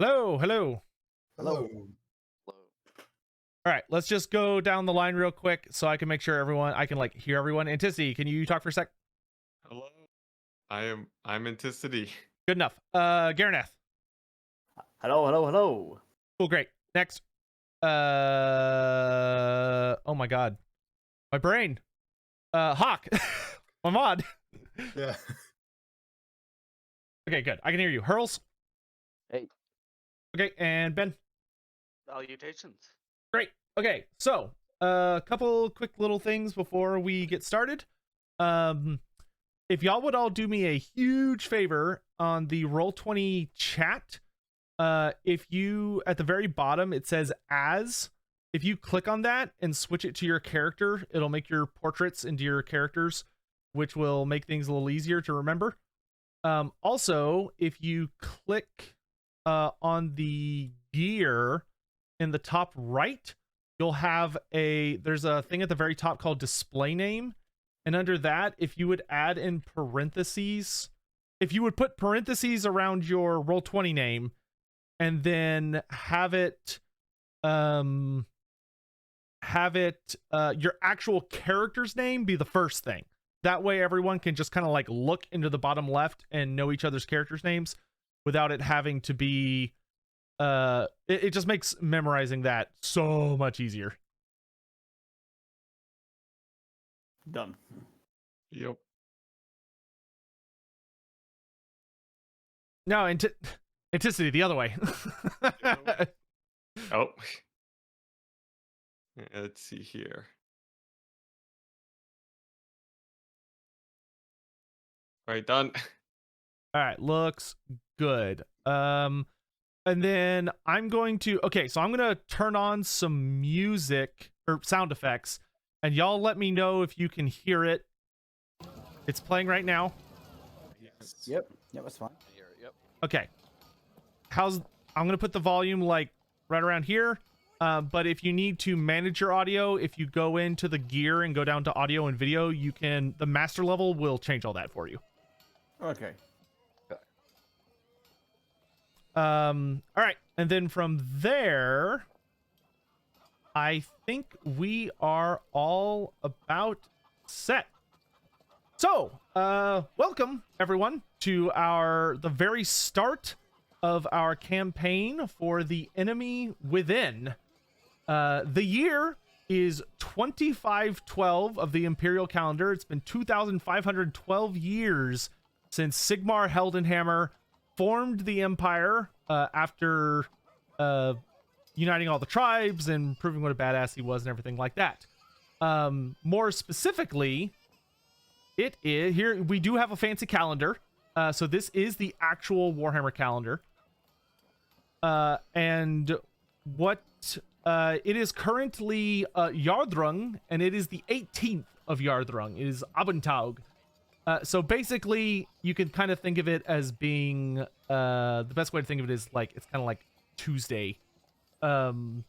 Hello, hello. Hello. All right, let's just go down the line real quick so I can make sure I can like hear everyone. Anticity, can you talk for a sec? Hello. I'm Anticity. Good enough. Garanath. Hello, hello, hello. Cool, great. Next. Oh my god. My brain. Hawk. My mod. Yeah. Okay, good. I can hear you. Hurls. Hey. Okay, and Ben. Salutations. Great. Okay, so a couple quick little things before we get started. If y'all would all do me a huge favor on the Roll20 chat, if you at the very bottom it says as, if you click on that and switch it to your character, it'll make your portraits into your characters, which will make things a little easier to remember. Also, if you click on the gear in the top right, you'll have there's a thing at the very top called display name, and under that, if you would add in parentheses, if you would put parentheses around your Roll20 name and then have it your actual character's name be the first thing. That way everyone can just kind of like look into the bottom left and know each other's characters' names without it having to be it just makes memorizing that so much easier. Done. Yep. No, Anticity the other way. Oh. Let's see here. All right, done. All right, looks good. And then I'm going to turn on some music or sound effects, and y'all let me know if you can hear it. It's playing right now. Yes. Yep, that's fine. Yep. Okay. I'm gonna put the volume like right around here. But if you need to manage your audio, if you go into the gear and go down to audio and video, the master level will change all that for you. Okay. All right, and then from there, I think we are all about set. So, welcome everyone to the very start of our campaign for the Enemy Within. The year is 2512 of the Imperial calendar. It's been 2,512 years since Sigmund Heldenhammer formed the Empire after uniting all the tribes and proving what a badass he was and everything like that. More specifically, it is here. We do have a fancy calendar. So this is the actual Warhammer calendar. And what it is currently Yardrung, and it is the 18th of Yardrung. It is Abendtag. So basically, you can kind of think of it as being the best way to think of it is like it's kind of like Tuesday, and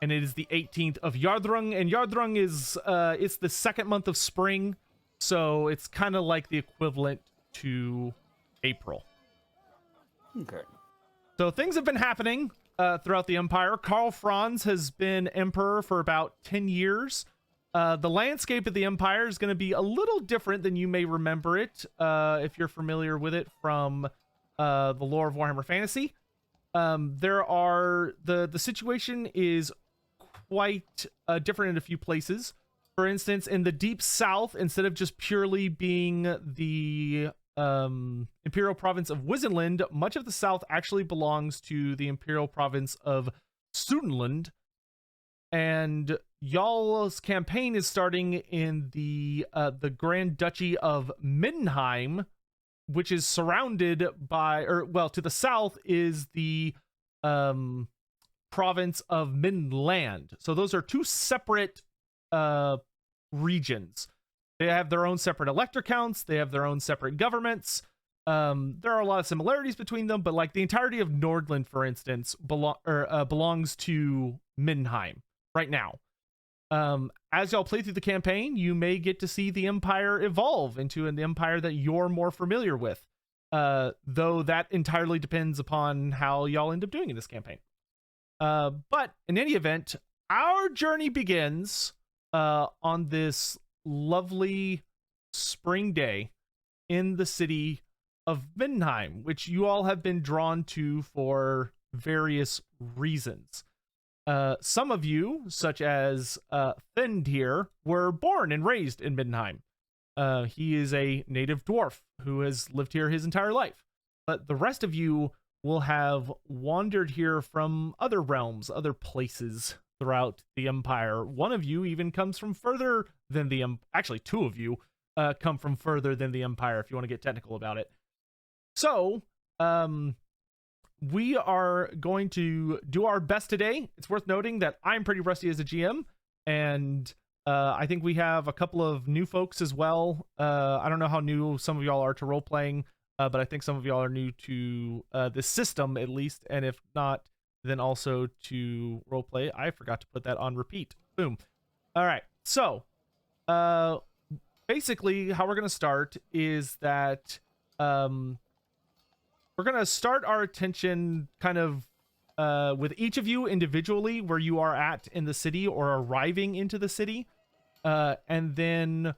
it is the 18th of Yardrung, and Yardrung is it's the second month of spring, so it's kind of like the equivalent to April. Okay. So things have been happening throughout the Empire. Karl Franz has been emperor for about 10 years. The landscape of the Empire is going to be a little different than you may remember it if you're familiar with it from the lore of Warhammer Fantasy. The situation is quite different in a few places. For instance, in the Deep South, instead of just purely being the Imperial province of Wisenland, much of the South actually belongs to the Imperial province of Sudenland. And y'all's campaign is starting in the Grand Duchy of Middenheim, which is surrounded by, to the south is the province of Middenland. So those are two separate regions. They have their own separate elector counts. They have their own separate governments. There are a lot of similarities between them, but like the entirety of Nordland, for instance, belongs to Middenheim right now. As y'all play through the campaign, you may get to see the Empire evolve into an empire that you're more familiar with. though that entirely depends upon how y'all end up doing in this campaign. But in any event, our journey begins on this lovely spring day in the city of Middenheim, which you all have been drawn to for various reasons. Some of you, such as Thind here, were born and raised in Middenheim. He is a native dwarf who has lived here his entire life. But the rest of you will have wandered here from other realms, other places throughout the Empire. One of you even comes from further than the actually, two of you come from further than the Empire, if you want to get technical about it. So, we are going to do our best today. It's worth noting that I'm pretty rusty as a GM, and I think we have a couple of new folks as well. I don't know how new some of y'all are to role-playing, but I think some of y'all are new to the system, at least, and if not, then also to roleplay. I forgot to put that on repeat. Boom. All right, so basically how we're going to start is that we're going to start our attention kind of with each of you individually where you are at in the city or arriving into the city. And then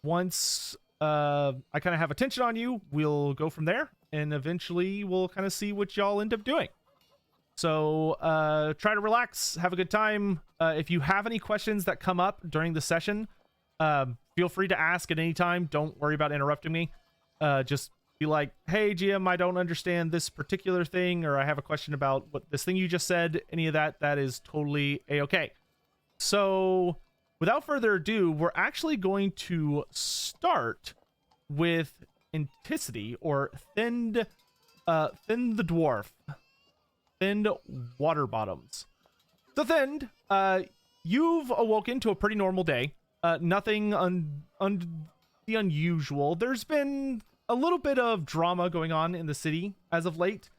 once I kind of have attention on you, we'll go from there. And eventually we'll kind of see what y'all end up doing. So try to relax, have a good time. If you have any questions that come up during the session, feel free to ask at any time. Don't worry about interrupting me. Just be like, hey, GM, I don't understand this particular thing, or I have a question about what this thing you just said. Any of that, that is totally A-okay. So without further ado, we're actually going to start with Anticity, or Thind the Dwarf. Thind Waterbottoms. So Thind, you've awoken to a pretty normal day. Nothing unusual. There's been a little bit of drama going on in the city as of late.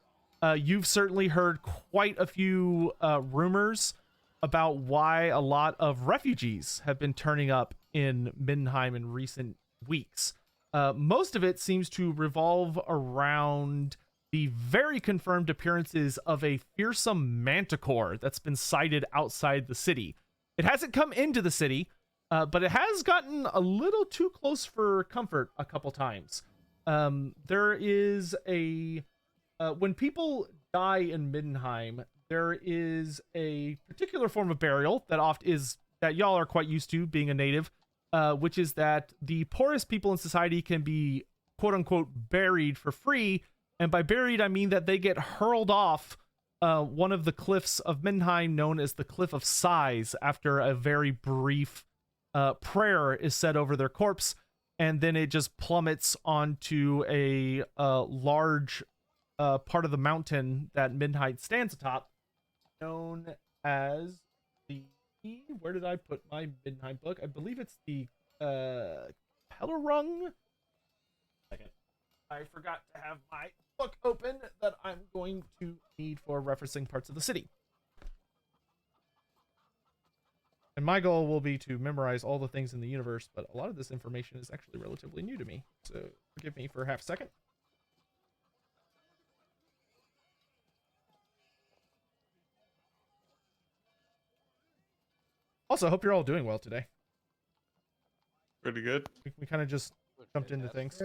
You've certainly heard quite a few rumors about why a lot of refugees have been turning up in Middenheim in recent weeks. Most of it seems to revolve around the very confirmed appearances of a fearsome Manticore that's been sighted outside the city. It hasn't come into the city, but it has gotten a little too close for comfort a couple times. There is a when people die in Middenheim, there is a particular form of burial that y'all are quite used to being a native, which is that the poorest people in society can be quote unquote buried for free. And by buried, I mean that they get hurled off one of the cliffs of Middenheim known as the Cliff of Sighs after a very brief prayer is said over their corpse. And then it just plummets onto a large part of the mountain that Middenheim stands atop, known as the... Where did I put my Middenheim book? I believe it's the Pellerung. Second. I forgot to have my book open that I'm going to need for referencing parts of the city. And my goal will be to memorize all the things in the universe, but a lot of this information is actually relatively new to me. So forgive me for half a second. Also, I hope you're all doing well today. Pretty good. We kind of just jumped into things.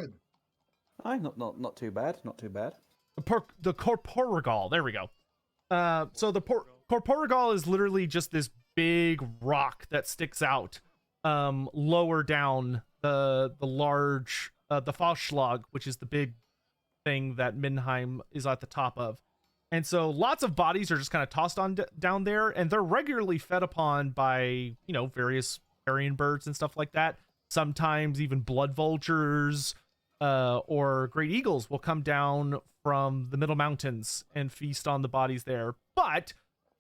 Not too bad. Not too bad. The Körperregal. There we go. So the Körperregal is literally just this big rock that sticks out lower down the large the Fauschlag, which is the big thing that Middenheim is at the top of. And so lots of bodies are just kind of tossed on down there, and they're regularly fed upon by, various carrion birds and stuff like that. Sometimes even blood vultures or great eagles will come down from the middle mountains and feast on the bodies there. But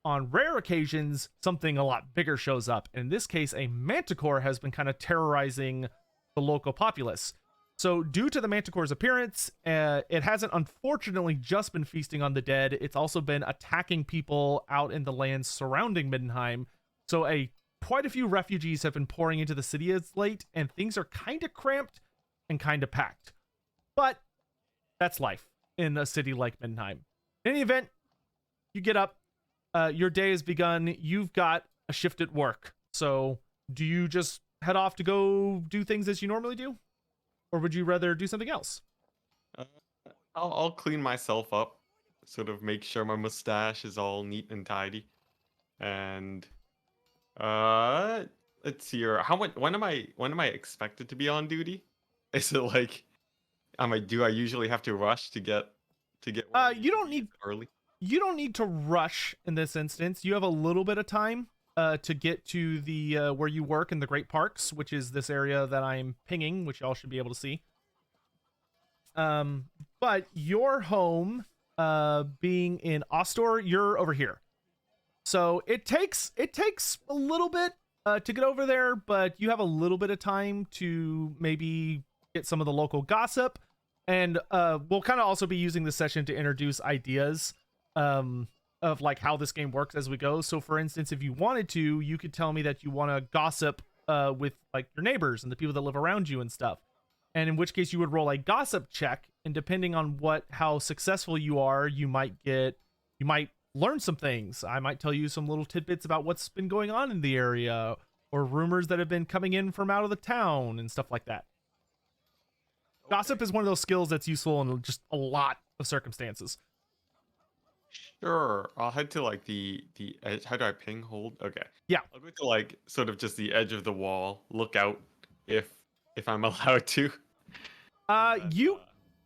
on rare occasions, something a lot bigger shows up. In this case, a Manticore has been kind of terrorizing the local populace. So due to the Manticore's appearance, it hasn't unfortunately just been feasting on the dead. It's also been attacking people out in the lands surrounding Middenheim. So quite a few refugees have been pouring into the city as late, and things are kind of cramped and kind of packed. But That's life in a city like Middenheim. In any event, you get up, your day has begun, you've got a shift at work. So do you just head off to go do things as you normally do? Or would you rather do something else? I'll clean myself up, sort of make sure my mustache is all neat and tidy, and let's see here. How much? When am I expected to be on duty? Is it like, do I usually have to rush to get where I You to don't be need early? you don't need to rush in this instance. You have a little bit of time to get to the where you work in the Great Parks, which is this area that I'm pinging, which y'all should be able to see. But your home, being in Ostor, you're over here. So it takes a little bit to get over there, but you have a little bit of time to maybe get some of the local gossip. And we'll kind of also be using this session to introduce ideas of like how this game works as we go. So for instance, if you wanted to, you could tell me that you want to gossip with like your neighbors and the people that live around you and stuff. And in which case you would roll a gossip check, and depending on how successful you are, you might learn some things. I might tell you some little tidbits about what's been going on in the area, or rumors that have been coming in from out of the town and stuff like that. Gossip is one of those skills that's useful in just a lot of circumstances. Sure. I'll head to like the edge. How do I ping hold? Okay. Yeah. I'll go to like sort of just the edge of the wall. Look out if I'm allowed to. You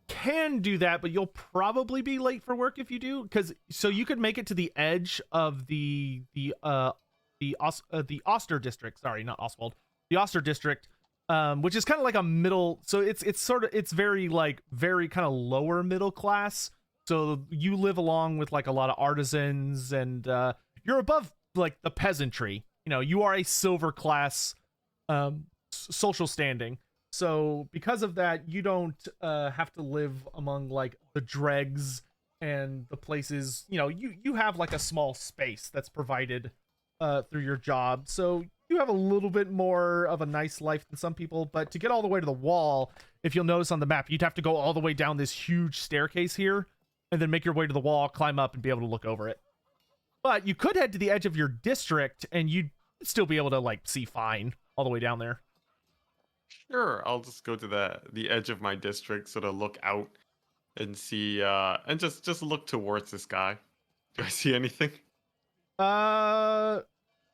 can do that, but you'll probably be late for work if you do, so you could make it to the edge of the Oster district. Sorry, not Oswald. The Oster district, which is kind of like a middle. So it's very kind of lower middle class. So you live along with like a lot of artisans, and you're above like the peasantry. You know, you are a silver class social standing. So because of that, you don't have to live among like the dregs and the places. You know, you have like a small space that's provided through your job. So you have a little bit more of a nice life than some people. But to get all the way to the wall, if you'll notice on the map, you'd have to go all the way down this huge staircase here and then make your way to the wall, climb up, and be able to look over it. But you could head to the edge of your district and you'd still be able to like see fine all the way down there. Sure, I'll just go to the edge of my district, sort of look out and see, and just look towards the sky. Do I see anything? Go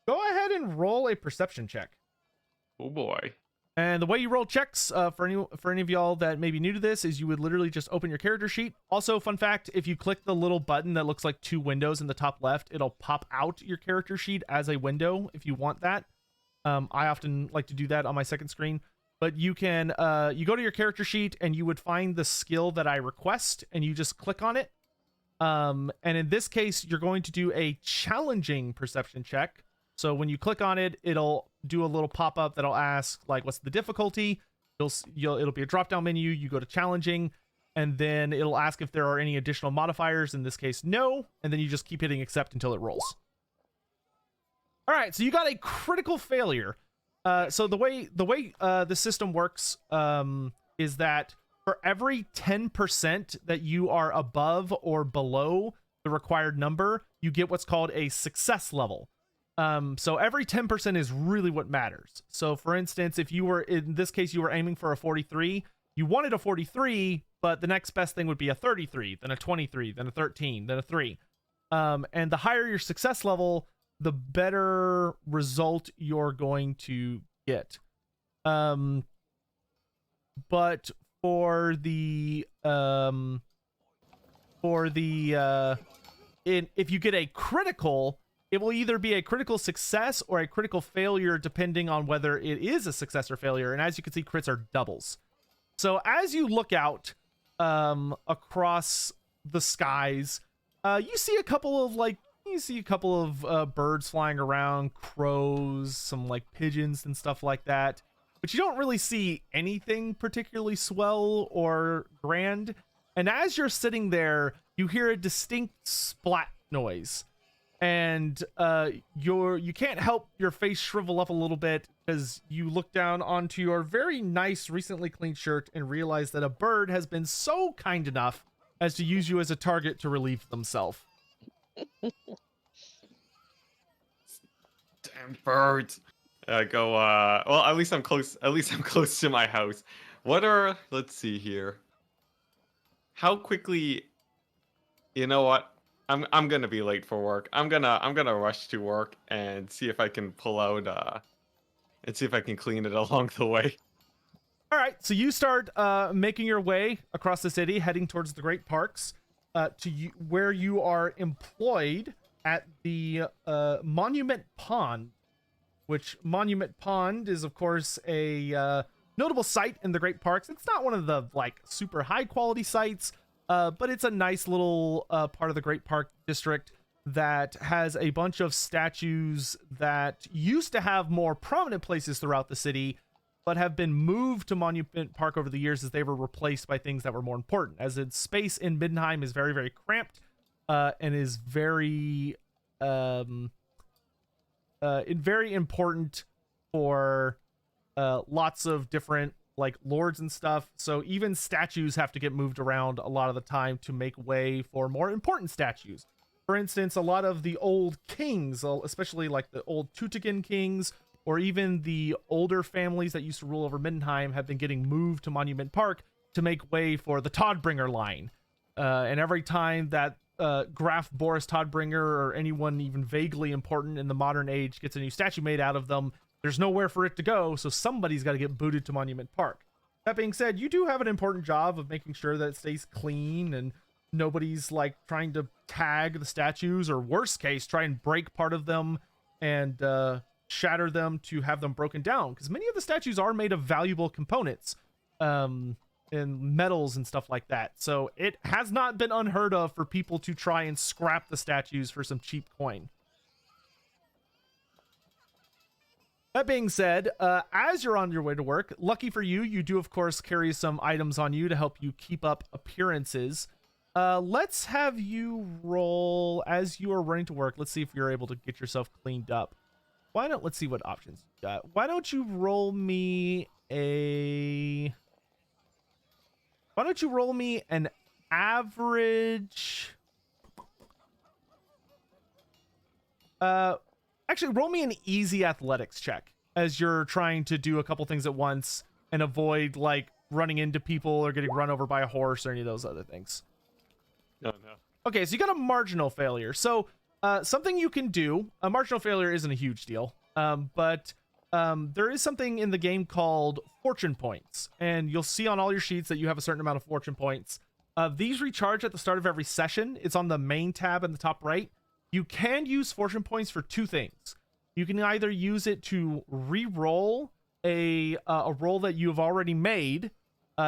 ahead and roll a perception check. Oh boy. And the way you roll checks, for any of y'all that may be new to this, is you would literally just open your character sheet. Also, fun fact, if you click the little button that looks like two windows in the top left, it'll pop out your character sheet as a window if you want that. I often like to do that on my second screen. But you can, you go to your character sheet and you would find the skill that I request and you just click on it. And in this case, you're going to do a challenging perception check. So when you click on it, it'll do a little pop-up that'll ask like, what's the difficulty? It'll be a drop-down menu. You go to challenging, and then it'll ask if there are any additional modifiers. In this case, no. And then you just keep hitting accept until it rolls. All right, so you got a critical failure. So the way the system works is that for every 10% that you are above or below the required number, you get what's called a success level. So every 10% is really what matters. So for instance, if you were, in this case, you were aiming for a 43, you wanted a 43, but the next best thing would be a 33, then a 23, then a 13, then a 3. And the higher your success level, the better result you're going to get. But for the if you get a critical, it will either be a critical success or a critical failure depending on whether it is a success or failure. And as you can see, crits are doubles. So as you look out across the skies, you see a couple of birds flying around, crows, some like pigeons and stuff like that. But you don't really see anything particularly swell or grand. And as you're sitting there, you hear a distinct splat noise. And you can't help your face shrivel up a little bit because you look down onto your very nice, recently cleaned shirt and realize that a bird has been so kind enough as to use you as a target to relieve themselves. Damn birds. I go, well, at least I'm close. At least I'm close to my house. What are, let's see here. How quickly, you know what? I'm gonna be late for work. I'm gonna rush to work and see if I can pull out, and see if I can clean it along the way. All right, so you start making your way across the city, heading towards the Great Parks, where you are employed at the Monument Pond, which Monument Pond is, of course, a notable site in the Great Parks. It's not one of the like super high quality sites, but it's a nice little part of the Great Park District that has a bunch of statues that used to have more prominent places throughout the city, but have been moved to Monument Park over the years as they were replaced by things that were more important. As its space in Middenheim is very, very cramped, and is very important for lots of different like lords and stuff. So even statues have to get moved around a lot of the time to make way for more important statues. For instance, a lot of the old kings, especially like the old Tutagan kings, or even the older families that used to rule over Middenheim, have been getting moved to Monument Park to make way for the Todbringer line. And every time that Graf Boris Todbringer or anyone even vaguely important in the modern age gets a new statue made out of them, there's nowhere for it to go, so somebody's got to get booted to Monument Park. That being said, you do have an important job of making sure that it stays clean and nobody's like trying to tag the statues, or worst case, try and break part of them and shatter them to have them broken down, because many of the statues are made of valuable components and metals and stuff like that. So it has not been unheard of for people to try and scrap the statues for some cheap coin. That being said, as you're on your way to work, lucky for you, you do of course carry some items on you to help you keep up appearances. Let's have you roll as you are running to work. Let's see if you're able to get yourself cleaned up. Let's see what options you got. Why don't you roll me an average? Actually, roll me an easy athletics check as you're trying to do a couple things at once and avoid like running into people or getting run over by a horse or any of those other things. No, no. Okay, so you got a marginal failure. So something you can do, a marginal failure isn't a huge deal, but there is something in the game called fortune points, and you'll see on all your sheets that you have a certain amount of fortune points. These recharge at the start of every session. It's on the main tab in the top right. You can use fortune points for two things. You can either use it to re-roll a roll that you have already made,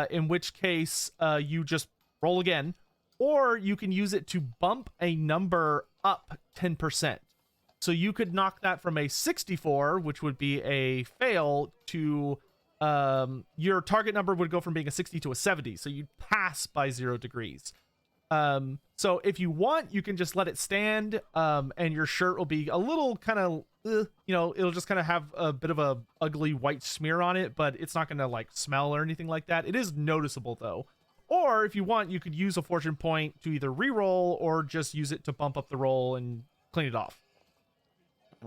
in which case you just roll again, or you can use it to bump a number up 10%. So you could knock that from a 64, which would be a fail, to your target number would go from being a 60 to a 70. So you'd pass by 0 degrees. So if you want, you can just let it stand, and your shirt will be a little kind of, it'll just kind of have a bit of a ugly white smear on it, but it's not going to like smell or anything like that. It is noticeable though. Or if you want, you could use a fortune point to either re-roll or just use it to bump up the roll and clean it off.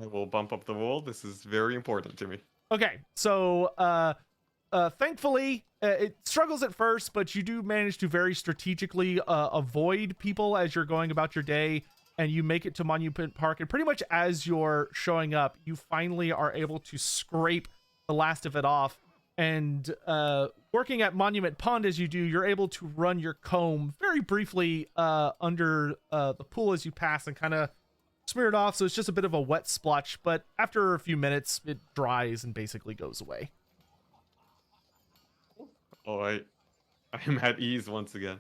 I will bump up the roll. This is very important to me. Okay, so thankfully, it struggles at first, but you do manage to very strategically avoid people as you're going about your day, and you make it to Monument Park. And pretty much as you're showing up, you finally are able to scrape the last of it off. And working at Monument Pond as you do, you're able to run your comb very briefly under the pool as you pass and kind of smear it off. So it's just a bit of a wet splotch, but after a few minutes, it dries and basically goes away. All right. I am at ease once again.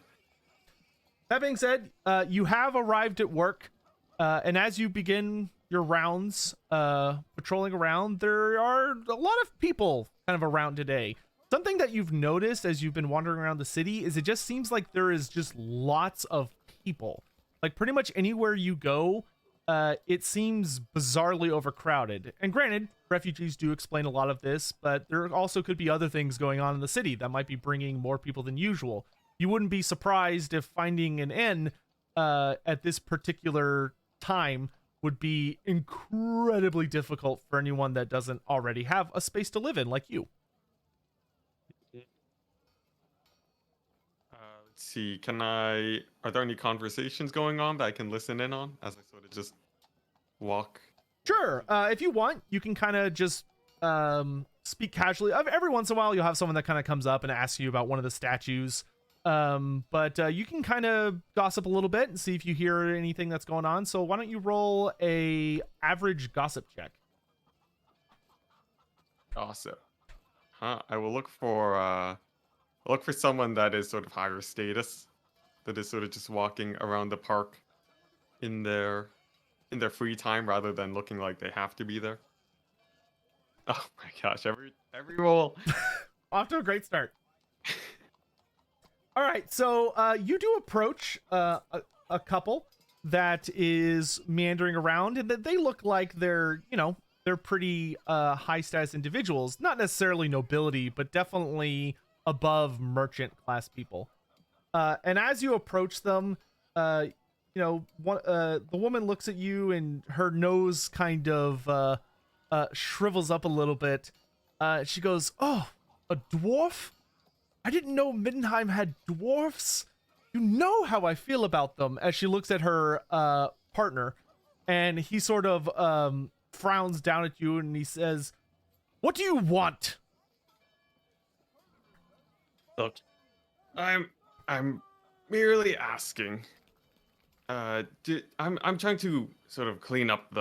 That being said, you have arrived at work, and as you begin your rounds, patrolling around, there are a lot of people kind of around today. Something that you've noticed as you've been wandering around the city is it just seems like there is just lots of people. Like pretty much anywhere you go, it seems bizarrely overcrowded. And granted, refugees do explain a lot of this, but there also could be other things going on in the city that might be bringing more people than usual. You wouldn't be surprised if finding an inn at this particular time would be incredibly difficult for anyone that doesn't already have a space to live in, like you. Let's see. Are there any conversations going on that I can listen in on as I sort of just walk? Sure. If you want, you can kind of just speak casually. Every once in a while, you'll have someone that kind of comes up and asks you about one of the statues. But you can kind of gossip a little bit and see if you hear anything that's going on. So why don't you roll a average gossip check? Gossip. I will look for someone that is sort of higher status, that is sort of just walking around the park in their free time rather than looking like they have to be there. Oh my gosh, every roll. Off to a great start. All right, so you do approach a couple that is meandering around, and that they look like they're pretty high status individuals, not necessarily nobility, but definitely above merchant class people. And as you approach them, the woman looks at you, and her nose kind of shrivels up a little bit. She goes, "Oh, a dwarf? I didn't know Middenheim had dwarfs. You know how I feel about them." As she looks at her partner, and he sort of frowns down at you, and he says, "What do you want?" Look, I'm merely asking. I'm trying to sort of clean up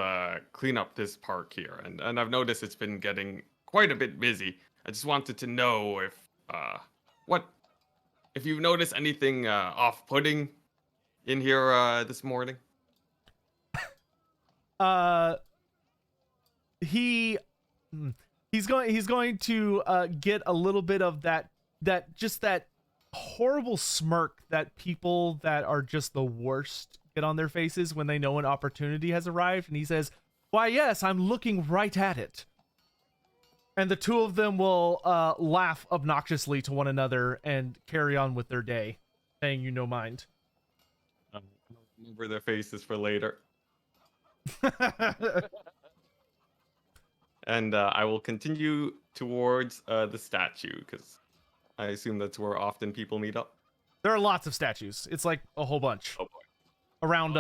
this park here, and I've noticed it's been getting quite a bit busy. I just wanted to know if you've noticed anything off-putting in here this morning. He's going to get a little bit of that horrible smirk that people that are just the worst get on their faces when they know an opportunity has arrived, and he says, "Why, yes, I'm looking right at it." And the two of them will laugh obnoxiously to one another and carry on with their day, paying you no mind. Remember their faces for later. And I will continue towards the statue, because I assume that's where often people meet up. There are lots of statues. It's like a whole bunch. Oh boy. Around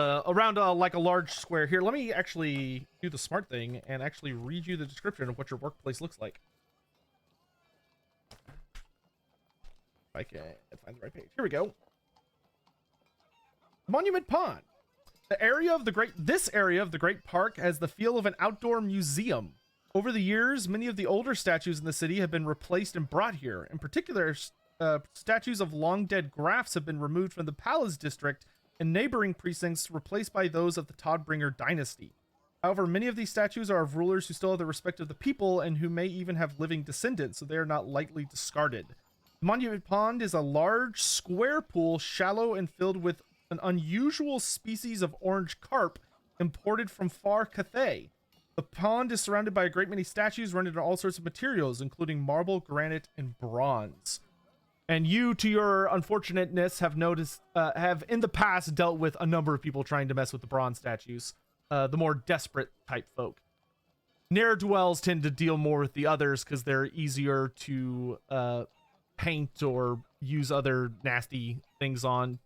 like a large square. Here, let me actually do the smart thing and actually read you the description of what your workplace looks like. If I can find the right page. Here we go. Monument Pond. This area of the great park has the feel of an outdoor museum. Over the years, many of the older statues in the city have been replaced and brought here. In particular, statues of long-dead Grafs have been removed from the Palace District and neighboring precincts, replaced by those of the Toddbringer dynasty. However, many of these statues are of rulers who still have the respect of the people and who may even have living descendants, so they are not lightly discarded. Monument Pond is a large, square pool, shallow and filled with an unusual species of orange carp imported from far Cathay. The pond is surrounded by a great many statues rendered in all sorts of materials, including marble, granite, and bronze. And you, to your unfortunateness, have in the past dealt with a number of people trying to mess with the bronze statues, the more desperate type folk. Ne'er-do-wells tend to deal more with the others because they're easier to paint or use other nasty things on,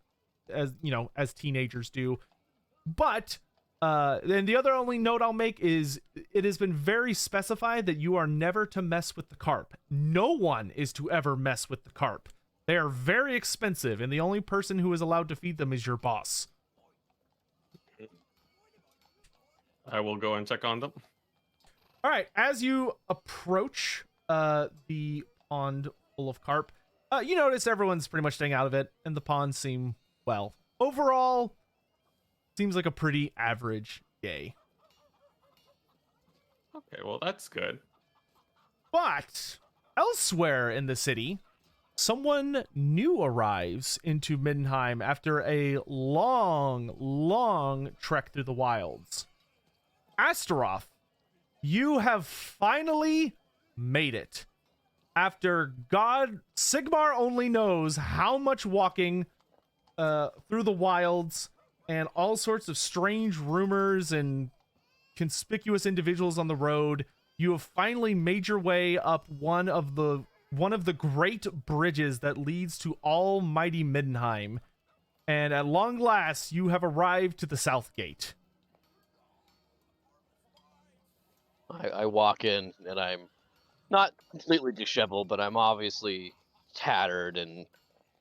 as teenagers do. But and the other only note I'll make is it has been very specified that you are never to mess with the carp. No one is to ever mess with the carp. They are very expensive, and the only person who is allowed to feed them is your boss. I will go and check on them. All right, as you approach the pond full of carp, you notice everyone's pretty much staying out of it, and the ponds seem, well, overall, seems like a pretty average day. Okay, well, that's good. But elsewhere in the city, someone new arrives into Middenheim after a long trek through the wilds. Asteroth, you have finally made it. After God, Sigmar only knows how much walking through the wilds and all sorts of strange rumors and conspicuous individuals on the road, you have finally made your way up one of the great bridges that leads to almighty Middenheim. And at long last, you have arrived to the South Gate. I walk in and I'm not completely disheveled, but I'm obviously tattered and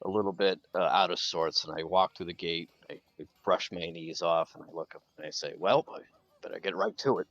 a little bit out of sorts. And I walk through the gate, I brush my knees off, and I look up and I say, well, I better get right to it.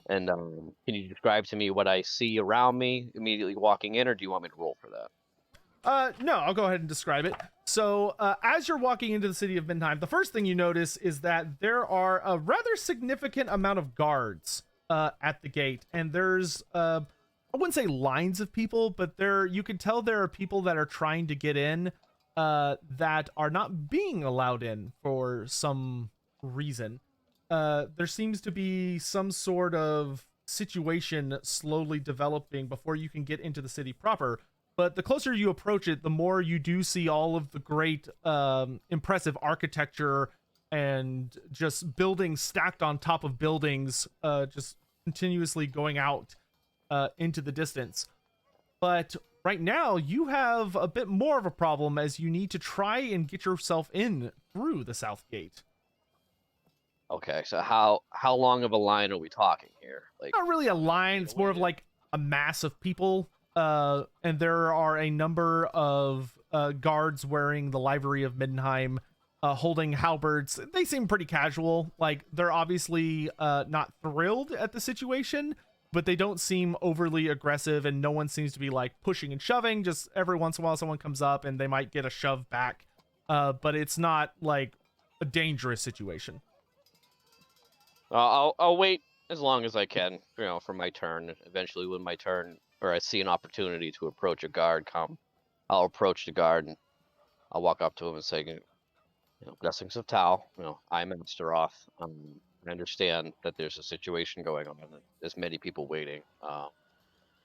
And can you describe to me what I see around me immediately walking in, or do you want me to roll for that? No, I'll go ahead and describe it. So, as you're walking into the city of Middenheim, the first thing you notice is that there are a rather significant amount of guards at the gate, and there's I wouldn't say lines of people, but you can tell there are people that are trying to get in that are not being allowed in for some reason. There seems to be some sort of situation slowly developing before you can get into the city proper. But the closer you approach it, the more you do see all of the great, impressive architecture and just buildings stacked on top of buildings, just continuously going out into the distance. But right now, you have a bit more of a problem as you need to try and get yourself in through the South Gate. Okay, so how long of a line are we talking here? Like, Not really a line, it's more of like a mass of people. And there are a number of guards wearing the livery of Middenheim, holding halberds. They seem pretty casual. Like, they're obviously not thrilled at the situation, but they don't seem overly aggressive, and no one seems to be like pushing and shoving. Just every once in a while someone comes up and they might get a shove back, but it's not like a dangerous situation. I'll wait as long as I can, for my turn. Eventually, when my turn, or I see an opportunity to approach a guard I'll approach the guard and I'll walk up to him and say, blessings of Tau. I'm Asteroth. I understand that there's a situation going on and there's many people waiting.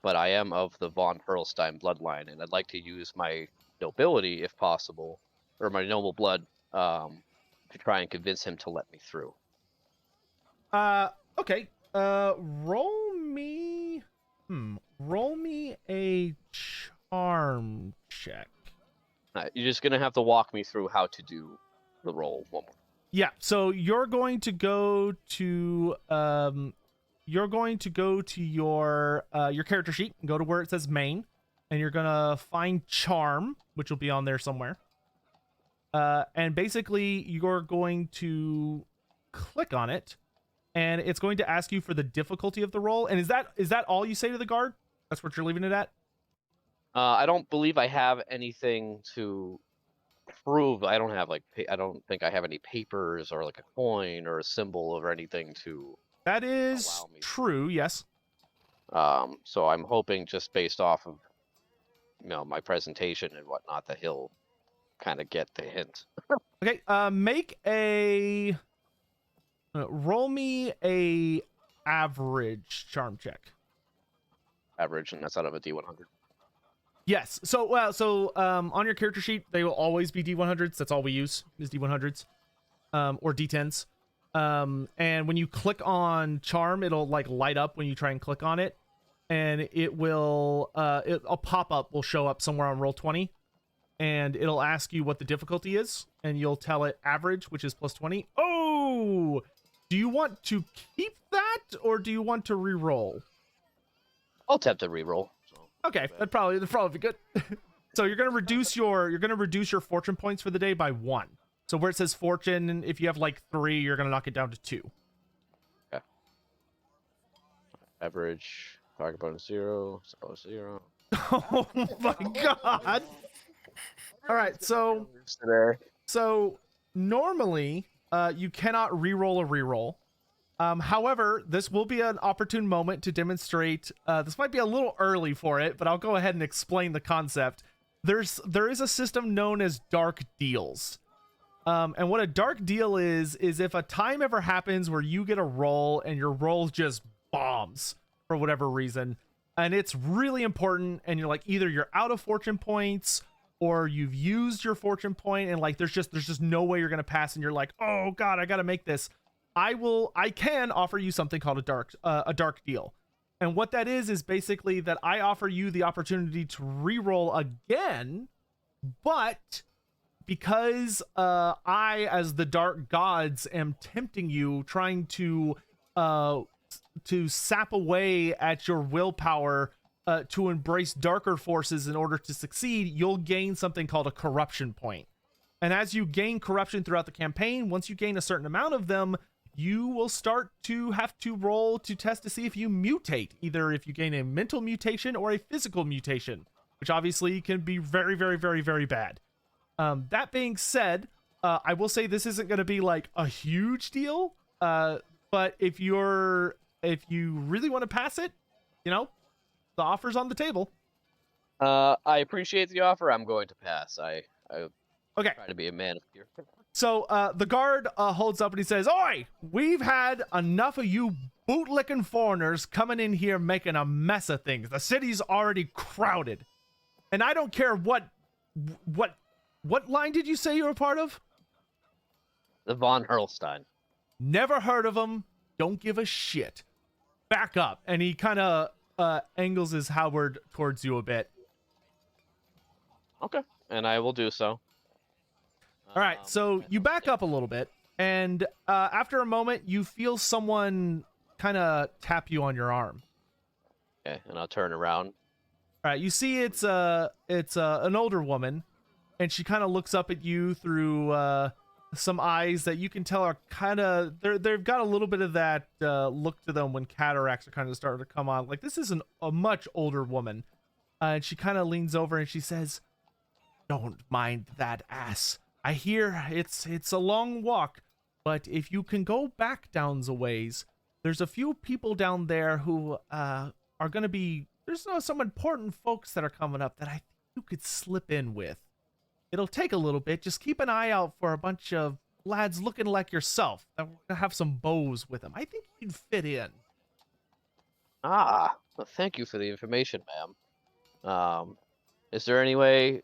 But I am of the von Perlstein bloodline, and I'd like to use my nobility, if possible, or my noble blood, to try and convince him to let me through. Okay. Roll me a charm check. You're just gonna have to walk me through how to do the roll one more. Yeah, so you're going to go to your character sheet and go to where it says main, and you're gonna find charm, which will be on there somewhere. And basically you're going to click on it, and it's going to ask you for the difficulty of the roll. And is that all you say to the guard? That's what you're leaving it at? I don't believe I have anything to prove. I don't have I don't think I have any papers or like a coin or a symbol or anything to. That is true, yes. So I'm hoping, just based off of my presentation and whatnot, that he'll kind of get the hint. Okay, make a roll me a average charm check. Average, and that's out of a D100. Yes. So on your character sheet, they will always be D100s. That's all we use is D100s, or D10s. And when you click on charm, it'll like light up when you try and click on it, and it will a pop-up will show up somewhere on Roll20, and it'll ask you what the difficulty is, and you'll tell it average, which is plus 20. Oh, do you want to keep that, or do you want to re-roll? I'll attempt to re-roll. Okay, that'd probably be good. So you're gonna reduce your fortune points for the day by 1. So where it says fortune, if you have like 3, you're gonna knock it down to 2. Okay. Average, target bonus 0, bonus 0. Oh my god! All right, so normally you cannot re-roll a re-roll. However, this will be an opportune moment to demonstrate. This might be a little early for it, but I'll go ahead and explain the concept. there is a system known as dark deals. And what a dark deal is if a time ever happens where you get a roll and your roll just bombs for whatever reason, and it's really important, and you're like, either you're out of fortune points or you've used your fortune point, and like there's just no way you're gonna pass, and you're like, oh god, I gotta make this. I can offer you something called a dark deal. And what that is basically that I offer you the opportunity to re-roll again, but because I, as the dark gods, am tempting you, trying to sap away at your willpower to embrace darker forces in order to succeed, you'll gain something called a corruption point. And as you gain corruption throughout the campaign, once you gain a certain amount of them, you will start to have to roll to test to see if you mutate, either if you gain a mental mutation or a physical mutation, which obviously can be very, very, very, very bad. That being said, I will say this isn't going to be like a huge deal, but if you really want to pass it, you know, the offer's on the table. I appreciate the offer. I'm going to pass. I Okay. try to be a man of your. So the guard holds up and he says, "Oi, we've had enough of you bootlicking foreigners coming in here making a mess of things. The city's already crowded. And I don't care what line did you say you were a part of?" The Von Hurlstein. "Never heard of them. Don't give a shit. Back up." And he kind of angles his halberd towards you a bit. Okay, and I will do so. All right, so you back up a little bit, and after a moment, you feel someone kind of tap you on your arm. Okay, and I'll turn around. All right, you see it's an older woman, and she kind of looks up at you through some eyes that you can tell are kind of they've got a little bit of that look to them when cataracts are kind of starting to come on. Like, this is a much older woman, and she kind of leans over and she says, "Don't mind that ass. I hear it's a long walk, but if you can go back down the ways, there's a few people down there who are gonna be. There's some important folks that are coming up that I think you could slip in with. It'll take a little bit. Just keep an eye out for a bunch of lads looking like yourself that will have some bows with them. I think you'd fit in." Well, thank you for the information, ma'am. Is there any way?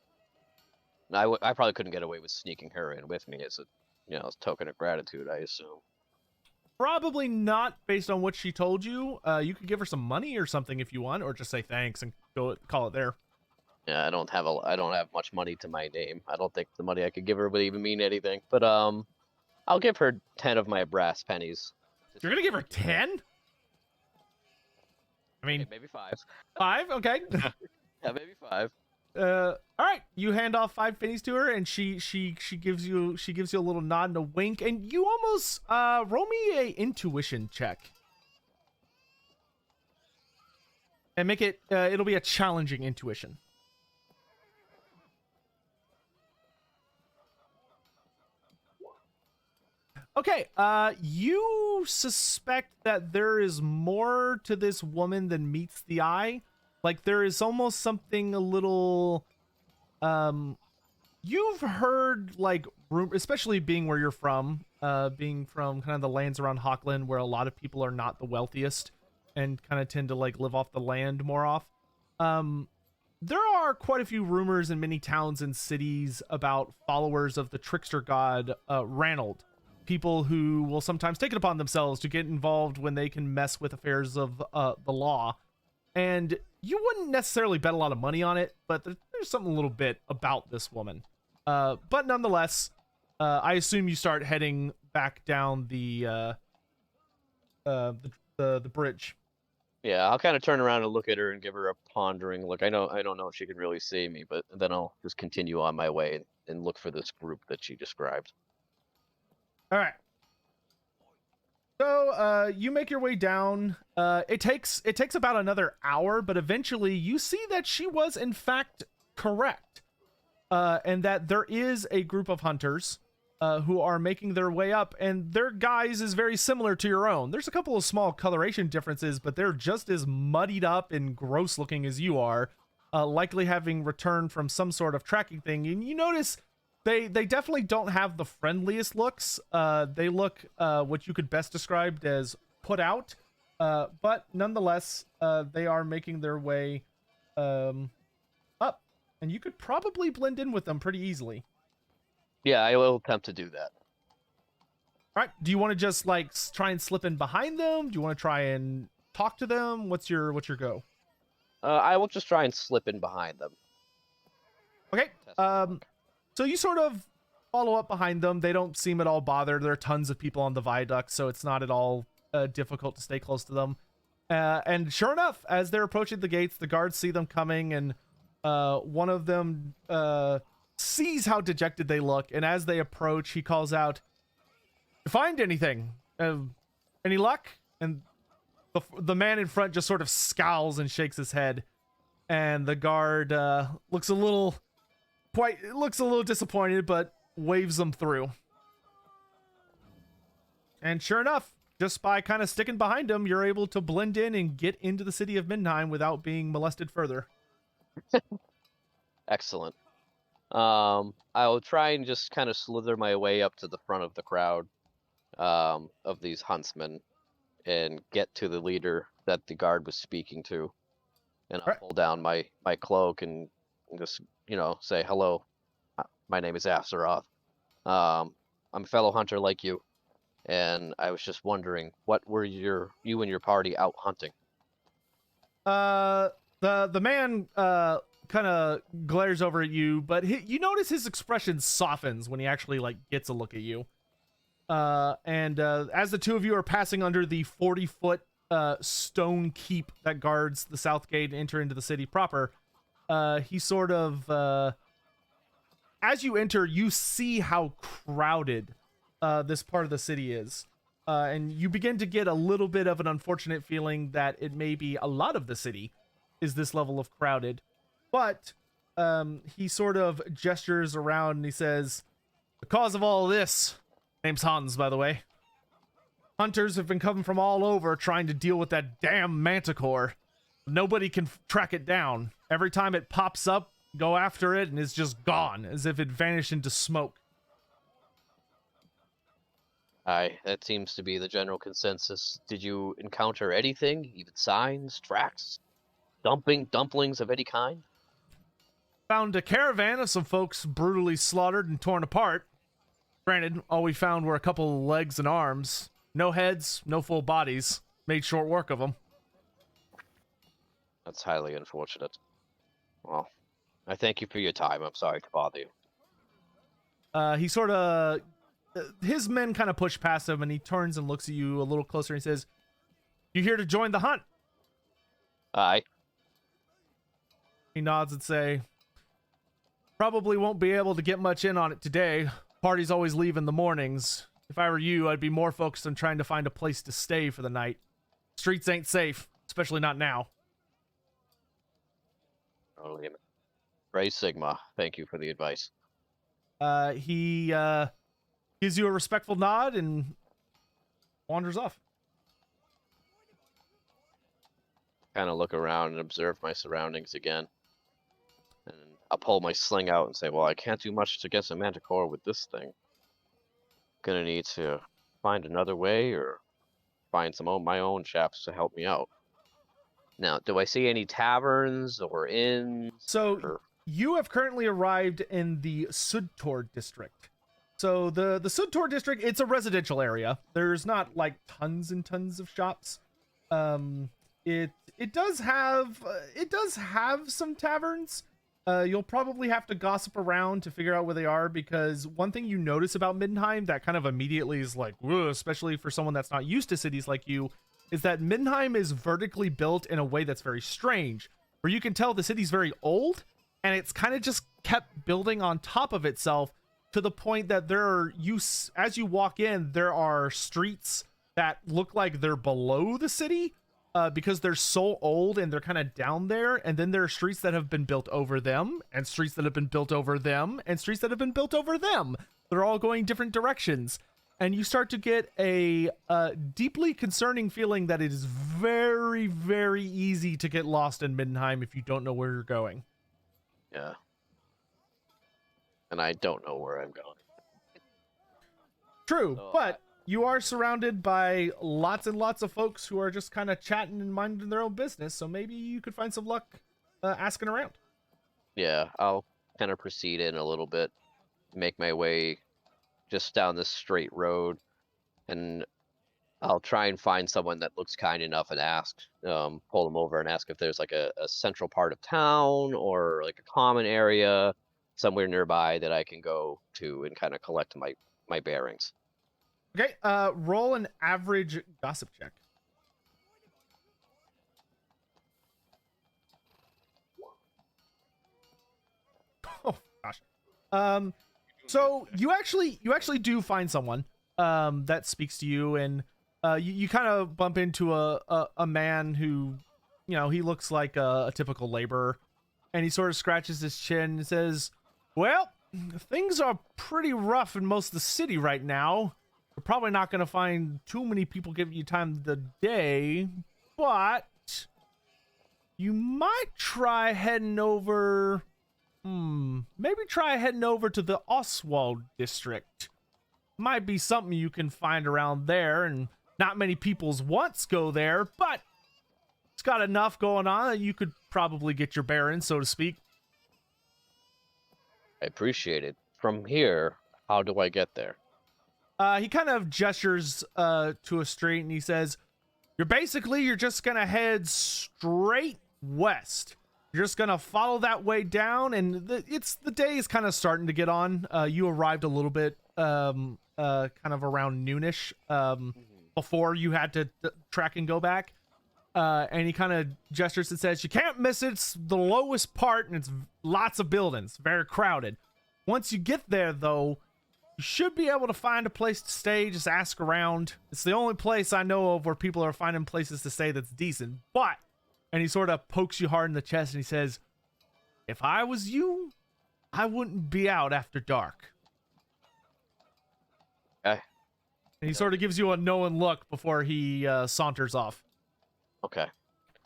I probably couldn't get away with sneaking her in with me as a token of gratitude, I assume. Probably not, based on what she told you. You could give her some money or something if you want, or just say thanks and go call it there. Yeah, I don't have much money to my name. I don't think the money I could give her would even mean anything. But I'll give her 10 of my brass pennies. You're gonna give her 10? I mean, Okay, maybe 5. 5? Okay. Yeah, maybe 5. All right. You hand off 5 pennies to her, and she gives you a little nod and a wink, and you almost roll me a intuition check, and make it. It'll be a challenging intuition. Okay. You suspect that there is more to this woman than meets the eye. Like, there is almost something a little, you've heard, like, especially being where you're from, being from kind of the lands around Hockland, where a lot of people are not the wealthiest and kind of tend to, like, live off the land more off. There are quite a few rumors in many towns and cities about followers of the trickster god, Ranald. People who will sometimes take it upon themselves to get involved when they can mess with affairs of the law. And you wouldn't necessarily bet a lot of money on it, but there's something a little bit about this woman. But nonetheless, I assume you start heading back down the bridge. Yeah, I'll kind of turn around and look at her and give her a pondering look. I don't know if she can really see me, but then I'll just continue on my way and look for this group that she described. All right. So you make your way down. It takes about another hour, but eventually you see that she was in fact correct, and that there is a group of hunters who are making their way up, and their guise is very similar to your own. There's a couple of small coloration differences, but they're just as muddied up and gross looking as you are. likely having returned from some sort of tracking thing. And you notice they definitely don't have the friendliest looks. They look what you could best describe as put out, but nonetheless, they are making their way up, and you could probably blend in with them pretty easily. Yeah, I will attempt to do that. All right. Do you want to just like try and slip in behind them? Do you want to try and talk to them? What's your go? I will just try and slip in behind them. Okay. So you sort of follow up behind them. They don't seem at all bothered. There are tons of people on the viaduct, so it's not at all difficult to stay close to them. And sure enough, as they're approaching the gates, the guards see them coming, and one of them sees how dejected they look. And as they approach, he calls out, "You find anything? Any luck?" And the man in front just sort of scowls and shakes his head. And the guard looks a little disappointed, but waves them through. And sure enough, just by kind of sticking behind him, you're able to blend in and get into the city of Middenheim without being molested further. Excellent. I'll try and just kind of slither my way up to the front of the crowd of these huntsmen and get to the leader that the guard was speaking to. And I'll Right. pull down my cloak and just, say, "Hello, my name is Asteroth. I'm a fellow hunter like you. And I was just wondering, what were you and your party out hunting?" The man kind of glares over at you, but you notice his expression softens when he actually like gets a look at you. And as the two of you are passing under the 40-foot stone keep that guards the south gate and enter into the city proper, he sort of, as you enter, you see how crowded this part of the city is. And you begin to get a little bit of an unfortunate feeling that it may be a lot of the city is this level of crowded. But he sort of gestures around and he says, "The cause of all this, name's Hans, by the way. Hunters have been coming from all over trying to deal with that damn Manticore. Nobody can track it down. Every time it pops up, go after it, and it's just gone, as if it vanished into smoke." Aye, that seems to be the general consensus. Did you encounter anything, even signs, tracks, dumplings of any kind? Found a caravan of some folks brutally slaughtered and torn apart. Granted, all we found were a couple of legs and arms. No heads, no full bodies. Made short work of them. That's highly unfortunate. Well, I thank you for your time. I'm sorry to bother you. He sort of... his men kind of push past him, and he turns and looks at you a little closer and he says, "You here to join the hunt?" Aye. He nods and say, "Probably won't be able to get much in on it today. Parties always leave in the mornings. If I were you, I'd be more focused on trying to find a place to stay for the night. Streets ain't safe, especially not now." Totally. Praise Sigma. Thank you for the advice. He gives you a respectful nod and wanders off. Kind of look around and observe my surroundings again. And I'll pull my sling out and say, "Well, I can't do much against a Manticore with this thing. Gonna need to find another way or find some of my own chaps to help me out." Now, do I see any taverns or inns? So or... you have currently arrived in the Sudtor district. So the Sudtor district, it's a residential area. There's not like tons and tons of shops. It does have some taverns. You'll probably have to gossip around to figure out where they are, because one thing you notice about Middenheim that kind of immediately is like, "Whoa," especially for someone that's not used to cities like you, is that Middenheim is vertically built in a way that's very strange, where you can tell the city's very old, and it's kind of just kept building on top of itself, to the point that as you walk in, there are streets that look like they're below the city, because they're so old and they're kind of down there. And then there are streets that have been built over them, and streets that have been built over them, and streets that have been built over them. They're all going different directions. and you start to get a deeply concerning feeling that it is very, very easy to get lost in Middenheim if you don't know where you're going. Yeah. And I don't know where I'm going. True, So but you are surrounded by lots and lots of folks who are just kind of chatting and minding their own business, so maybe you could find some luck asking around. Yeah, I'll kind of proceed in a little bit, make my way just down this straight road, and I'll try and find someone that looks kind enough and ask, pull them over and ask if there's like a central part of town or like a common area somewhere nearby that I can go to and kind of collect my bearings. Okay, roll an average gossip check. Oh gosh. So you actually do find someone that speaks to you, and you kind of bump into a man who, you know, he looks like a typical laborer, and he sort of scratches his chin and says, "Well, things are pretty rough in most of the city right now. You're probably not going to find too many people giving you time of the day, but you might try heading over. Maybe try heading over to the Oswald district. Might be something you can find around there, and not many people's once go there, but it's got enough going on that you could probably get your bearings, so to speak." I appreciate it. From here, how do I get there? He kind of gestures to a street, and he says, you're just gonna head straight west. You're just gonna follow that way down, and the day is kind of starting to get on. You arrived a little bit kind of around noonish before you had to track and go back. And he kind of gestures and says, you can't miss it. It's the lowest part, and it's lots of buildings, very crowded. Once you get there, though, you should be able to find a place to stay. Just ask around. It's the only place I know of where people are finding places to stay that's decent. But, and he sort of pokes you hard in the chest, and he says, if I was you, I wouldn't be out after dark. Okay. And he sort of gives you a knowing look before he saunters off. Okay.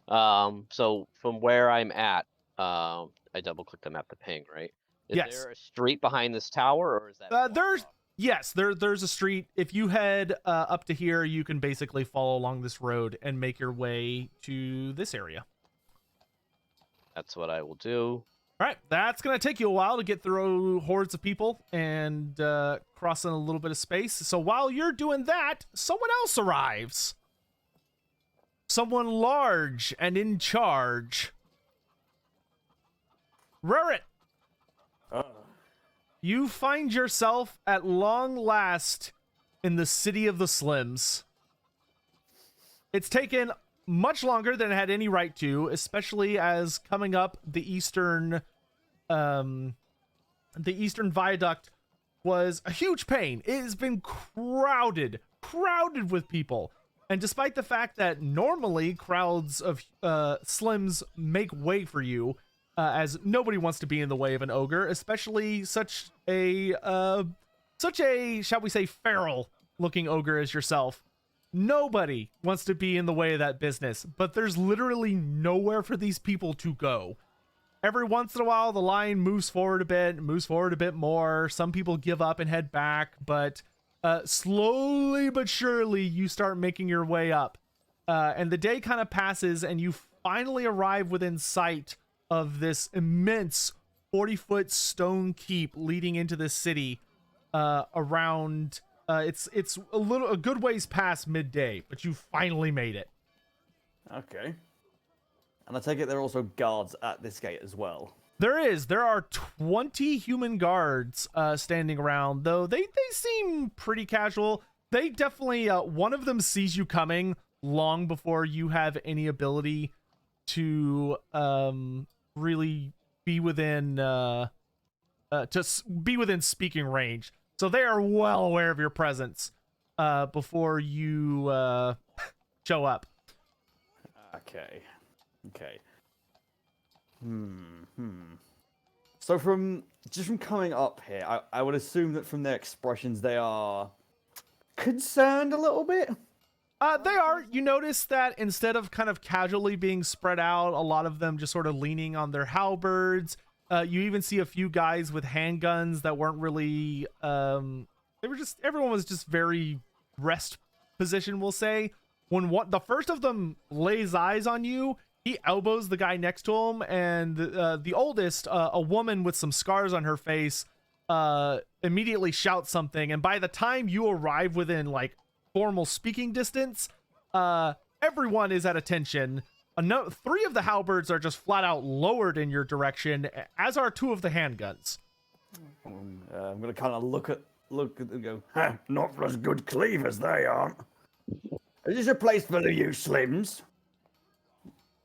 So from where I'm at, I double click the map to ping, right? Is Yes. there a street behind this tower, or is that there's a street. If you head up to here, you can basically follow along this road and make your way to this area. That's what I will do. All right, that's gonna take you a while to get through hordes of people and crossing a little bit of space. So while you're doing that, someone else arrives. Someone large and in charge. Rarit, you find yourself at long last in the city of the Slims. It's taken much longer than it had any right to, especially as coming up the eastern viaduct was a huge pain. It has been crowded with people. And despite the fact that normally crowds of Slims make way for you, as nobody wants to be in the way of an ogre, especially such a shall we say feral looking ogre as yourself. Nobody wants to be in the way of that business, but there's literally nowhere for these people to go. Every once in a while, the line moves forward a bit more. Some people give up and head back, but slowly but surely you start making your way up. And the day kind of passes, and you finally arrive within sight of this immense 40-foot stone keep leading into the city around... it's a good ways past midday, but you finally made it. Okay. And I take it there are also guards at this gate as well. There are 20 human guards standing around, though they seem pretty casual. They definitely, one of them sees you coming long before you have any ability to really be within speaking range. So they are well aware of your presence before you show up. Okay. So from coming up here, I would assume that from their expressions they are concerned a little bit? They are. You notice that instead of kind of casually being spread out, a lot of them just sort of leaning on their halberds. You even see a few guys with handguns that weren't really. Everyone was just very rest position, we'll say. When the first of them lays eyes on you, he elbows the guy next to him, and the oldest, a woman with some scars on her face, immediately shouts something. And by the time you arrive within like formal speaking distance, everyone is at attention. 3 of the halberds are just flat out lowered in your direction, as are 2 of the handguns. I'm gonna kind of look at and go, huh, not for as good cleavers they aren't. Is this a place for you slims?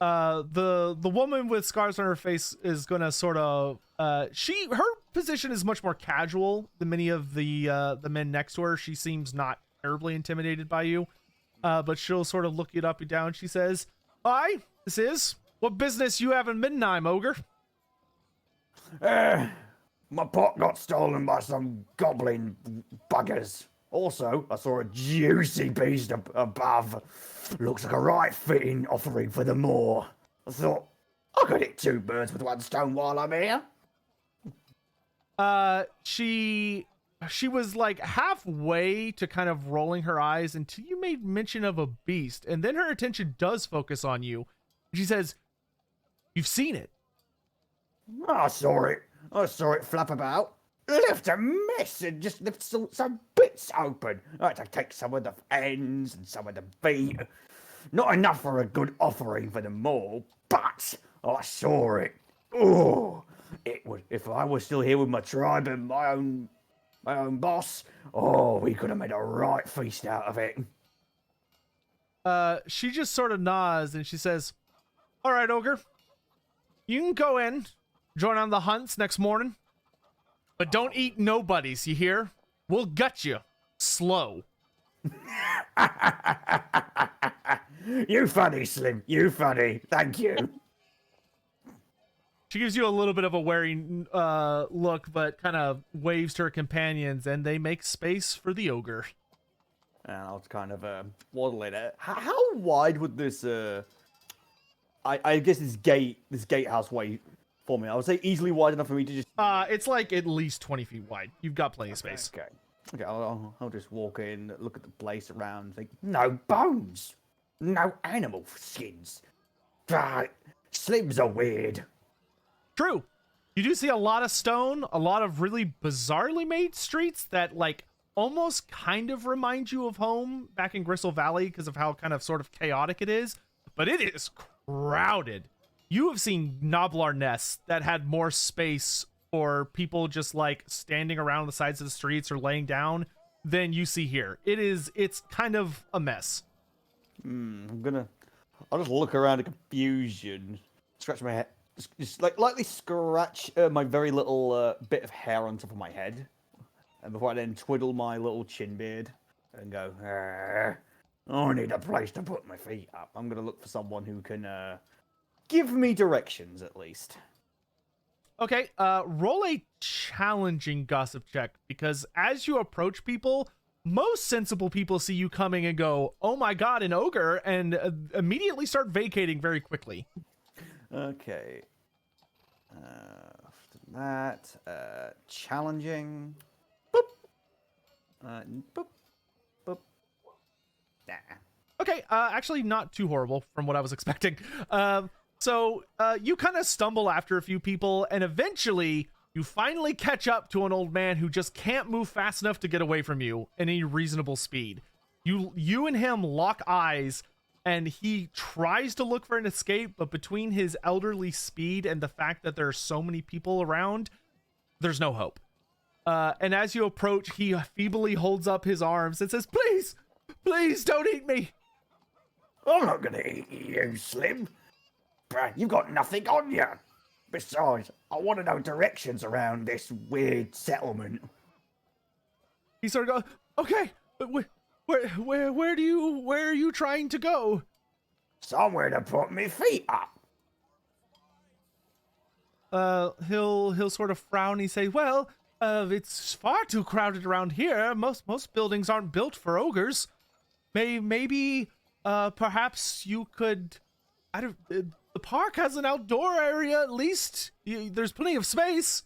The woman with scars on her face is gonna sort of her position is much more casual than many of the men next to her. She seems not terribly intimidated by you, but she'll sort of look you up and down. She says, "Hi, this is what business you have in Middenheim, ogre?" My pot got stolen by some goblin buggers. Also, I saw a juicy beast above. Looks like a right fitting offering for the Morr. I thought, I could hit 2 birds with 1 stone while I'm here. She was like halfway to kind of rolling her eyes until you made mention of a beast, and then her attention does focus on you. She says, "You've seen it." I saw it flap about. Left a mess and just left some bits open. I had to take some of the ends and some of the feet. Not enough for a good offering for the Morr, but I saw it. Oh, it would. If I was still here with my tribe and my own boss, oh, we could have made a right feast out of it. She just sort of nods and she says, "All right, ogre, you can go in, join on the hunts next morning. But don't eat nobodies, you hear? We'll gut you. Slow." You funny, Slim. You funny. Thank you. She gives you a little bit of a wary look, but kind of waves to her companions, and they make space for the ogre. And I'll kind of waddle in it. How wide would this... I guess this gatehouse wait for me? I would say easily wide enough for me to just... It's like at least 20 feet wide. You've got plenty of space. Okay, I'll just walk in, look at the place around, think, no bones, no animal skins. Slims are weird. True. You do see a lot of stone, a lot of really bizarrely made streets that like almost kind of remind you of home back in Gristle Valley because of how kind of sort of chaotic it is, but it is crowded. You have seen Noblar nests that had more space for people just like standing around the sides of the streets or laying down than you see here. It's kind of a mess. I'll just look around in confusion, scratch my head, just like lightly scratch my very little bit of hair on top of my head, and before I then twiddle my little chin beard and go, I need a place to put my feet up. I'm gonna look for someone who can give me directions at least. Okay, roll a challenging gossip check, because as you approach people, most sensible people see you coming and go, "Oh my god, an ogre," and immediately start vacating very quickly. Okay. After that, challenging. Boop. Boop. Boop. Nah. Okay, actually not too horrible from what I was expecting. So you kind of stumble after a few people, and eventually you finally catch up to an old man who just can't move fast enough to get away from you in any reasonable speed. You and him lock eyes, and he tries to look for an escape, but between his elderly speed and the fact that there are so many people around, there's no hope. And as you approach, he feebly holds up his arms and says, "Please, please don't eat me." I'm not gonna eat you, Slim. You've got nothing on you. Besides, I want to know directions around this weird settlement. He sort of goes, "Okay, but where are you trying to go?" Somewhere to put me feet up. He'll sort of frown. He say, "Well, It's far too crowded around here. Most buildings aren't built for ogres. Maybe perhaps you could. I don't. The park has an outdoor area at least. There's plenty of space.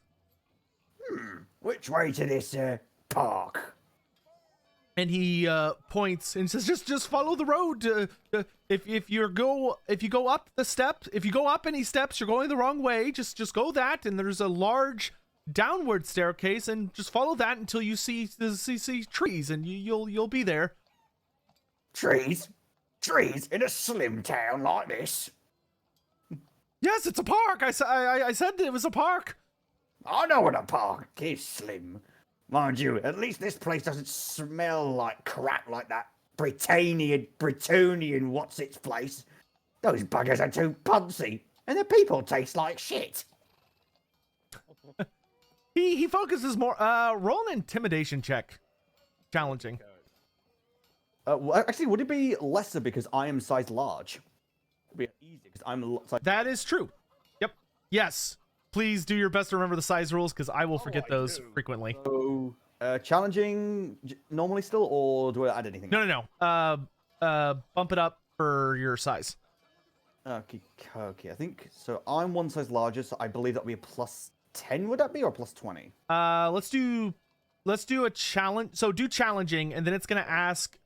Which way to this park? And he points and says, "Just follow the road. If you go up the steps, if you go up any steps, you're going the wrong way. Just go that, and there's a large downward staircase, and just follow that until you see trees, and you'll be there." Trees? Trees in a slim town like this? Yes, it's a park. I said that it was a park. I know what a park is, Slim. Mind you, at least this place doesn't smell like crap like that Bretonian what's-its-place. Those buggers are too punsy, and the people taste like shit. He focuses more. Roll an intimidation check. Challenging. Well, actually, would it be lesser because I am size large? It'd be easy because I'm size. That is true. Yep. Yes. Please do your best to remember the size rules, because I will forget those frequently. So, challenging normally still, or do I add anything? No. Bump it up for your size. Okay. I think so. I'm one size larger, so I believe that would be a +10. Would that be, or +20? Let's do a challenge. So do challenging, and then it's gonna ask.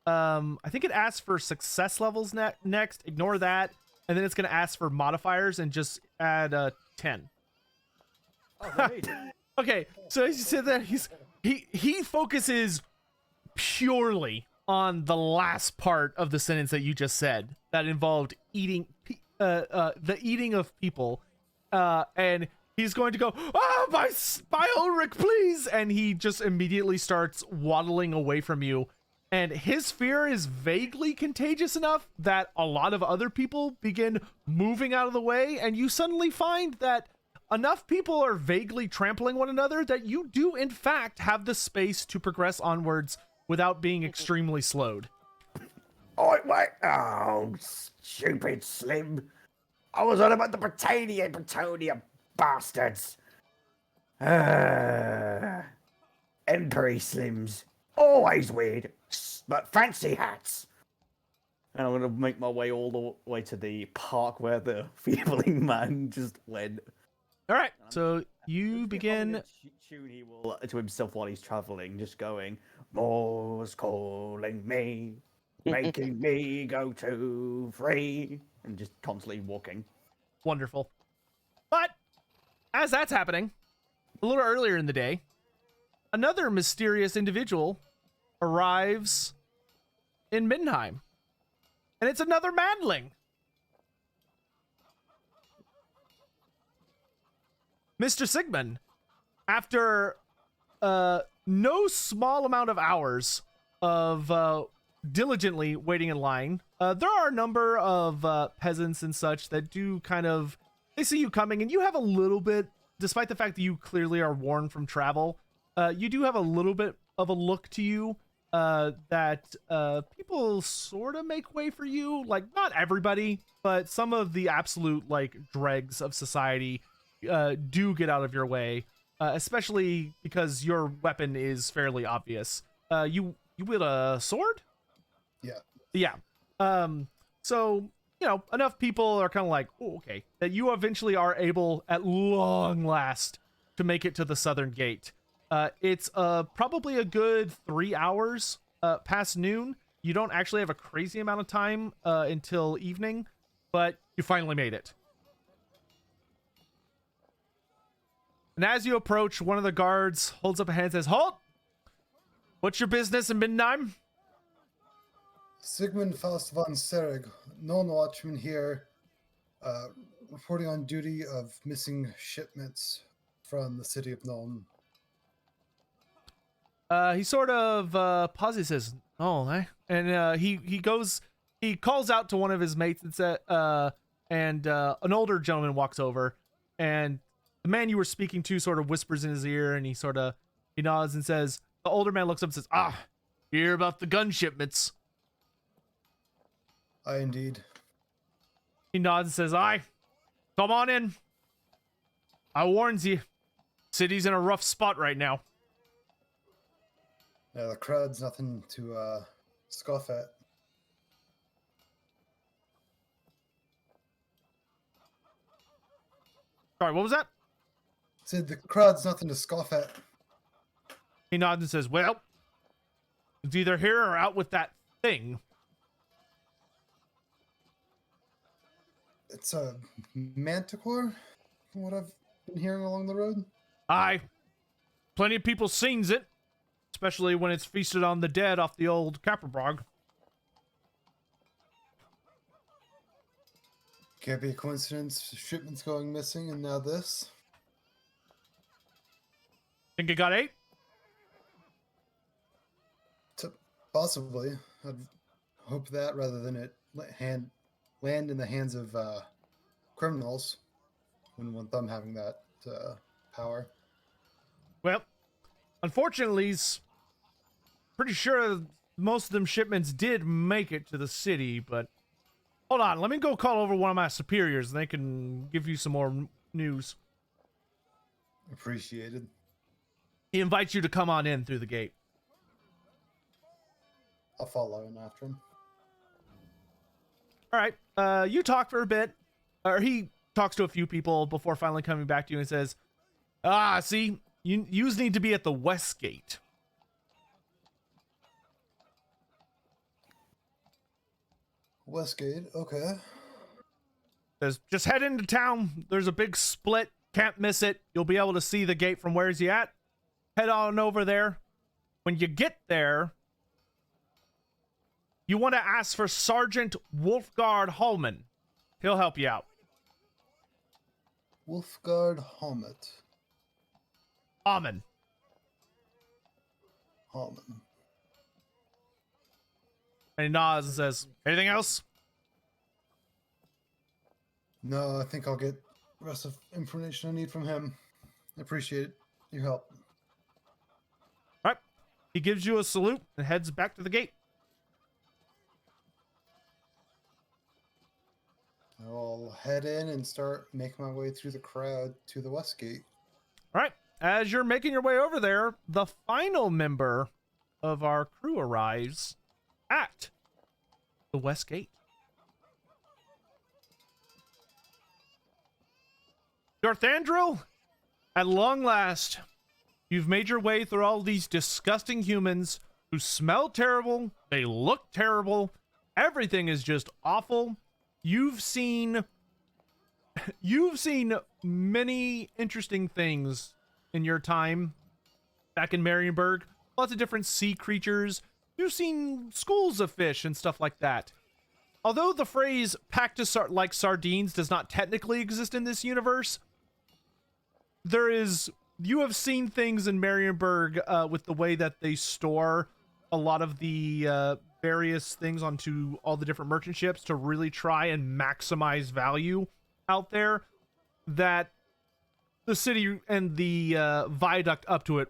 I think it asks for success levels next. Ignore that, and then it's gonna ask for modifiers, and just add 10. Oh, great. Okay, so as you said that, he focuses purely on the last part of the sentence that you just said that involved eating the eating of people, and he's going to go, my Ulrich, please, and he just immediately starts waddling away from you, and his fear is vaguely contagious enough that a lot of other people begin moving out of the way, and you suddenly find that enough people are vaguely trampling one another that you do, in fact, have the space to progress onwards without being extremely slowed. Oh, wait. Oh, stupid Slim. I was on about the Bretonia bastards. Emperor Slims. Always weird, but fancy hats. And I'm gonna make my way all the way to the park where the feebling man just went. All right, so you begin. Tune he will to himself while he's traveling, just going. More's calling me, making me go too free. And just constantly walking. Wonderful. But as that's happening, a little earlier in the day, another mysterious individual arrives in Middenheim. And it's another Madling. Mr. Sigmund, after no small amount of hours of diligently waiting in line, there are a number of peasants and such that do kind of, they see you coming, and you have a little bit, despite the fact that you clearly are worn from travel, you do have a little bit of a look to you that people sort of make way for you. Like, not everybody, but some of the absolute, like, dregs of society do get out of your way, especially because your weapon is fairly obvious. You wield a sword? Yeah. So, you know, enough people are kind of like, oh, okay, that you eventually are able, at long last, to make it to the southern gate. It's probably a good 3 hours past noon. You don't actually have a crazy amount of time until evening, but you finally made it. And as you approach, one of the guards holds up a hand and says, "Halt! What's your business in Middenheim?" Sigmund Faust von Sereg, known watchman here, reporting on duty of missing shipments from the city of Nuln. He sort of pauses, says, "Oh, eh?" And he calls out to one of his mates and said, and an older gentleman walks over, and the man you were speaking to sort of whispers in his ear, and he nods and says, the older man looks up and says, hear about the gun shipments. Aye, indeed. He nods and says, aye, come on in. I warns you, City's in a rough spot right now. Yeah, the crowd's nothing to scoff at. Sorry, what was that? Said the crowd's nothing to scoff at. He nods and says, well, it's either here or out with that thing. It's a Manticore, from what I've been hearing along the road. Aye. Plenty of people sings it, especially when it's feasted on the dead off the old Körperregal. Can't be a coincidence. Shipments going missing, and now this. Think it got 8? Possibly. I'd hope that rather than it land in the hands of criminals. Wouldn't want them having that power. Well, unfortunately, pretty sure most of them shipments did make it to the city, but hold on, let me go call over one of my superiors and they can give you some more news. Appreciated. He invites you to come on in through the gate. I'll follow in after him. All right, you talk for a bit, or he talks to a few people before finally coming back to you and says, see, you need to be at the west gate. Westgate, okay. Says, just head into town. There's a big split. Can't miss it. You'll be able to see the gate from where's he at. Head on over there. When you get there, you want to ask for Sergeant Wolfgard Hallman. He'll help you out. Wolfgard Helmet. Amen. Hallman. And he nods and says, anything else? No, I think I'll get the rest of information I need from him. I appreciate your help. All right. He gives you a salute and heads back to the gate. I'll head in and start making my way through the crowd to the west gate. All right. As you're making your way over there, the final member of our crew arrives at the west gate. Darthandril, at long last, you've made your way through all these disgusting humans who smell terrible, they look terrible, everything is just awful. You've seen many interesting things in your time back in Marienburg. Lots of different sea creatures. You've seen schools of fish and stuff like that. Although the phrase packed like sardines does not technically exist in this universe, you have seen things in Marienburg with the way that they store a lot of the various things onto all the different merchant ships to really try and maximize value out there, that the city and the viaduct up to it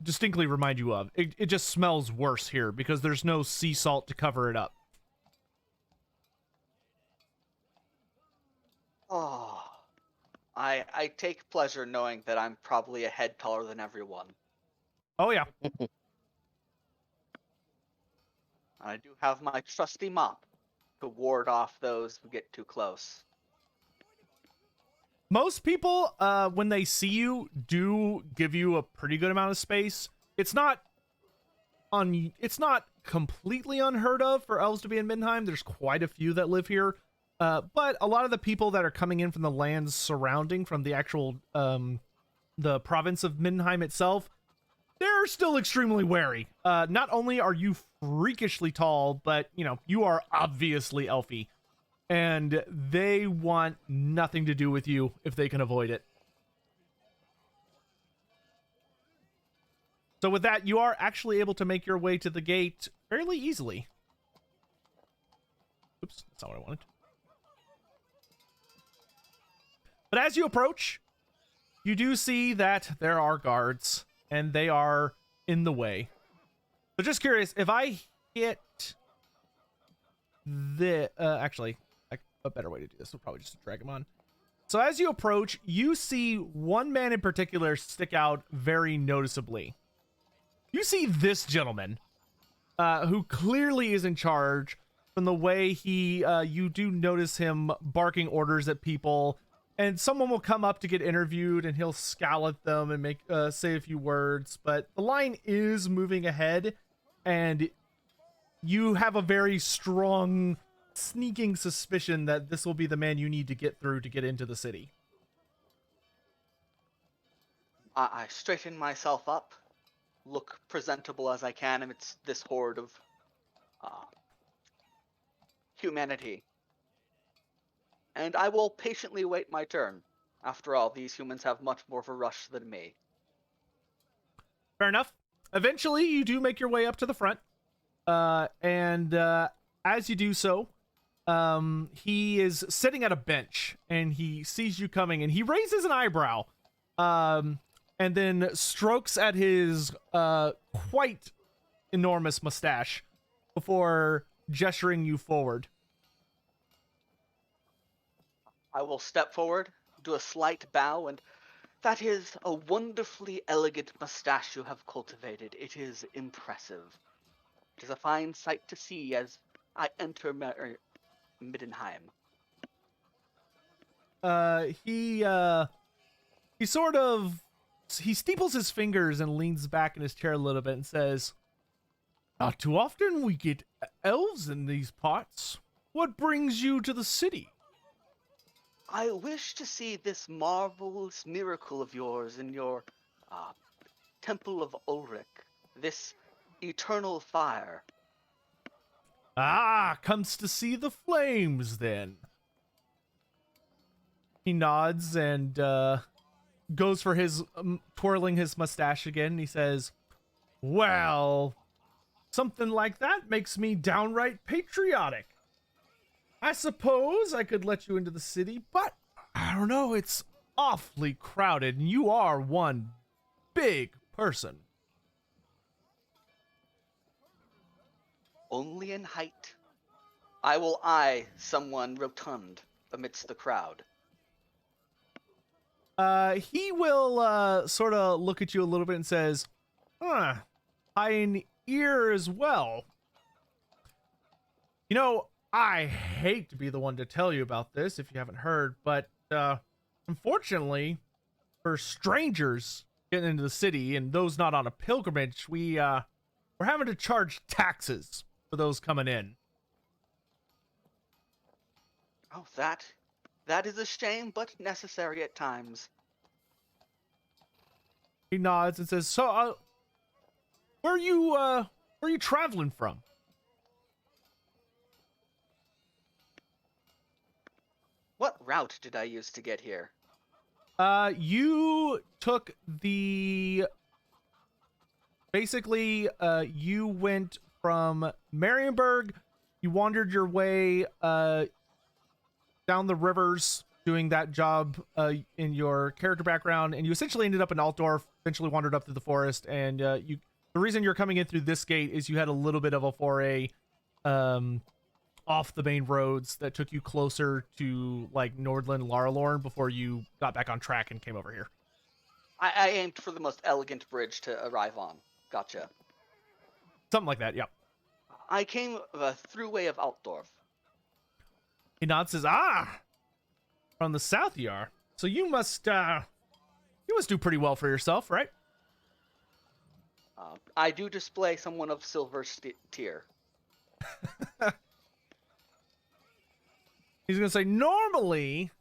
distinctly remind you of. It just smells worse here because there's no sea salt to cover it up. Oh, I take pleasure knowing that I'm probably a head taller than everyone. Oh yeah. I do have my trusty mop to ward off those who get too close. Most people, when they see you, do give you a pretty good amount of space. It's not completely unheard of for elves to be in Middenheim. There's quite a few that live here. But a lot of the people that are coming in from the lands surrounding, from the actual, the province of Middenheim itself, they're still extremely wary. Not only are you freakishly tall, but, you are obviously elfy. And they want nothing to do with you if they can avoid it. So with that, you are actually able to make your way to the gate fairly easily. Oops, that's not what I wanted. But as you approach, you do see that there are guards, and they are in the way. So just curious, if I hit the... actually, a better way to do this would probably just drag him on. So as you approach, you see one man in particular stick out very noticeably. You see this gentleman, who clearly is in charge. From the way you do notice him barking orders at people, and someone will come up to get interviewed, and he'll scowl at them and say a few words. But the line is moving ahead, and you have a very strong, sneaking suspicion that this will be the man you need to get through to get into the city. I straighten myself up, look presentable as I can amidst this horde of humanity. And I will patiently wait my turn. After all, these humans have much more of a rush than me. Fair enough. Eventually, you do make your way up to the front. And as you do so, he is sitting at a bench, and he sees you coming, and he raises an eyebrow, and then strokes at his quite enormous mustache before gesturing you forward. I will step forward, do a slight bow, and that is a wonderfully elegant mustache you have cultivated. It is impressive. It is a fine sight to see as I enter Middenheim. He steeples his fingers and leans back in his chair a little bit and says, "Not too often we get elves in these parts. What brings you to the city?" I wish to see this marvelous miracle of yours in your Temple of Ulrich, this eternal fire. "Ah, comes to see the flames, then." He nods and goes for his twirling his mustache again, and he says, "Well, something like that makes me downright patriotic. I suppose I could let you into the city, but I don't know, it's awfully crowded, and you are one big person." Only in height. I will eye someone rotund amidst the crowd. He will sort of look at you a little bit and says, "High in ear as well. You know, I hate to be the one to tell you about this if you haven't heard, but unfortunately, for strangers getting into the city and those not on a pilgrimage, we're having to charge taxes for those coming in." Oh, that is a shame, but necessary at times. He nods and says, "So, where are you traveling from?" What route did I use to get here? You took basically, you went from Marienburg, you wandered your way, down the rivers, doing that job, in your character background, and you essentially ended up in Altdorf, eventually wandered up through the forest, and, the reason you're coming in through this gate is you had a little bit of a foray, off the main roads that took you closer to like Nordland, Laralorn before you got back on track and came over here. I aimed for the most elegant bridge to arrive on. Gotcha. Something like that, yeah. I came through way of Altdorf. He nods, says, from the south you are. So you must do pretty well for yourself, right? I do display someone of silver tier. He's gonna say, normally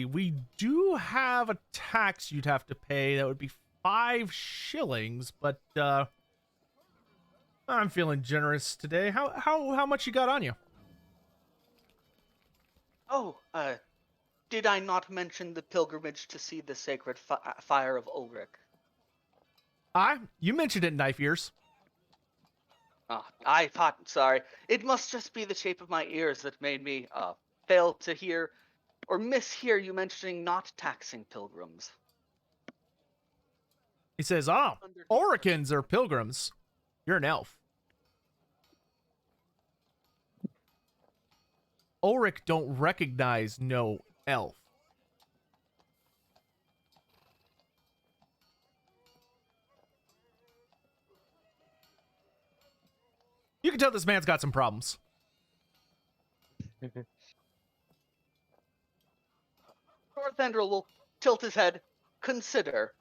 we do have a tax you'd have to pay that would be 5 shillings, but I'm feeling generous today. How much you got on you? Oh, did I not mention the pilgrimage to see the sacred fire of Ulrich? You mentioned it in knife ears. I thought, sorry. It must just be the shape of my ears that made me fail to hear or mishear you mentioning not taxing pilgrims. He says, Oricans are pilgrims. You're an elf. Ulrich don't recognize no elf. You can tell this man's got some problems. Northendril will tilt his head, consider.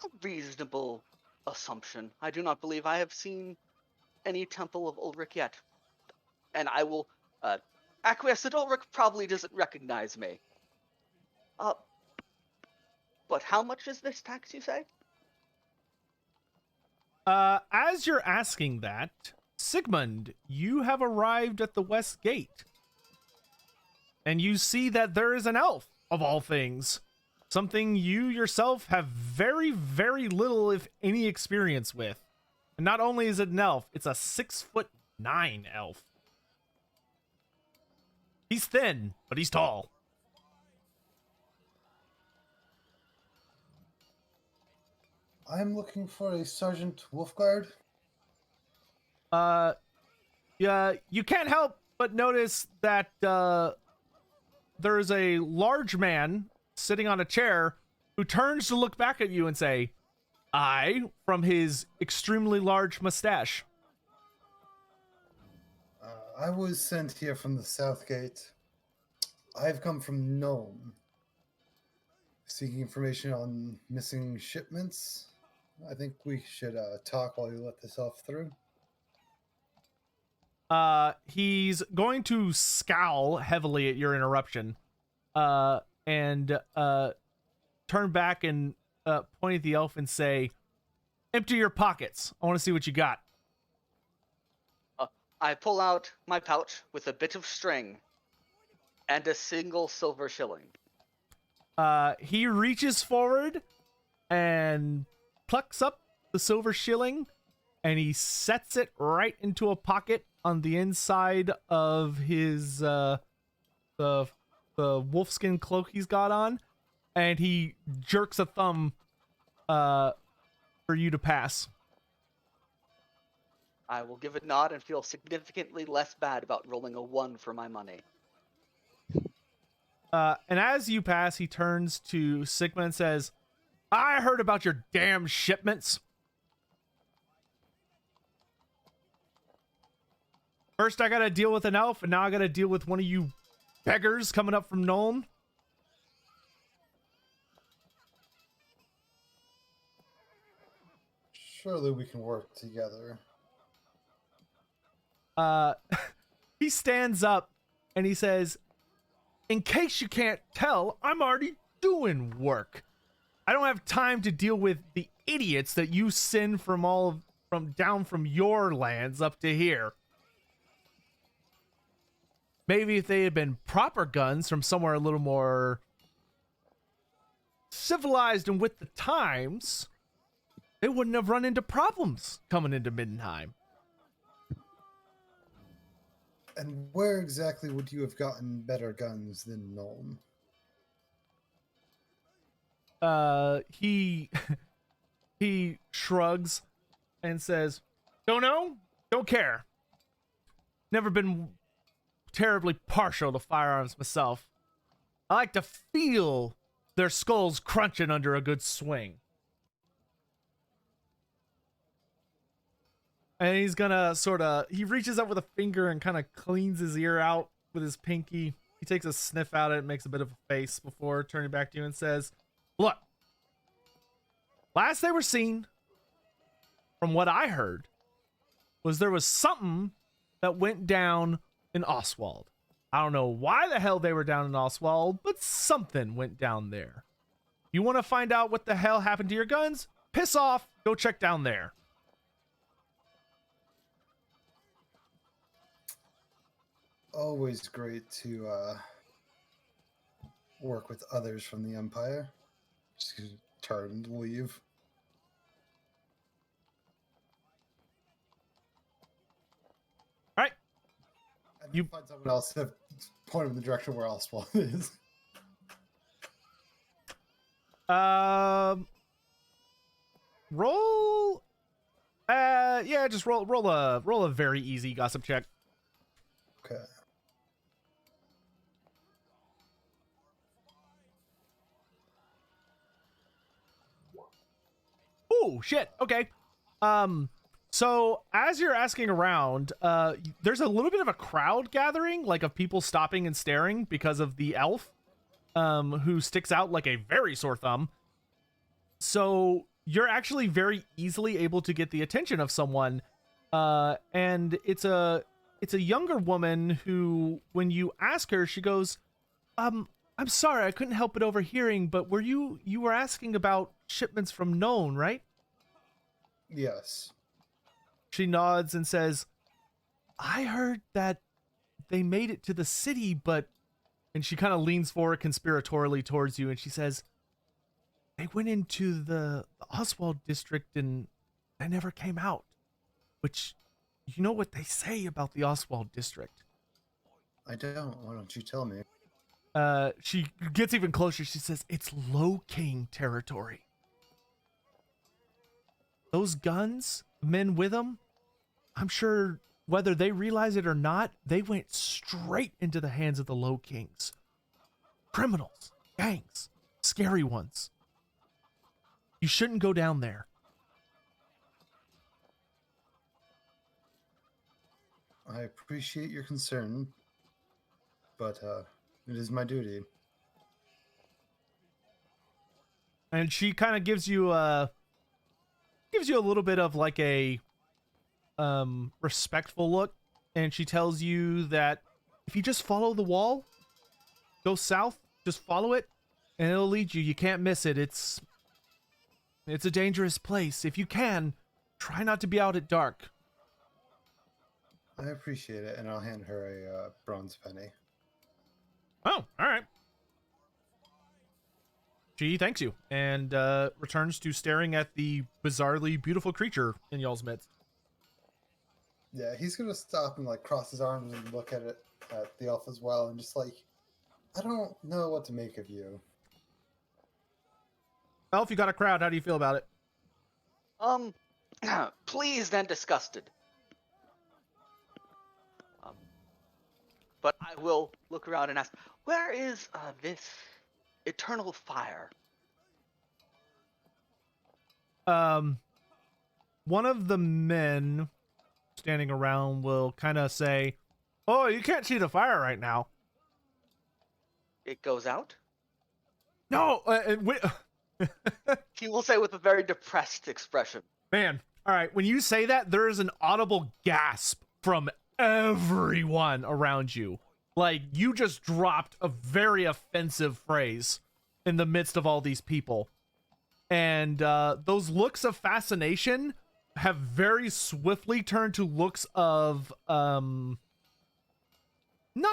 A reasonable assumption. I do not believe I have seen any Temple of Ulrich yet. And I will acquiesce that Ulrich probably doesn't recognize me. But how much is this tax, you say? As you're asking that, Sigmund, you have arrived at the West Gate. And you see that there is an elf, of all things. Something you yourself have very, very little, if any, experience with. And not only is it an elf, it's a 6'9" elf. He's thin, but he's tall. I'm looking for a Sergeant Wolfguard. Yeah, you can't help but notice that there is a large man sitting on a chair who turns to look back at you and say, "I," from his extremely large mustache. I was sent here from the South Gate. I've come from Nome, seeking information on missing shipments. I think we should talk while you let this elf through. He's going to scowl heavily at your interruption, and turn back and point at the elf and say, "Empty your pockets. I want to see what you got." I pull out my pouch with a bit of string and a single silver shilling. He reaches forward and plucks up the silver shilling, and he sets it right into a pocket on the inside of his the wolfskin cloak he's got on, and he jerks a thumb for you to pass. I will give a nod and feel significantly less bad about rolling a 1 for my money. And as you pass, he turns to Sigmund and says, "I heard about your damn shipments. First, I gotta deal with an elf, and now I gotta deal with one of you beggars coming up from Nuln." Surely we can work together. He stands up and he says, "In case you can't tell, I'm already doing work. I don't have time to deal with the idiots that you send from down from your lands up to here. Maybe if they had been proper guns from somewhere a little more civilized and with the times, they wouldn't have run into problems coming into Middenheim." And where exactly would you have gotten better guns than Nuln? He he shrugs and says, "Don't know, don't care. Never been terribly partial to firearms myself. I like to feel their skulls crunching under a good swing." And he's gonna he reaches up with a finger and kind of cleans his ear out with his pinky. He takes a sniff at it and makes a bit of a face before turning back to you and says, "Look, last they were seen, from what I heard, was there was something that went down in Oswald. I don't know why the hell they were down in Oswald, but something went down there. You want to find out what the hell happened to your guns? Piss off, go check down there." Always great to work with others from the Empire. Just gonna turn and leave. All right. You find someone else to point them in the direction where Oswald is. Roll. Yeah, just roll a very easy gossip check. Okay. Oh shit. Okay. So as you're asking around, there's a little bit of a crowd gathering, like of people stopping and staring because of the elf, who sticks out like a very sore thumb. So you're actually very easily able to get the attention of someone, and it's a younger woman who, when you ask her, she goes, I'm sorry, I couldn't help it overhearing, but you were asking about shipments from None, right?" Yes. She nods and says, "I heard that they made it to the city, but..." And she kind of leans forward conspiratorially towards you and she says, "They went into the Oswald district and they never came out." Which, you know what they say about the Oswald district. I don't. Why don't you tell me? She gets even closer. She says, "It's Low King territory. Those guns, men with them, I'm sure whether they realize it or not, they went straight into the hands of the Low Kings. Criminals, gangs, scary ones. You shouldn't go down there." I appreciate your concern, but it is my duty. And she kind of gives you a little bit of like a respectful look, and she tells you that if you just follow the wall, go south, just follow it, and it'll lead you. You can't miss it. It's a dangerous place. If you can, try not to be out at dark. I appreciate it, and I'll hand her a bronze penny. Oh, all right. She thanks you and returns to staring at the bizarrely beautiful creature in y'all's midst. Yeah, he's gonna stop and like cross his arms and look at it at the elf as well, and just like, I don't know what to make of you. Elf, you got a crowd. How do you feel about it? Pleased and disgusted. But I will look around and ask, where is this eternal fire? One of the men standing around will kind of say, "Oh, you can't see the fire right now." It goes out? No, He will say with a very depressed expression. man. All right, when you say that, there is an audible gasp from everyone around you. Like, you just dropped a very offensive phrase in the midst of all these people. And those looks of fascination have very swiftly turned to looks of not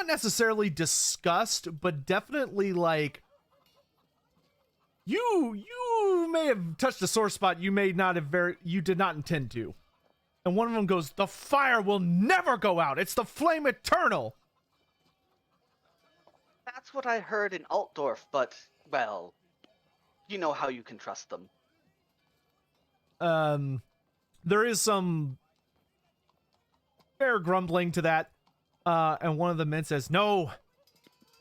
necessarily disgust, but definitely like, you may have touched a sore spot you did not intend to. And one of them goes, "The fire will never go out. It's the flame eternal." That's what I heard in Altdorf, but, well, you know how you can trust them. There is some fair grumbling to that. And one of the men says, "No,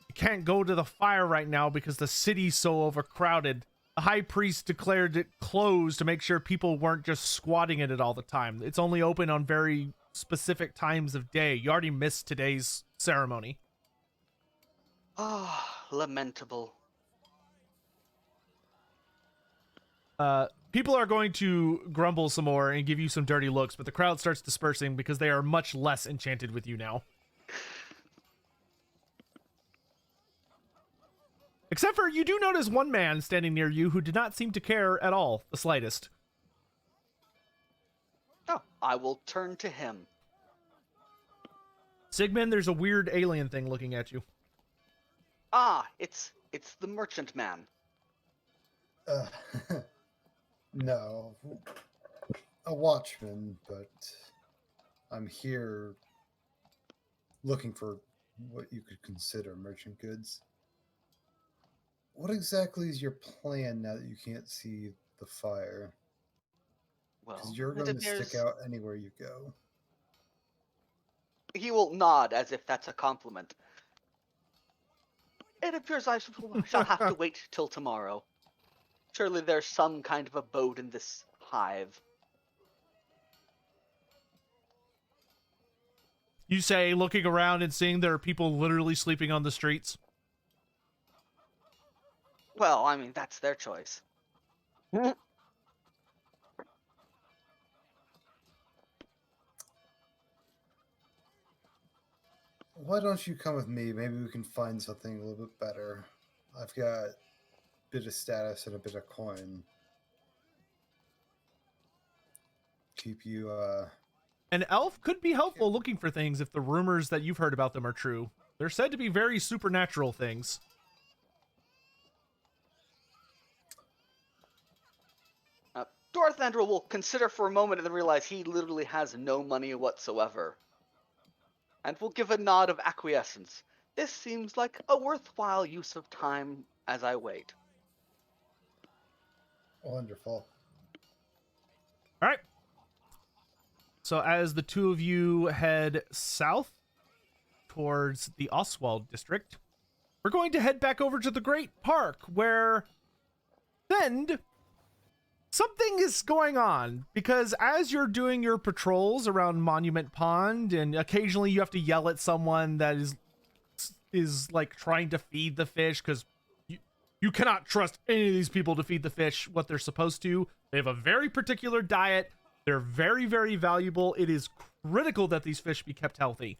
you can't go to the fire right now because the city's so overcrowded. The high priest declared it closed to make sure people weren't just squatting in it all the time. It's only open on very specific times of day. You already missed today's ceremony." Ah, lamentable. People are going to grumble some more and give you some dirty looks, but the crowd starts dispersing because they are much less enchanted with you now. Except for you do notice one man standing near you who did not seem to care at all, the slightest. Oh, I will turn to him. Sigmund, there's a weird alien thing looking at you. Ah, it's the merchant man. No, a watchman, but I'm here looking for what you could consider merchant goods. What exactly is your plan now that you can't see the fire? Well, Because you're it going to appears stick out anywhere you go. he will nod as if that's a compliment. It appears I shall have to wait till tomorrow. Surely there's some kind of abode in this hive. You say, looking around and seeing there are people literally sleeping on the streets. Well, I mean, that's their choice. Why don't you come with me? Maybe we can find something a little bit better. I've got a bit of status and a bit of coin. Keep you, An elf could be helpful looking for things if the rumors that you've heard about them are true. They're said to be very supernatural things. Dorthandra will consider for a moment and then realize he literally has no money whatsoever. And will give a nod of acquiescence. This seems like a worthwhile use of time as I wait. wonderful. All right. So as the two of you head south towards the Oswald district, we're going to head back over to the Great Park, where then something is going on, because as you're doing your patrols around Monument Pond, and occasionally you have to yell at someone that is like trying to feed the fish, because you cannot trust any of these people to feed the fish what they're supposed to. They have a very particular diet. They're very, very valuable. It is critical that these fish be kept healthy.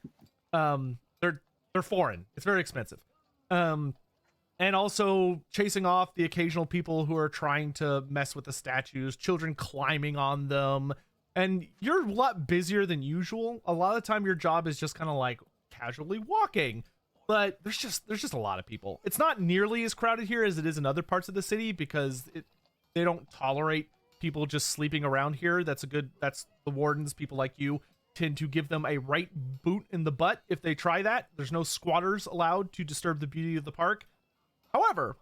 They're foreign. It's very expensive. And also chasing off the occasional people who are trying to mess with the statues, children climbing on them. And you're a lot busier than usual. A lot of the time your job is just kind of like casually walking. But there's just a lot of people. It's not nearly as crowded here as it is in other parts of the city, because they don't tolerate people just sleeping around here. That's the wardens, people like you, tend to give them a right boot in the butt if they try that. There's no squatters allowed to disturb the beauty of the park. However,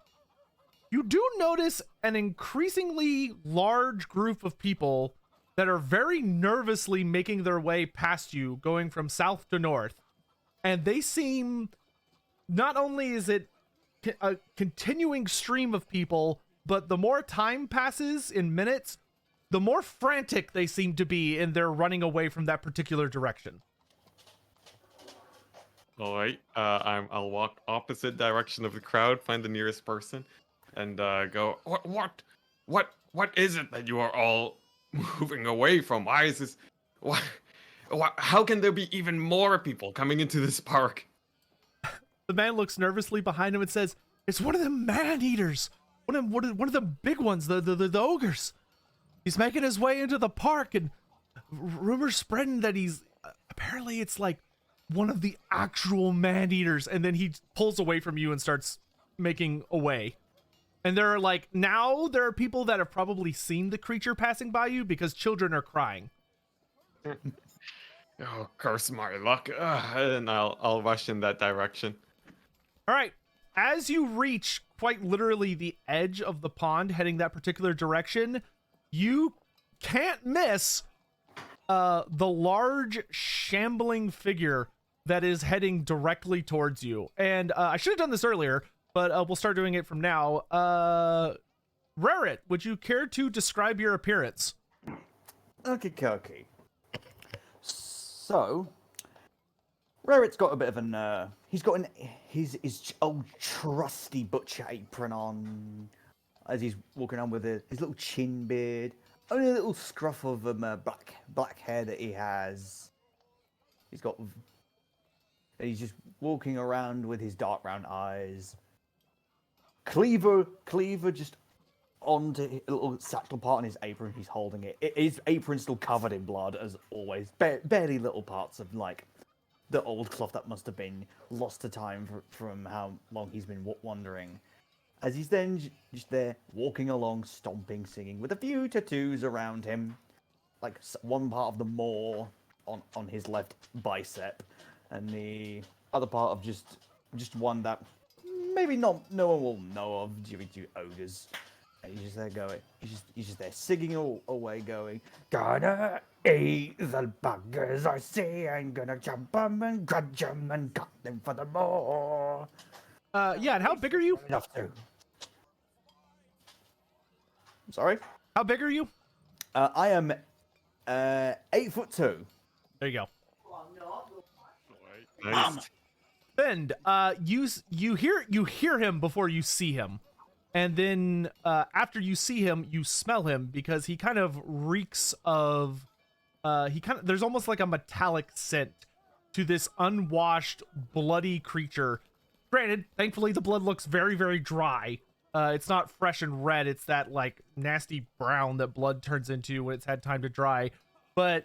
you do notice an increasingly large group of people that are very nervously making their way past you, going from south to north. And they seem, not only is it a continuing stream of people, but the more time passes in minutes, the more frantic they seem to be in their running away from that particular direction. All right, I'll walk opposite direction of the crowd, find the nearest person, and go. What is it that you are all moving away from? Why is this? What? How can there be even more people coming into this park? The man looks nervously behind him and says, "It's one of them man-eaters. One of the big ones, the ogres. He's making his way into the park, and rumors spreading that he's apparently it's like one of the actual man-eaters." And then he pulls away from you and starts making away. And there are people that have probably seen the creature passing by you, because children are crying. Oh, curse my luck! And I'll rush in that direction. All right. As you reach quite literally the edge of the pond, heading that particular direction, you can't miss the large shambling figure that is heading directly towards you. And I should have done this earlier, but we'll start doing it from now. Rarit, would you care to describe your appearance? Okay. So, Rarit's got a bit of an, his old trusty butcher apron on, as he's walking on with his little chin beard, only a little scruff of black hair that he has. He's just walking around with his dark brown eyes. Cleaver just onto a little satchel part on his apron. He's holding it. His apron's still covered in blood, as always. Barely little parts of, like, the old cloth that must have been lost to time from how long he's been wandering. As he's then just there, walking along, stomping, singing, with a few tattoos around him. Like, one part of the Morr on his left bicep, and the other part of just one that maybe no one will know of due to ogres. And he's just there going, he's just there singing away, going, "Gonna Eat the buggers I see, I'm gonna jump 'em and grudge 'em and cut them for the more. Yeah, and how big are you? Enough to. Sorry? How big are you? I am 8'2". There you go. Nice. Fend, you hear him before you see him, and then after you see him, you smell him because he kind of reeks of. There's almost like a metallic scent to this unwashed, bloody creature. Granted, thankfully the blood looks very, very dry. It's not fresh and red. It's that like nasty brown that blood turns into when it's had time to dry. But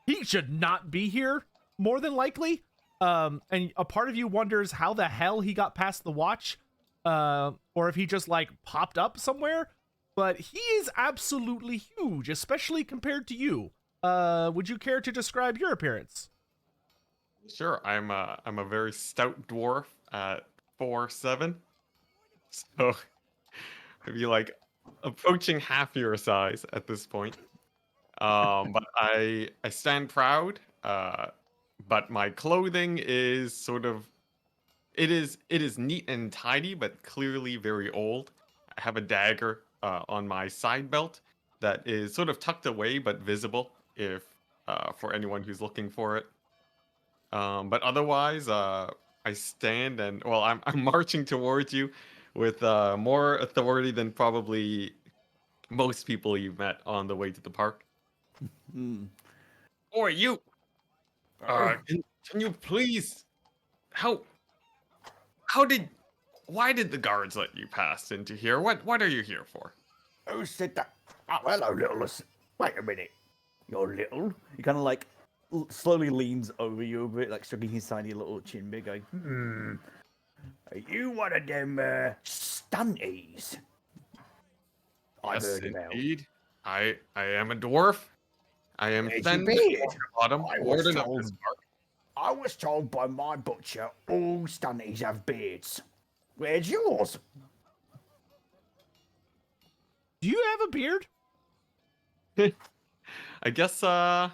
he should not be here, more than likely. And a part of you wonders how the hell he got past the watch, or if he just like popped up somewhere. But he is absolutely huge, especially compared to you. Would you care to describe your appearance? Sure, I'm a very stout dwarf at 4'7". So I'd be like approaching half your size at this point. But I stand proud. But my clothing is sort of it is neat and tidy, but clearly very old. I have a dagger on my side belt that is sort of tucked away but visible if for anyone who's looking for it. But otherwise, I stand and well, I'm marching towards you with more authority than probably most people you've met on the way to the park. Or you. Can you please? Why did the guards let you pass into here? What are you here for? Who said that? Oh, hello, little. Wait a minute. You're little? He kind of like slowly leans over you a bit, like stroking his tiny little chin bit, going, Are you one of them stunties? I've Yes, heard about. indeed. I am a dwarf. I am Where's thin your beard? bottom, I was warden of told- this park. I was told by my butcher all stunties have beards. Where's yours? Do you have a beard? I guess the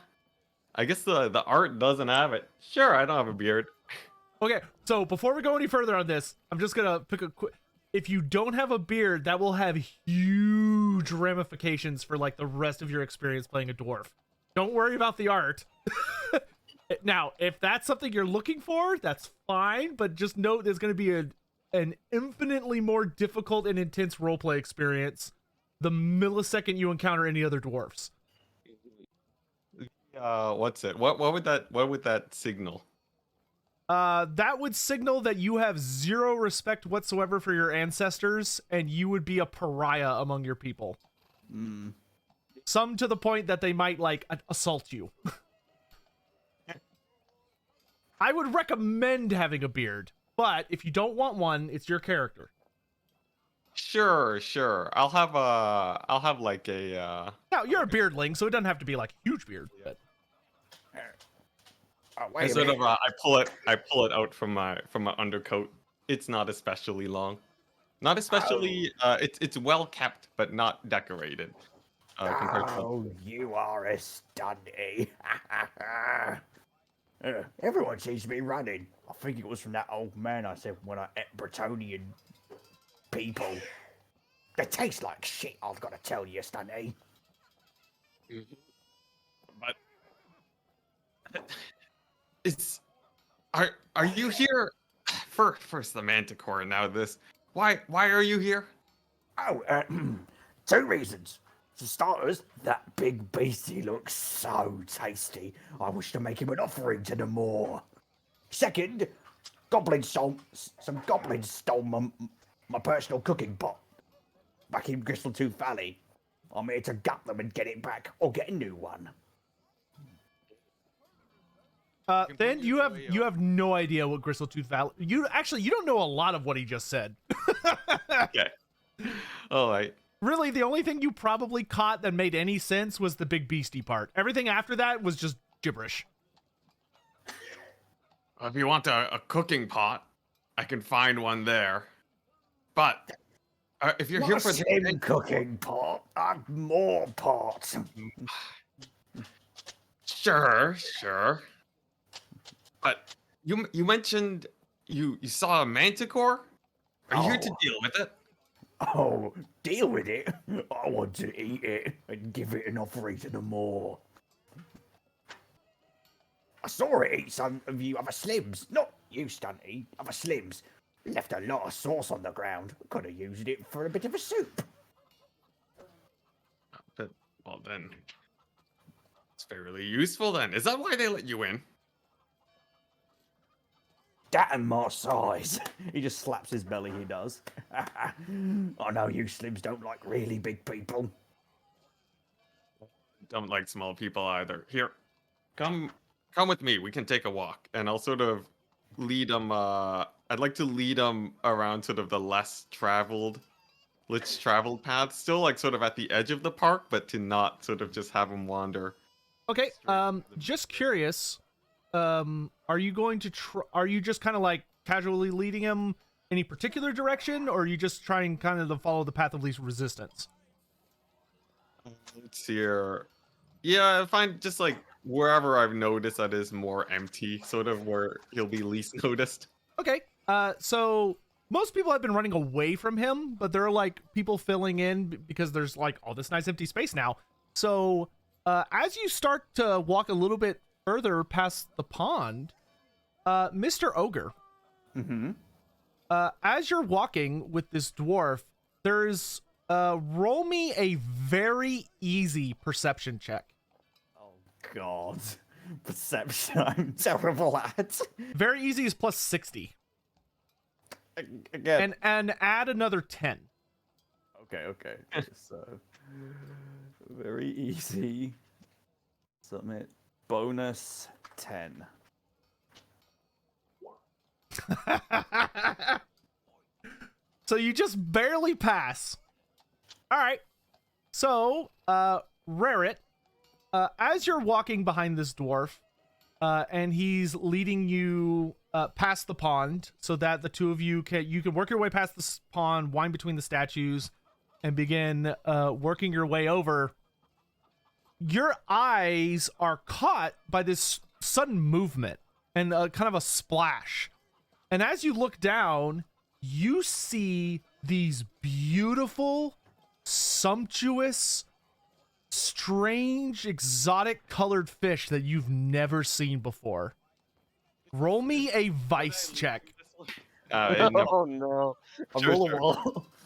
art doesn't have it. Sure, I don't have a beard. Okay, so before we go any further on this, I'm just gonna pick a quick. If you don't have a beard, that will have huge ramifications for like the rest of your experience playing a dwarf. Don't worry about the art. Now, if that's something you're looking for, that's fine, but just note there's going to be an infinitely more difficult and intense roleplay experience the millisecond you encounter any other dwarfs. What's it? What would that signal? That would signal that you have zero respect whatsoever for your ancestors, and you would be a pariah among your people. Some to the point that they might, like, assault you. I would recommend having a beard, but if you don't want one, it's your character. Sure. I'll have like a Now, you're a beardling, so it doesn't have to be like a huge beard. But Oh, I wait a sort minute. of I pull it out from my undercoat. It's not especially long. Not especially it's well kept but not decorated. Compared to Oh, you are a stunty. Everyone seems to be running. I think it was from that old man I said when I ate Bretonian people. They taste like shit, I've got to tell you, stunty. But are you here first the Manticore and now this? Why are you here? Oh, 2 reasons. For starters, that big beastie looks so tasty. I wish to make him an offering to the Morr. Second, some goblins stole my personal cooking pot back in Gristle-Tooth Valley. I'm here to gut them and get it back, or get a new one. then you have no idea what Gristle-Tooth Valley. You don't know a lot of what he just said. Okay. All right. Really, the only thing you probably caught that made any sense was the big beastie part. Everything after that was just gibberish. If you want a cooking pot, I can find one there. But if you're here for Slim cooking pot, more pot. Sure. But you mentioned you saw a Manticore? Are you here to Oh. deal with it? Oh, deal with it. I want to eat it and give it enough reason and more. I saw it eat some of you other slims. Not you, Stunty, other slims. Left a lot of sauce on the ground. Could have used it for a bit of a soup. But, well then, it's fairly useful then. Is that why they let you in? That and my size. He just slaps his belly, he does. I know you slims don't like really big people. Don't like small people either. Here, come with me. We can take a walk, and I'll sort of lead them. I'd like to lead them around sort of the less traveled path. Still, like sort of at the edge of the park, but to not sort of just have them wander. Okay. Straight. Just curious. Are you going to are you just kind of like casually leading him any particular direction, or are you just trying kind of to follow the path of least resistance? Let's see here. Yeah, I find just like wherever I've noticed that is more empty, sort of where he'll be least noticed. Okay. So most people have been running away from him, but there are like people filling in because there's like all this nice empty space now. So as you start to walk a little bit further past the pond, Mr. Ogre, Mm-hmm. as you're walking with this dwarf, there's roll me a very easy perception check. Oh, God. Perception, I'm terrible at. Very easy is plus 60. Again. And add another 10. Okay. So, very easy. Submit. Bonus 10. So you just barely pass. All right. So, Rarit, as you're walking behind this dwarf, and he's leading you past the pond, so that the two of you can work your way past this pond, wind between the statues, and begin working your way over. Your eyes are caught by this sudden movement and kind of a splash. And as you look down, you see these beautiful, sumptuous, strange, exotic colored fish that you've never seen before. Roll me a vice check. Oh no. Sure.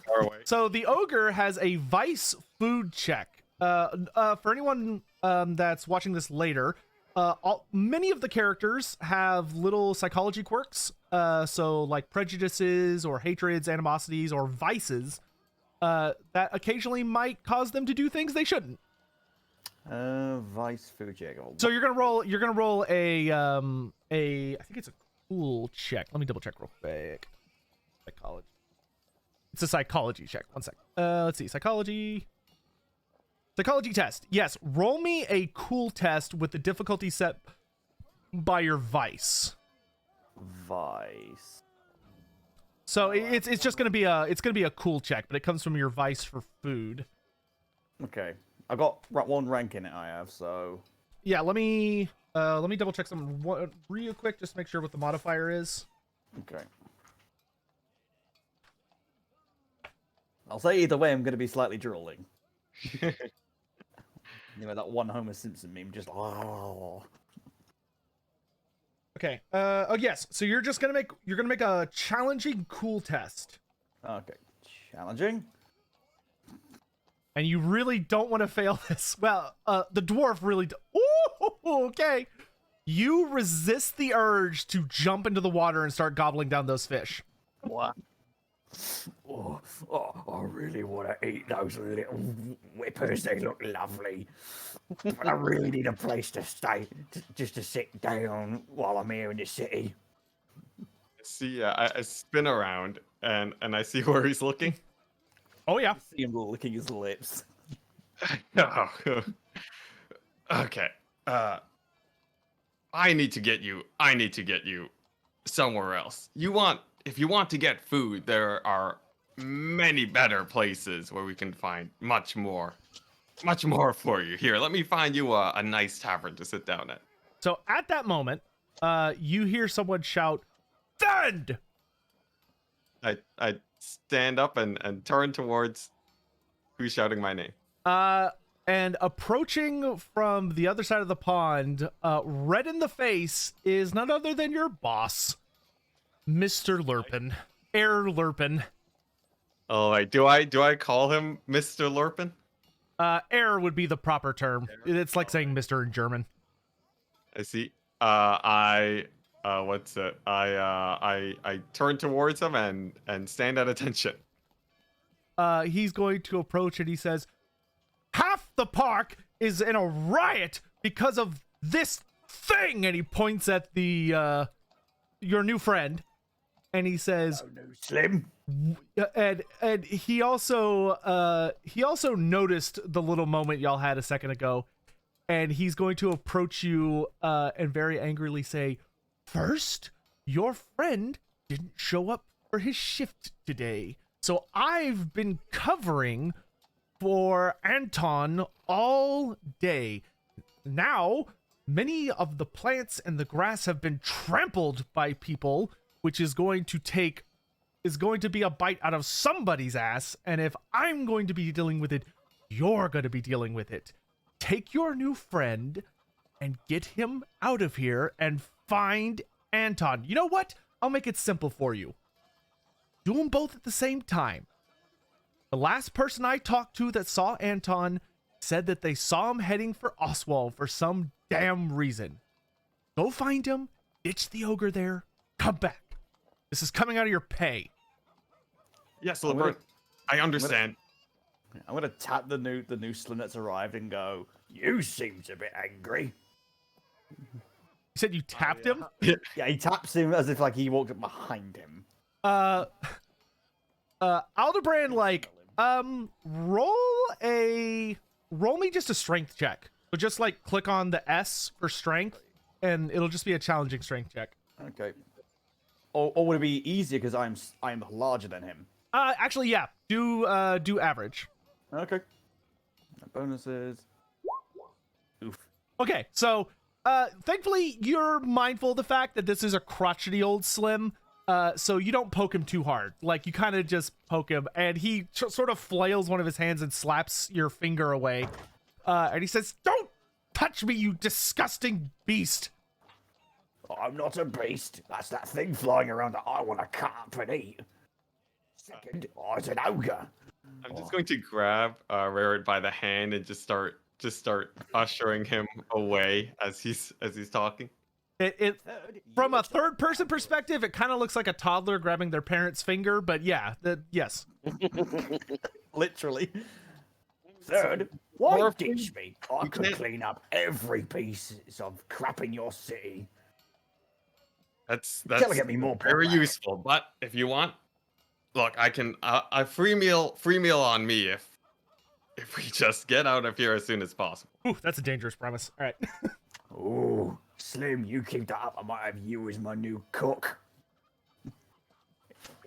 Far away. So the ogre has a vice food check. For anyone that's watching this later, many of the characters have little psychology quirks. So like prejudices or hatreds, animosities, or vices that occasionally might cause them to do things they shouldn't. Vice food check. So you're gonna roll a I think it's a cool check. Let me double check real quick. Psychology. It's a psychology check. One sec. Let's see. Psychology test. Yes. Roll me a cool test with the difficulty set by your vice. Vice. So it's just gonna be a cool check, but it comes from your vice for food. Okay. I got one rank in it. I have so. Yeah. Let me double check something real quick, just to make sure what the modifier is. Okay. I'll say either way, I'm going to be slightly drooling. You know that one Homer Simpson meme, just oh. Okay. Oh yes. So you're gonna make a challenging cool test, Okay. Challenging. and you really don't want to fail this. Well, the dwarf really. Ooh, okay. You resist the urge to jump into the water and start gobbling down those fish. What? Oh, I really want to eat those little whippers. They look lovely. But I really need a place to stay, just to sit down while I'm here in the city. See, I spin around and I see where he's looking. Oh yeah. See him licking his lips. Oh. Okay. I need to get you somewhere else. If you want to get food, there are many better places where we can find much more. much more for you. Here, let me find you a nice tavern to sit down at. So at that moment, you hear someone shout, "Fend!" I stand up and turn towards who's shouting my name. And approaching from the other side of the pond, red in the face, is none other than your boss, Mr. Lurpin. Air Lurpin. Oh, wait, do I call him Mr. Lurpin? Air would be the proper term. It's like saying Mr. in German. I see. What's it? I turn towards him and stand at attention. He's going to approach and he says, "Half the park is in a riot because of this thing," and he points at the your new friend, and he says, Oh no, Slim. and he also noticed the little moment y'all had a second ago, and he's going to approach you and very angrily say, "First, your friend didn't show up for his shift today, so I've been covering for Anton all day. Now, many of the plants and the grass have been trampled by people, which is going to be a bite out of somebody's ass, and if I'm going to be dealing with it, you're going to be dealing with it. Take your new friend and get him out of here and find Anton. You know what? I'll make it simple for you. Do them both at the same time. The last person I talked to that saw Anton said that they saw him heading for Oswald for some damn reason. Go find him, ditch the ogre there, come back. This is coming out of your pay." Yes, Lurpin. I understand. I'm gonna tap the new Slim that's arrived and go, You seemed a bit angry. You said you tapped him? yeah, he taps him as if like he walked up behind him. Aldebrand, like, roll me just a strength check. So just like click on the S for strength, and it'll just be a challenging strength check. Okay. Or would it be easier because I'm larger than him? Actually, yeah. Do average. Okay. Bonuses. Oof. Okay, so thankfully you're mindful of the fact that this is a crotchety old Slim, so you don't poke him too hard. Like, you kind of just poke him, and he sort of flails one of his hands and slaps your finger away. And he says, "Don't touch me, you disgusting beast!" I'm not a beast. That's that thing flying around that I want to cut up and eat. Second, I was an ogre. I'm just going to grab Rarit by the hand and just start ushering him away as he's talking. From a third person perspective, it kind of looks like a toddler grabbing their parent's finger, but yeah, yes. Literally. Third, why Or- ditch me? I you could can't- clean up every piece of crap in your city. That's Tell get me more very problematic. useful. But if you want, look, I can a free meal on me if we just get out of here as soon as possible. Ooh, that's a dangerous premise. All right. Ooh, Slim, you keep that up. I might have you as my new cook. We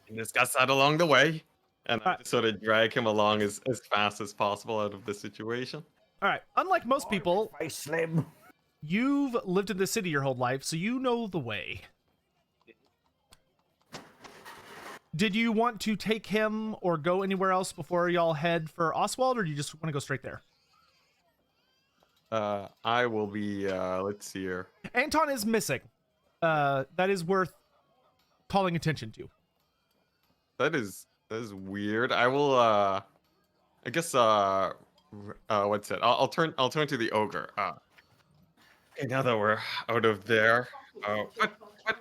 can discuss that along the way, and I just sort of drag him along as fast as possible out of the situation. All right. Unlike most people, Hey, Slim. you've lived in the city your whole life, so you know the way. Did you want to take him or go anywhere else before y'all head for Oswald, or do you just want to go straight there? I will be. Let's see here. Anton is missing. That is worth calling attention to. That is weird. I will. I guess. What's it? I'll turn to the ogre. Okay, now that we're out of there, what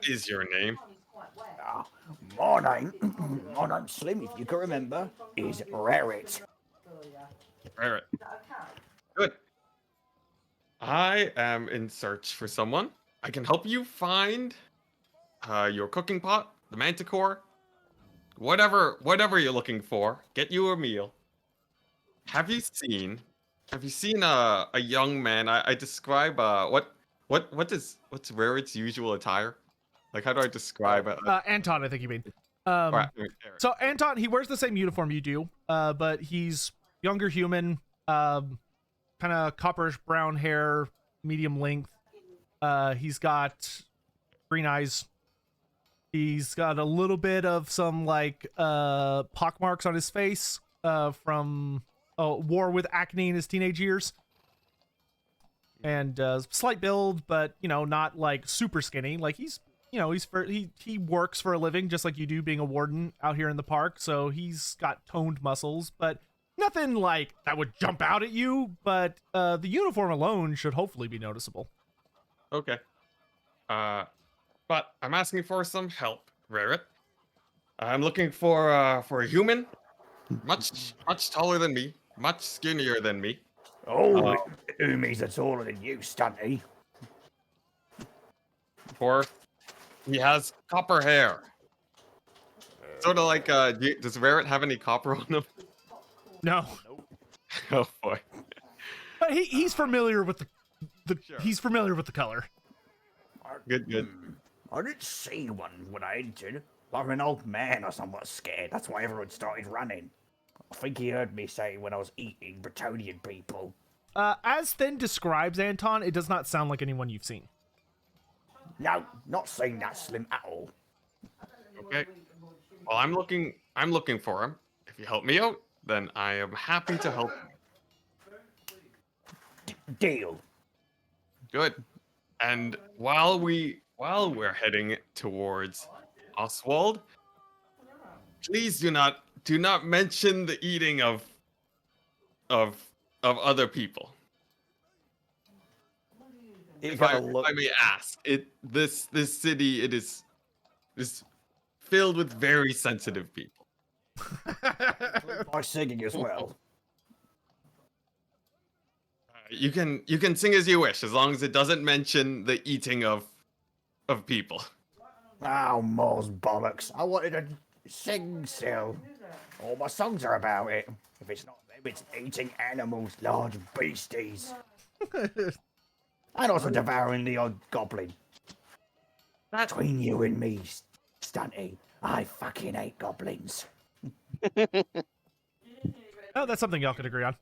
is your name? My name, Slim, if you can remember, is Rarit. Rarit. Good. I am in search for someone. I can help you find your cooking pot, the Manticore, whatever you're looking for. Get you a meal. Have you seen a young man? I describe what's Rarit's usual attire? Like, how do I describe it? Anton, I think you mean. Right, So Anton, he wears the same uniform you do, but he's younger human, kind of copperish brown hair, medium length. He's got green eyes. He's got a little bit of some like pockmarks on his face from war with acne in his teenage years. And slight build, but not like super skinny. Like he works for a living just like you do, being a warden out here in the park. So he's got toned muscles, but nothing like that would jump out at you. But the uniform alone should hopefully be noticeable. Okay. But I'm asking for some help, Rarit. I'm looking for a human, much taller than me, much skinnier than me. Oh, Umi's are taller than you, stunty. For he has copper hair. Sort of like, does Rarit have any copper on him? No, Oh boy. but he's familiar with the Sure. he's familiar with the color. Good. I didn't see one when I entered. Like an old man or somewhat scared. That's why everyone started running. I think he heard me say when I was eating Bretonian people. As Thin describes Anton, it does not sound like anyone you've seen. No, not seen that slim at all. Okay. Well, I'm looking for him. If you help me out, then I am happy to help. Deal. Good. And while we're heading towards Oswald, please do not mention the eating of other people. You If gotta I look. may ask, this city is filled with very sensitive people. By singing as well. You can sing as you wish, as long as it doesn't mention the eating of people. Oh, Mor's bollocks. I wanted to sing still. All my songs are about it. If it's not them, it's eating animals, large beasties. And also devouring the odd goblin. Between you and me, Stunty, I fucking hate goblins. Oh, that's something y'all could agree on.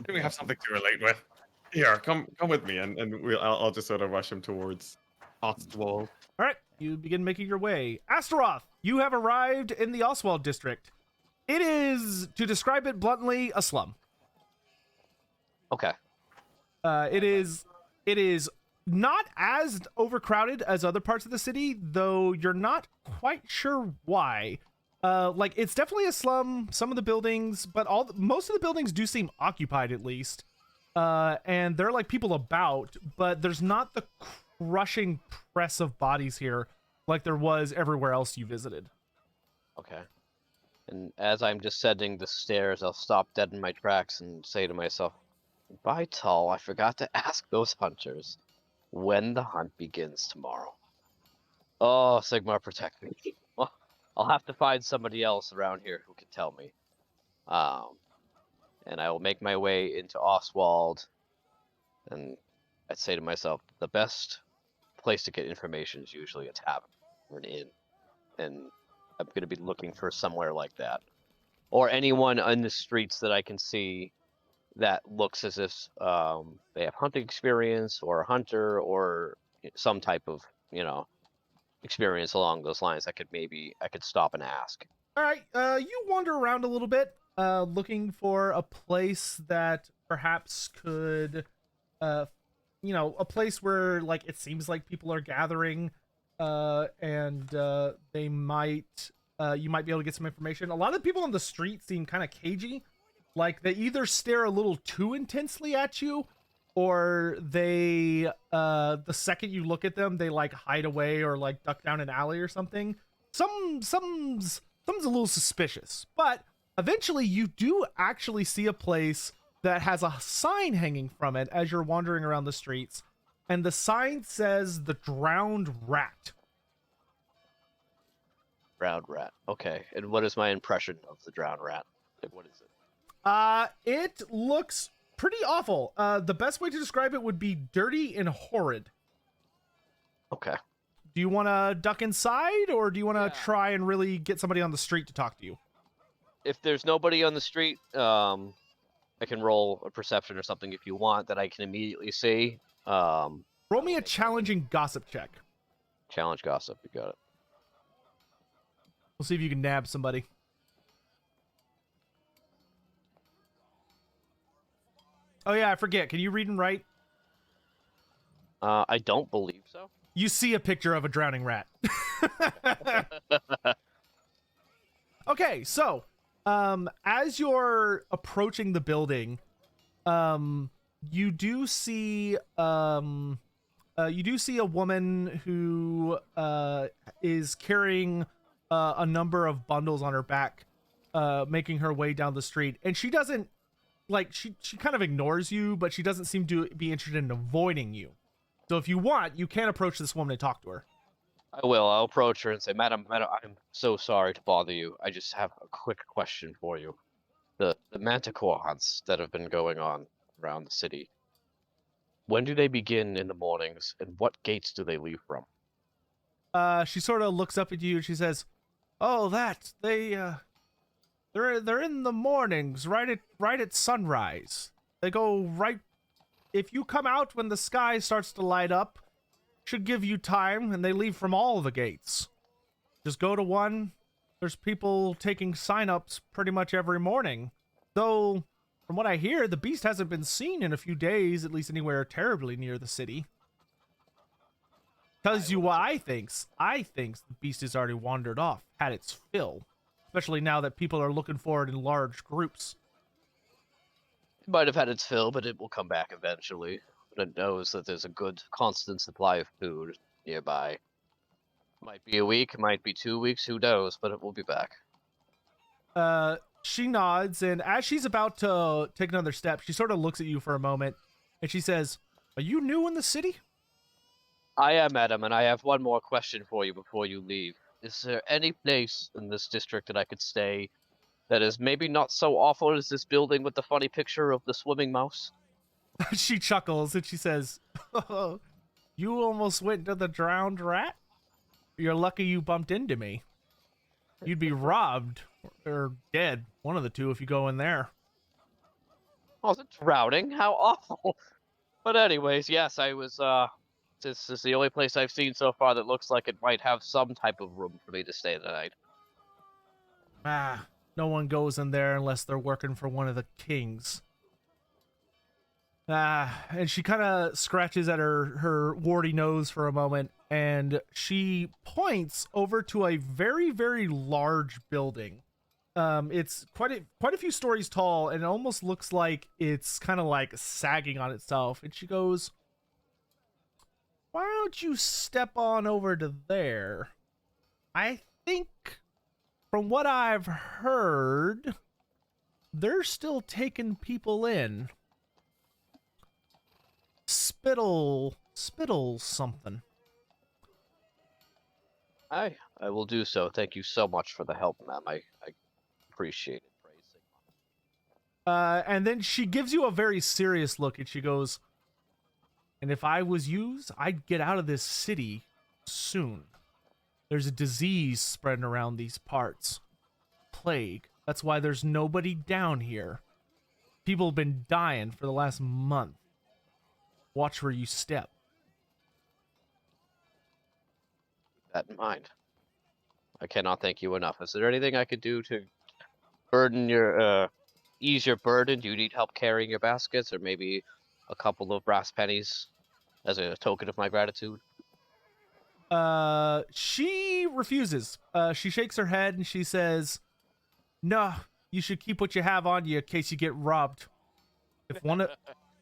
We have something to relate with. Here, come with me, and I'll just sort of rush him towards Oswald. All right, you begin making your way. Asteroth, you have arrived in the Oswald district. It is, to describe it bluntly, a slum. Okay. It is not as overcrowded as other parts of the city, though you're not quite sure why. Like, it's definitely a slum, some of the buildings, but most of the buildings do seem occupied, at least. And there are like people about, but there's not the crushing press of bodies here like there was everywhere else you visited. Okay. And as I'm descending the stairs, I'll stop dead in my tracks and say to myself, by Tull, I forgot to ask those hunters when the hunt begins tomorrow. Oh, Sigmar, protect me. Well, I'll have to find somebody else around here who can tell me. And I will make my way into Oswald, and I'd say to myself, the best place to get information is usually a tavern or an inn, and I'm going to be looking for somewhere like that. Or anyone on the streets that I can see that looks as if they have hunting experience, or a hunter, or some type of, experience along those lines. I could stop and ask. All right, you wander around a little bit, looking for a place that perhaps could, a place where like it seems like people are gathering, and they might, you might be able to get some information. A lot of people on the street seem kind of cagey, like they either stare a little too intensely at you, or they, the second you look at them, they like hide away or like duck down an alley or something. Some's a little suspicious, but eventually you do actually see a place that has a sign hanging from it as you're wandering around the streets, and the sign says the Drowned Rat. Drowned rat. Okay. And what is my impression of the drowned rat? Like, what is it? It looks pretty awful. The best way to describe it would be dirty and horrid. Okay. Do you want to duck inside, or do you want to Yeah. try and really get somebody on the street to talk to you? If there's nobody on the street, and I can roll a perception or something if you want that I can immediately see. Roll me a make challenging gossip check. Challenge gossip. You got it. We'll see if you can nab somebody. Oh yeah, I forget. Can you read and write? I don't believe so. You see a picture of a drowning rat. Okay, so as you're approaching the building, you do see a woman who is carrying a number of bundles on her back, making her way down the street, and she doesn't she kind of ignores you, but she doesn't seem to be interested in avoiding you. So if you want, you can approach this woman and talk to her. I will. I'll approach her and say, Madam, I'm so sorry to bother you. I just have a quick question for you. The Manticore hunts that have been going on around the city, when do they begin in the mornings, and what gates do they leave from? She sort of looks up at you and she says, "Oh, they're in the mornings, right at sunrise. They go right. If you come out when the sky starts to light up, should give you time, and they leave from all the gates. Just go to one. There's people taking sign-ups pretty much every morning. Though, from what I hear, the beast hasn't been seen in a few days, at least anywhere terribly near the city. Tells you what I thinks. I thinks the beast has already wandered off, had its fill. Especially now that people are looking for it in large groups. It might have had its fill, but it will come back eventually. But it knows that there's a good, constant supply of food nearby. Might be a week, might be 2 weeks, who knows, but it will be back. She nods, and as she's about to take another step, she sort of looks at you for a moment, and she says, "Are you new in the city?" I am, madam, and I have one more question for you before you leave. Is there any place in this district that I could stay that is maybe not so awful as this building with the funny picture of the swimming mouse? She chuckles, and she says, "Oh, you almost went to the drowned rat? You're lucky you bumped into me. You'd be robbed or dead, one of the two, if you go in there." Oh, the drowning? How awful. But anyways, yes, I was, this is the only place I've seen so far that looks like it might have some type of room for me to stay tonight. Ah, no one goes in there unless they're working for one of the kings. And she kind of scratches at her warty nose for a moment, and she points over to a very, very large building. It's quite a few stories tall, and it almost looks like it's kind of like sagging on itself. And she goes, "Why don't you step on over to there? I think, from what I've heard, they're still taking people in. Spittle something." I will do so. Thank you so much for the help, ma'am. I appreciate it. Praise Sigmund. And then she gives you a very serious look, and she goes, "And if I was you, I'd get out of this city soon. There's a disease spreading around these parts. Plague. That's why there's nobody down here. People have been dying for the last month. Watch where you step." Keep that in mind. I cannot thank you enough. Is there anything I could do to burden your, ease your burden? Do you need help carrying your baskets, or maybe a couple of brass pennies as a token of my gratitude? She refuses. She shakes her head and she says, "No, you should keep what you have on you in case you get robbed. If one of..."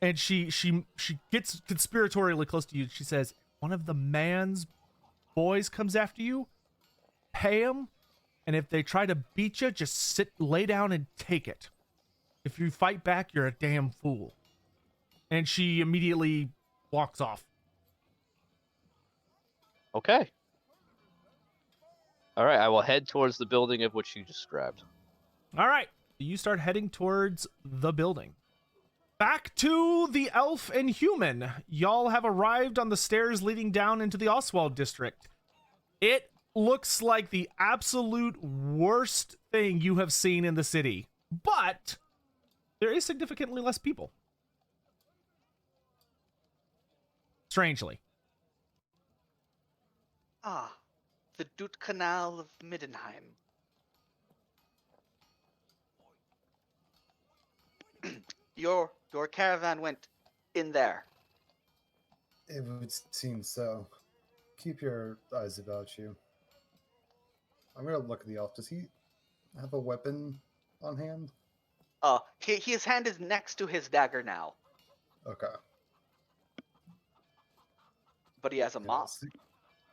And she gets conspiratorially close to you. She says, "If one of the man's boys comes after you, pay him, and if they try to beat you, just lay down and take it. If you fight back, you're a damn fool." And she immediately walks off. Okay. All right, I will head towards the building of which you described. All right, you start heading towards the building. Back to the elf and human. Y'all have arrived on the stairs leading down into the Oswald district. It looks like the absolute worst thing you have seen in the city. But there is significantly less people. Strangely. Ah, the Duty Canal of Middenheim. Your caravan went in there. It would seem so. Keep your eyes about you. I'm gonna look at the elf. Does he have a weapon on hand? His hand is next to his dagger now, Okay. but he has a Yeah, mop.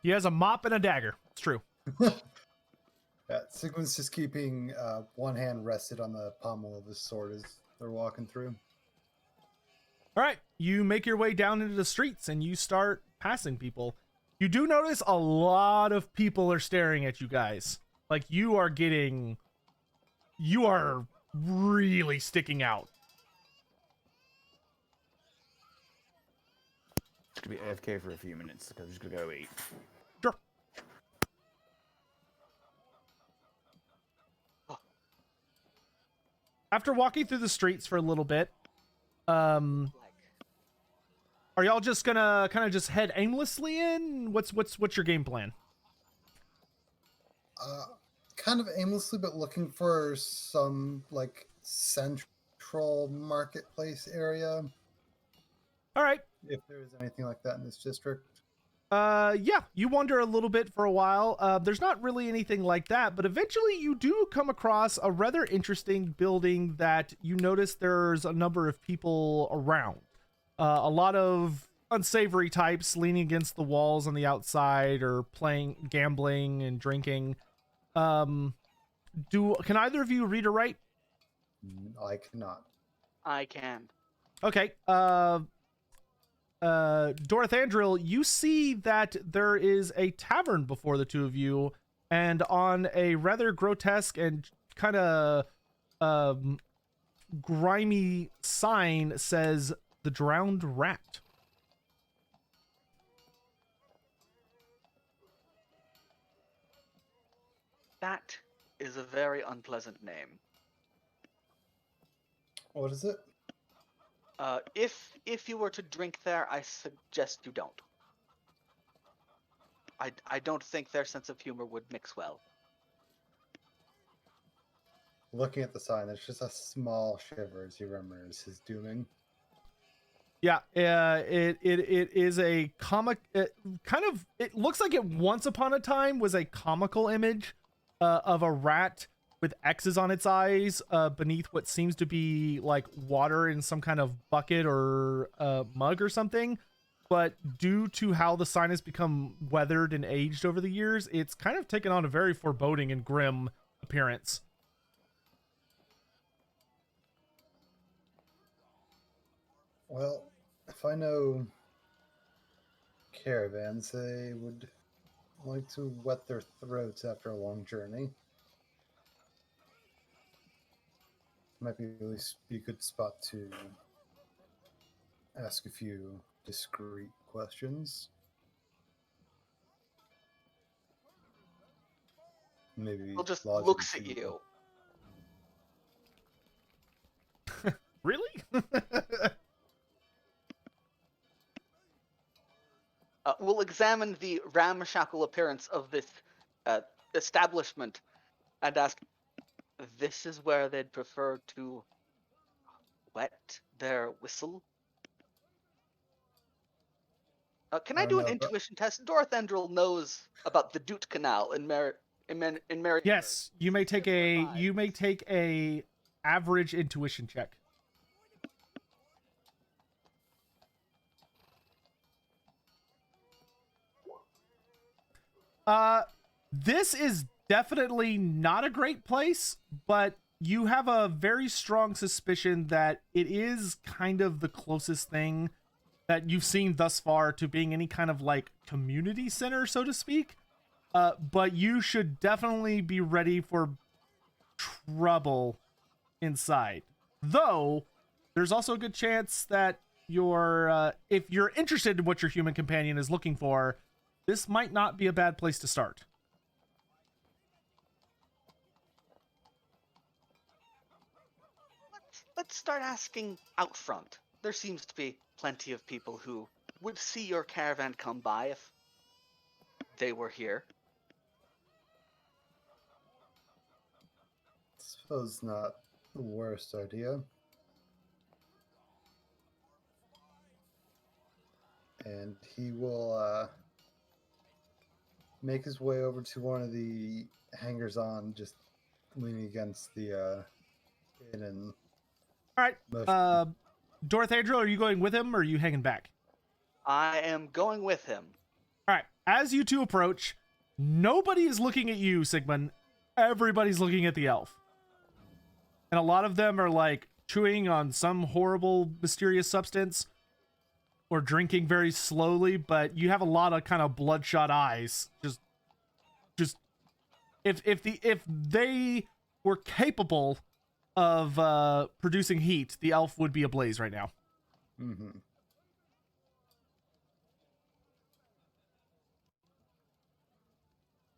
He has a mop and a dagger. It's true. Yeah, Sigmund's just keeping one hand rested on the pommel of his sword as they're walking through. All right, you make your way down into the streets and you start passing people. You do notice a lot of people are staring at you guys. Like you are really sticking out. It's gonna be AFK for a few minutes because I'm just gonna go eat. Sure. After walking through the streets for a little bit, are y'all just gonna kind of just head aimlessly in? What's your game plan? Kind of aimlessly, but looking for some like central marketplace area. All right. If there is anything like that in this district. Yeah, you wander a little bit for a while. There's not really anything like that, but eventually you do come across a rather interesting building that you notice there's a number of people around. A lot of unsavory types leaning against the walls on the outside or gambling and drinking. Can either of you read or write? I cannot. I can. Okay. Dorothandril, you see that there is a tavern before the two of you, and on a rather grotesque and kind of grimy sign says the Drowned Rat. That is a very unpleasant name. What is it? If you were to drink there, I suggest you don't. I don't think their sense of humor would mix well. Looking at the sign, there's just a small shiver as he remembers his dooming. Yeah, it is a comic. It looks like it once upon a time was a comical image of a rat with X's on its eyes beneath what seems to be like water in some kind of bucket or mug or something. But due to how the sign has become weathered and aged over the years, it's kind of taken on a very foreboding and grim appearance. Well, if I know caravans, they would like to wet their throats after a long journey. Might be at least be a good spot to ask a few discreet questions. Maybe He'll just lodge looks in at you. Really? We'll examine the ramshackle appearance of this establishment and ask, this is where they'd prefer to wet their whistle? Can I do an intuition test? Dorothandril knows about the Duty Canal in Mary. Yes, you may take a average intuition check. This is definitely not a great place, but you have a very strong suspicion that it is kind of the closest thing that you've seen thus far to being any kind of like community center, so to speak. But you should definitely be ready for trouble inside. Though, there's also a good chance that if you're interested in what your human companion is looking for, this might not be a bad place to start. let's start asking out front. There seems to be plenty of people who would see your caravan come by if they were here. Suppose not the worst idea. And he will make his way over to one of the hangers-on, just leaning against the inn and All right. motion. Dorothedro, are you going with him or are you hanging back? I am going with him. All right. As you two approach, nobody is looking at you, Sigmund. Everybody's looking at the elf. And a lot of them are like chewing on some horrible, mysterious substance or drinking very slowly, but you have a lot of kind of bloodshot eyes. Just if they were capable of producing heat, the elf would be ablaze right now. Mm-hmm.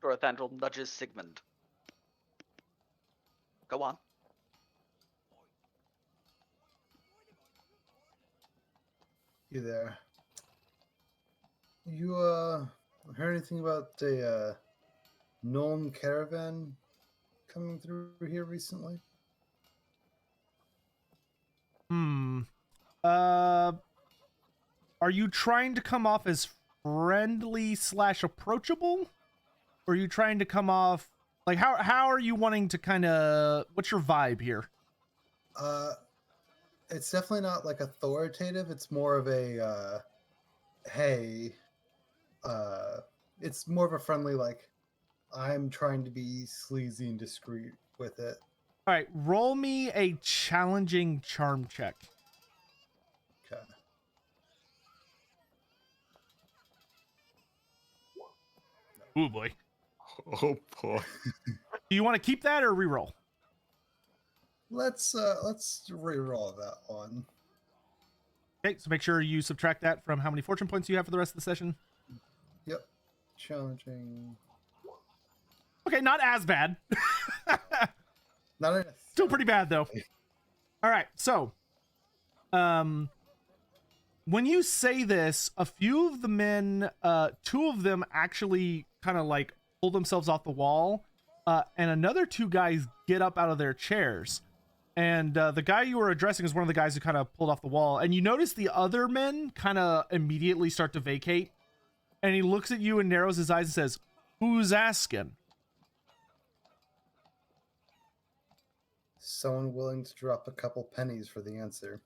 Dorothandrel nudges Sigmund. Go on. You there? You heard anything about the gnome caravan coming through here recently? Are you trying to come off as friendly / approachable? Or are you trying to come off like how are you wanting to kind of, what's your vibe here? It's definitely not like authoritative. It's more of a hey, it's more of a friendly, like, I'm trying to be sleazy and discreet with it. All right, roll me a challenging charm check. Okay. Oh boy. Oh boy. Do you want to keep that or reroll? Let's re-roll that one. Okay, so make sure you subtract that from how many fortune points you have for the rest of the session. Yep. Challenging. Okay, not as bad. Not enough. Still pretty bad though. All right, so when you say this, a few of the men, two of them actually kind of like pull themselves off the wall, and another two guys get up out of their chairs. And the guy you were addressing is one of the guys who kind of pulled off the wall. And you notice the other men kind of immediately start to vacate. And he looks at you and narrows his eyes and says, "Who's asking?" Someone willing to drop a couple pennies for the answer.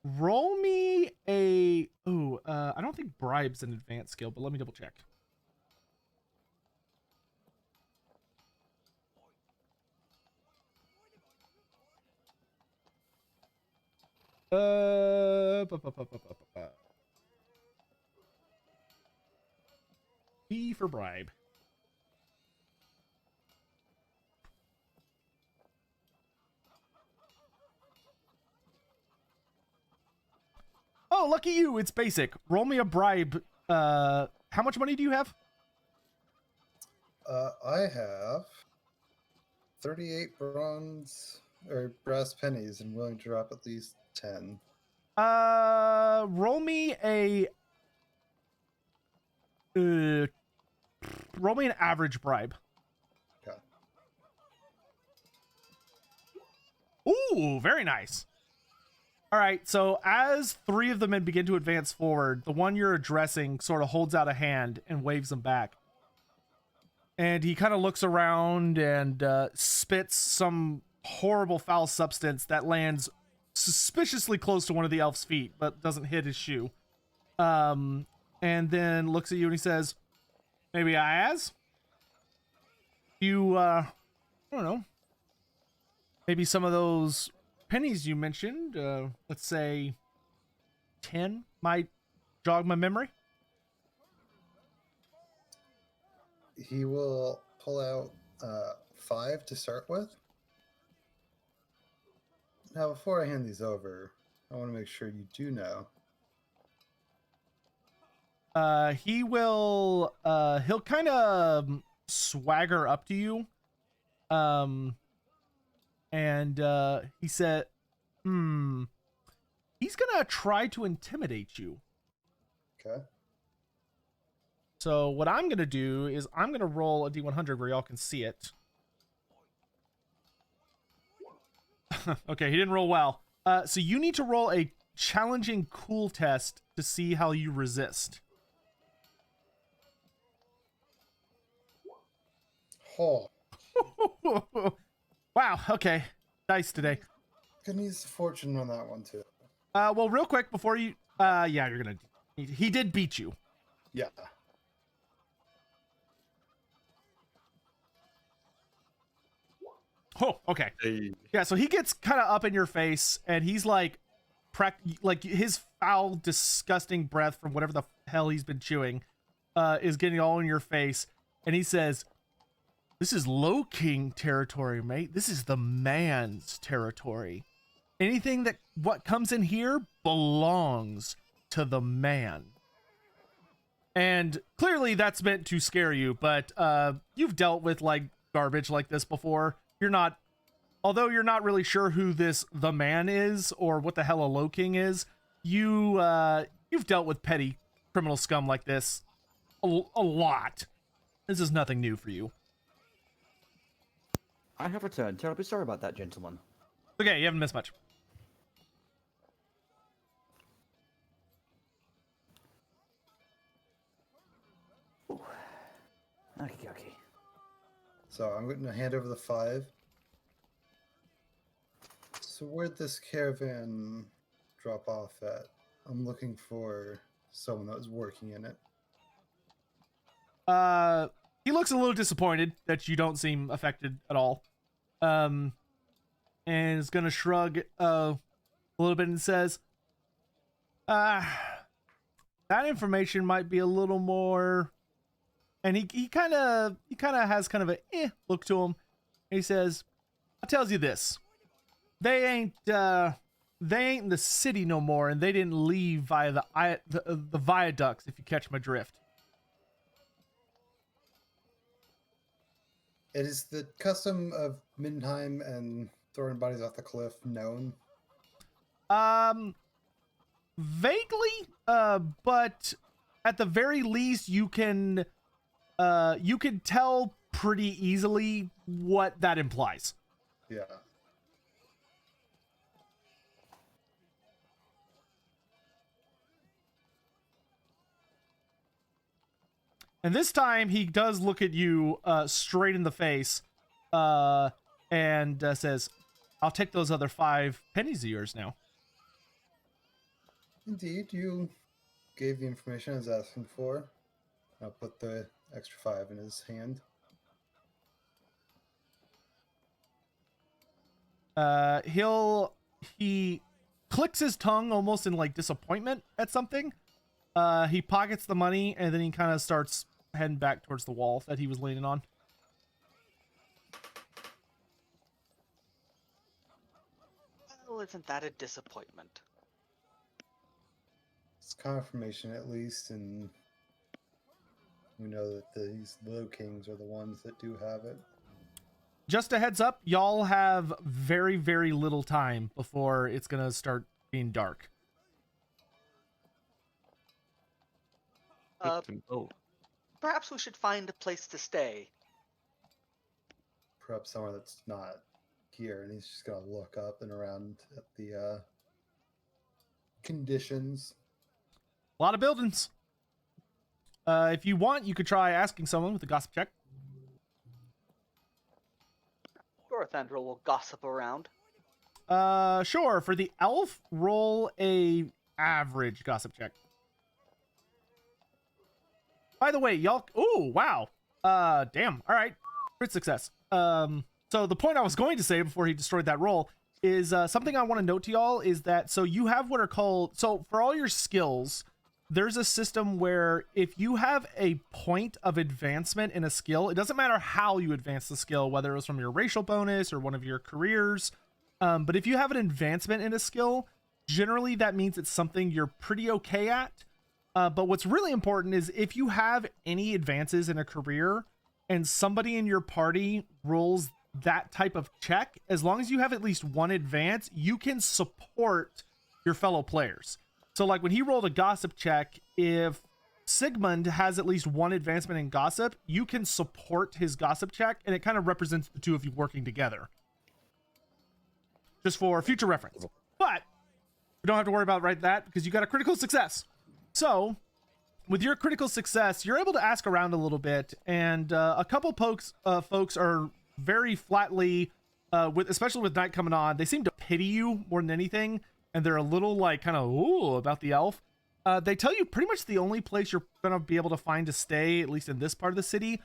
Roll me a... Ooh, I don't think bribe's an advanced skill, but let me double check. B for bribe. Oh, lucky you! It's basic. Roll me a bribe. How much money do you have? I have 38 bronze or brass pennies and willing to drop at least 10. Roll me a roll me an average bribe. Okay. Ooh, very nice. All right, so as three of the men begin to advance forward, the one you're addressing sort of holds out a hand and waves them back. And he kind of looks around and spits some horrible foul substance that lands suspiciously close to one of the elf's feet, but doesn't hit his shoe. And then looks at you and he says, "Maybe Ayaz? You, I don't know. Maybe some of those pennies you mentioned, let's say 10, might jog my memory." He will pull out 5 to start with. Now, before I hand these over, I want to make sure you do know. He will, he'll kind of swagger up to you. And he said, he's gonna try to intimidate you. Okay. So what I'm gonna do is I'm gonna roll a D100 where y'all can see it. Okay, he didn't roll well. So you need to roll a challenging cool test to see how you resist. Oh, Wow, okay. Dice today. gonna use fortune on that one too. Well, real quick before you yeah, you're gonna he did beat you. Yeah. Oh, okay. Hey. Yeah, so he gets kind of up in your face and he's like like his foul, disgusting breath from whatever the hell he's been chewing is getting all in your face, and he says, "This is Low King territory, mate. This is the man's territory. Anything that what comes in here belongs to the man." And clearly that's meant to scare you, but you've dealt with like garbage like this before. Although you're not really sure who the man is or what the hell a Low King is, you've dealt with petty criminal scum like this a lot. This is nothing new for you. I have returned. Terribly sorry about that, gentlemen. Okay, you haven't missed much. Okay. So I'm going to hand over the 5. So where'd this caravan drop off at? I'm looking for someone that was working in it. He looks a little disappointed that you don't seem affected at all. And is gonna shrug a little bit and says, that information might be a little more. And he kind of has kind of a look to him. And he says, "I tells you this, they ain't in the city no more, and they didn't leave via the viaducts. If you catch my drift." It is the custom of Middenheim and throwing bodies off the cliff known. Vaguely, but at the very least, you can tell pretty easily what that implies. Yeah. And this time he does look at you straight in the face and says, "I'll take those other 5 pennies of yours now." Indeed, you gave the information I was asking for. I'll put the extra 5 in his hand. He clicks his tongue almost in like disappointment at something. He pockets the money and then he kind of starts heading back towards the wall that he was leaning on. Well, isn't that a disappointment? It's confirmation at least, and we know that these Low Kings are the ones that do have it. Just a heads up, y'all have very, very little time before it's going to start being dark. Perhaps we should find a place to stay. Perhaps somewhere that's not here, and he's just gonna look up and around at the conditions. A lot of buildings. If you want, you could try asking someone with a gossip check. Dorothandra will gossip around. Sure. For the elf, roll a average gossip check. By the way, y'all. Oh, wow. Damn. All right. Crit success. So the point I was going to say before he destroyed that roll is something I want to note to y'all is that so you have what are called for all your skills, there's a system where if you have a point of advancement in a skill, it doesn't matter how you advance the skill, whether it was from your racial bonus or one of your careers. But if you have an advancement in a skill, generally that means it's something you're pretty okay at. But what's really important is if you have any advances in a career and somebody in your party rolls that type of check, as long as you have at least one advance, you can support your fellow players. So like when he rolled a gossip check, if Sigmund has at least one advancement in gossip, you can support his gossip check, and it kind of represents the two of you working together. Just for future reference. But we don't have to worry about that because you got a critical success. So with your critical success, you're able to ask around a little bit, and a couple folks are very flatly, especially with night coming on, they seem to pity you more than anything, and they're a little like kind of ooh about the elf. They tell you pretty much the only place you're gonna be able to find to stay, at least in this part of the city,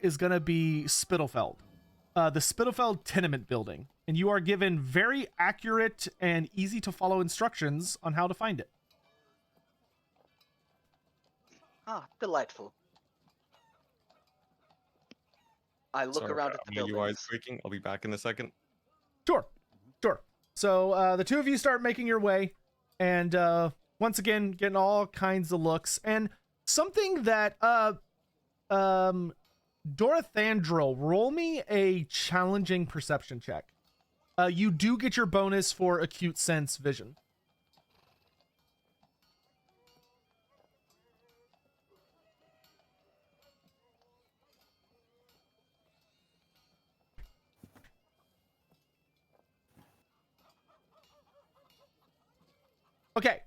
is gonna be Spittlefeld, the Spittlefeld tenement building, and you are given very accurate and easy to follow instructions on how to find it. Ah, delightful. I look Sorry, around at the my UI is buildings. breaking. I'll be back in a second. Sure. So the two of you start making your way, and once again getting all kinds of looks. And something that Dorothandril, roll me a challenging perception check. You do get your bonus for acute sense vision. Okay,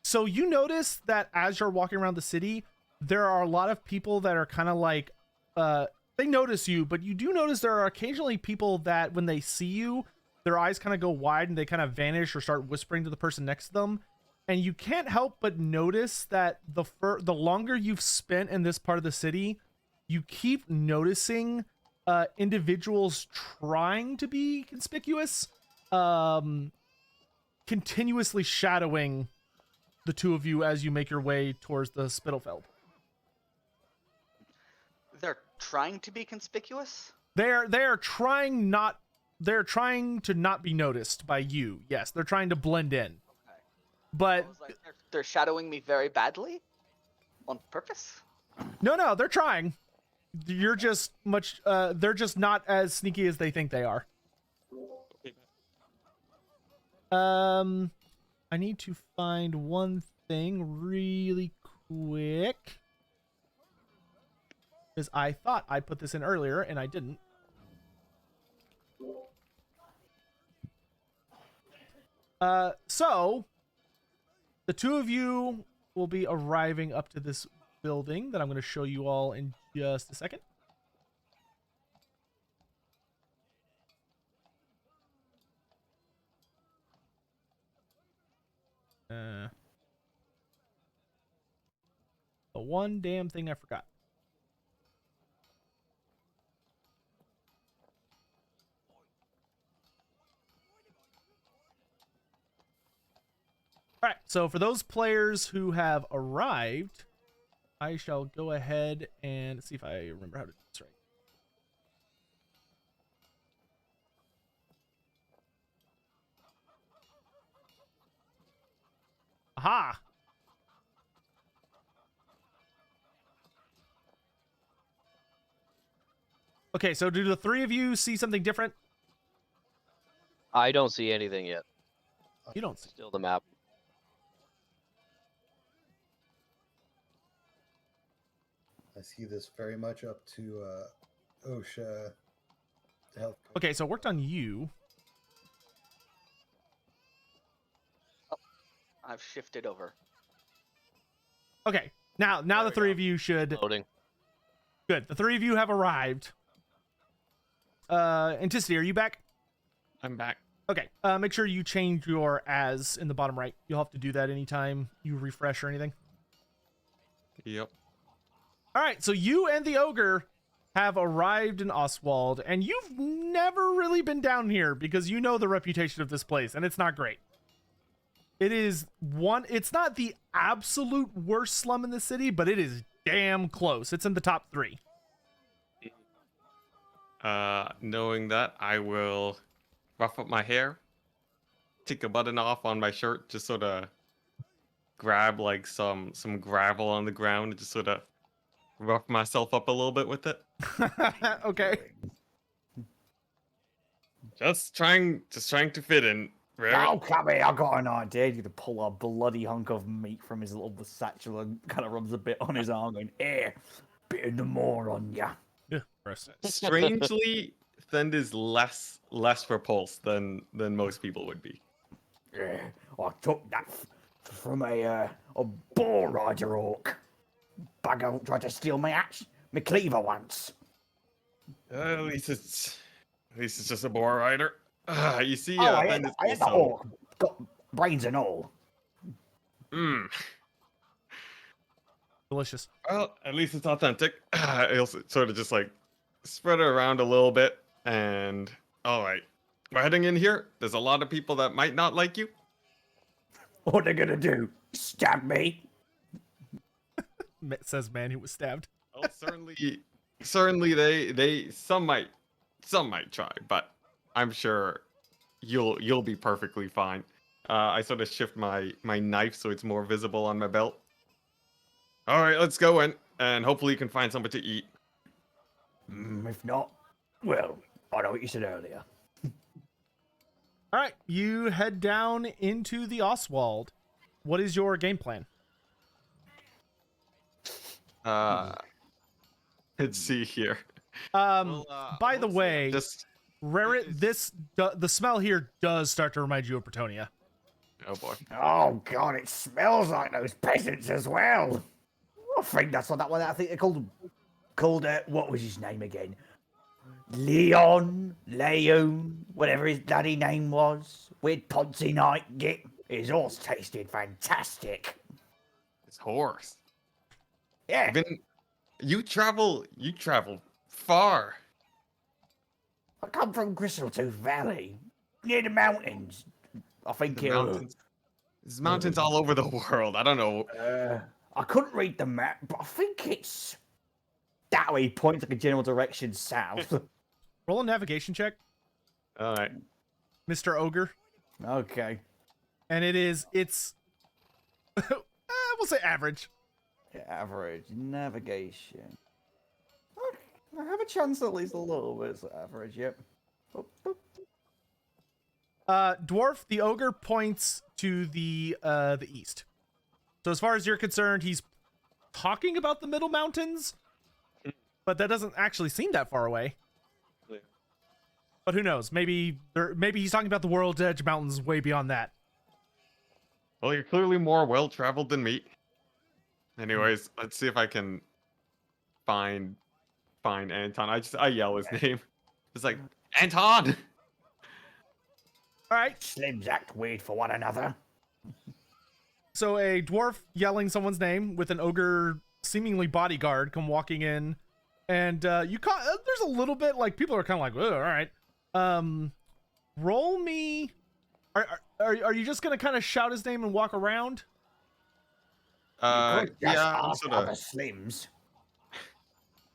so you notice that as you're walking around the city, there are a lot of people that are kind of like, they notice you, but you do notice there are occasionally people that when they see you, their eyes kind of go wide and they kind of vanish or start whispering to the person next to them. And you can't help but notice that the longer you've spent in this part of the city, you keep noticing individuals trying to be conspicuous, continuously shadowing the two of you as you make your way towards the Spittlefeld. They're trying to be conspicuous? They're trying to not be noticed by you. Yes, they're trying to blend in. Okay. But I was like, they're shadowing me very badly? On purpose? no, they're trying. You're just they're just not as sneaky as they think they are. I need to find one thing really quick, because I thought I put this in earlier and I didn't. So the two of you will be arriving up to this building that I'm going to show you all in just a second. The one damn thing I forgot. All right, so for those players who have arrived, I shall go ahead and see if I remember how to do this right. Aha! Okay, so do the three of you see something different? I don't see anything yet. You don't see. Still the map. I see this very much up to OSHA health. Okay, so it worked on you. I've shifted over. Okay, now the three of you should. Loading. Good. The three of you have arrived. Anticity, are you back? I'm back. Okay. Make sure you change your as in the bottom right. You'll have to do that anytime you refresh or anything. Yep. All right. So you and the ogre have arrived in Oswald, and you've never really been down here because you know the reputation of this place, and it's not great. It's not the absolute worst slum in the city, but it is damn close. It's in the top 3. Knowing that, I will rough up my hair, take a button off on my shirt, just sort of grab like some gravel on the ground and just sort of rough myself up a little bit with it. Okay. Just trying to fit in. Rarit. Oh, come here, I got an idea. You're gonna pull a bloody hunk of meat from his little satchel and kind of rubs a bit on his arm going, here, bit of the more on ya. Yeah, gross. Strangely, Thend is less repulsed than most people would be. Yeah, I took that from a bull rider orc. Bugger tried to steal my axe, my cleaver once. At least it's just a boar rider. You see, I Thend had is the also. orc, got brains and all. Mm. Delicious. Well, at least it's authentic. He'll sort of just like spread it around a little bit, and all right, we're heading in here. There's a lot of people that might not like you. What are they gonna do? Stab me? Says man who was stabbed. Well, certainly they some might try, but I'm sure you'll be perfectly fine. I sort of shift my knife so it's more visible on my belt. All right, let's go in, and hopefully you can find something to eat. If not, well, I know what you said earlier. All right, you head down into the Oswald. What is your game plan? Let's see here. By the mostly way, just Rarit, the smell here does start to remind you of Bretonia. oh boy. Oh god, it smells like those peasants as well. I think that's what that one. I think they called what was his name again? Leon, whatever his bloody name was. With Ponzi Night Git. His horse tasted fantastic. It's horse. Yeah. You travel far. I come from Gristletooth Valley, near the mountains. I think The mountains. There's mountains all over the world. I don't know. I couldn't read the map, but I think it's that way. He points like a general direction south. Roll a navigation check, All right. Mr. Ogre. Okay. And it's we'll say average. Average navigation. I have a chance at least a little bit. So average, yep. Boop, boop. Dwarf, the ogre points to the east. So as far as you're concerned, he's talking about the Middle Mountains, but that doesn't actually seem that far away. Yeah. But who knows? Maybe he's talking about the World's Edge Mountains way beyond that. Well, you're clearly more well-traveled than me. Anyways, let's see if I can find Anton. I yell his name. It's like, Anton! All right. Slims act weird for one another. So a dwarf yelling someone's name with an ogre seemingly bodyguard come walking in, and there's a little bit like people are kind of like, all right. Roll me. Are you just gonna kind of shout his name and walk around? Yeah, sort of. Slims.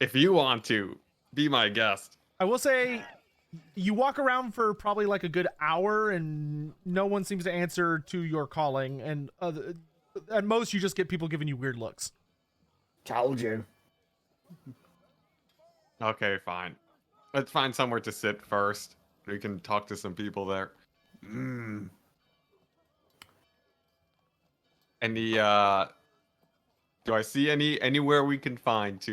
If you want to, be my guest. I will say you walk around for probably like a good hour and no one seems to answer to your calling, and at most you just get people giving you weird looks. Told you. Okay, fine. Let's find somewhere to sit first. We can talk to some people there. Any do I see anywhere we can find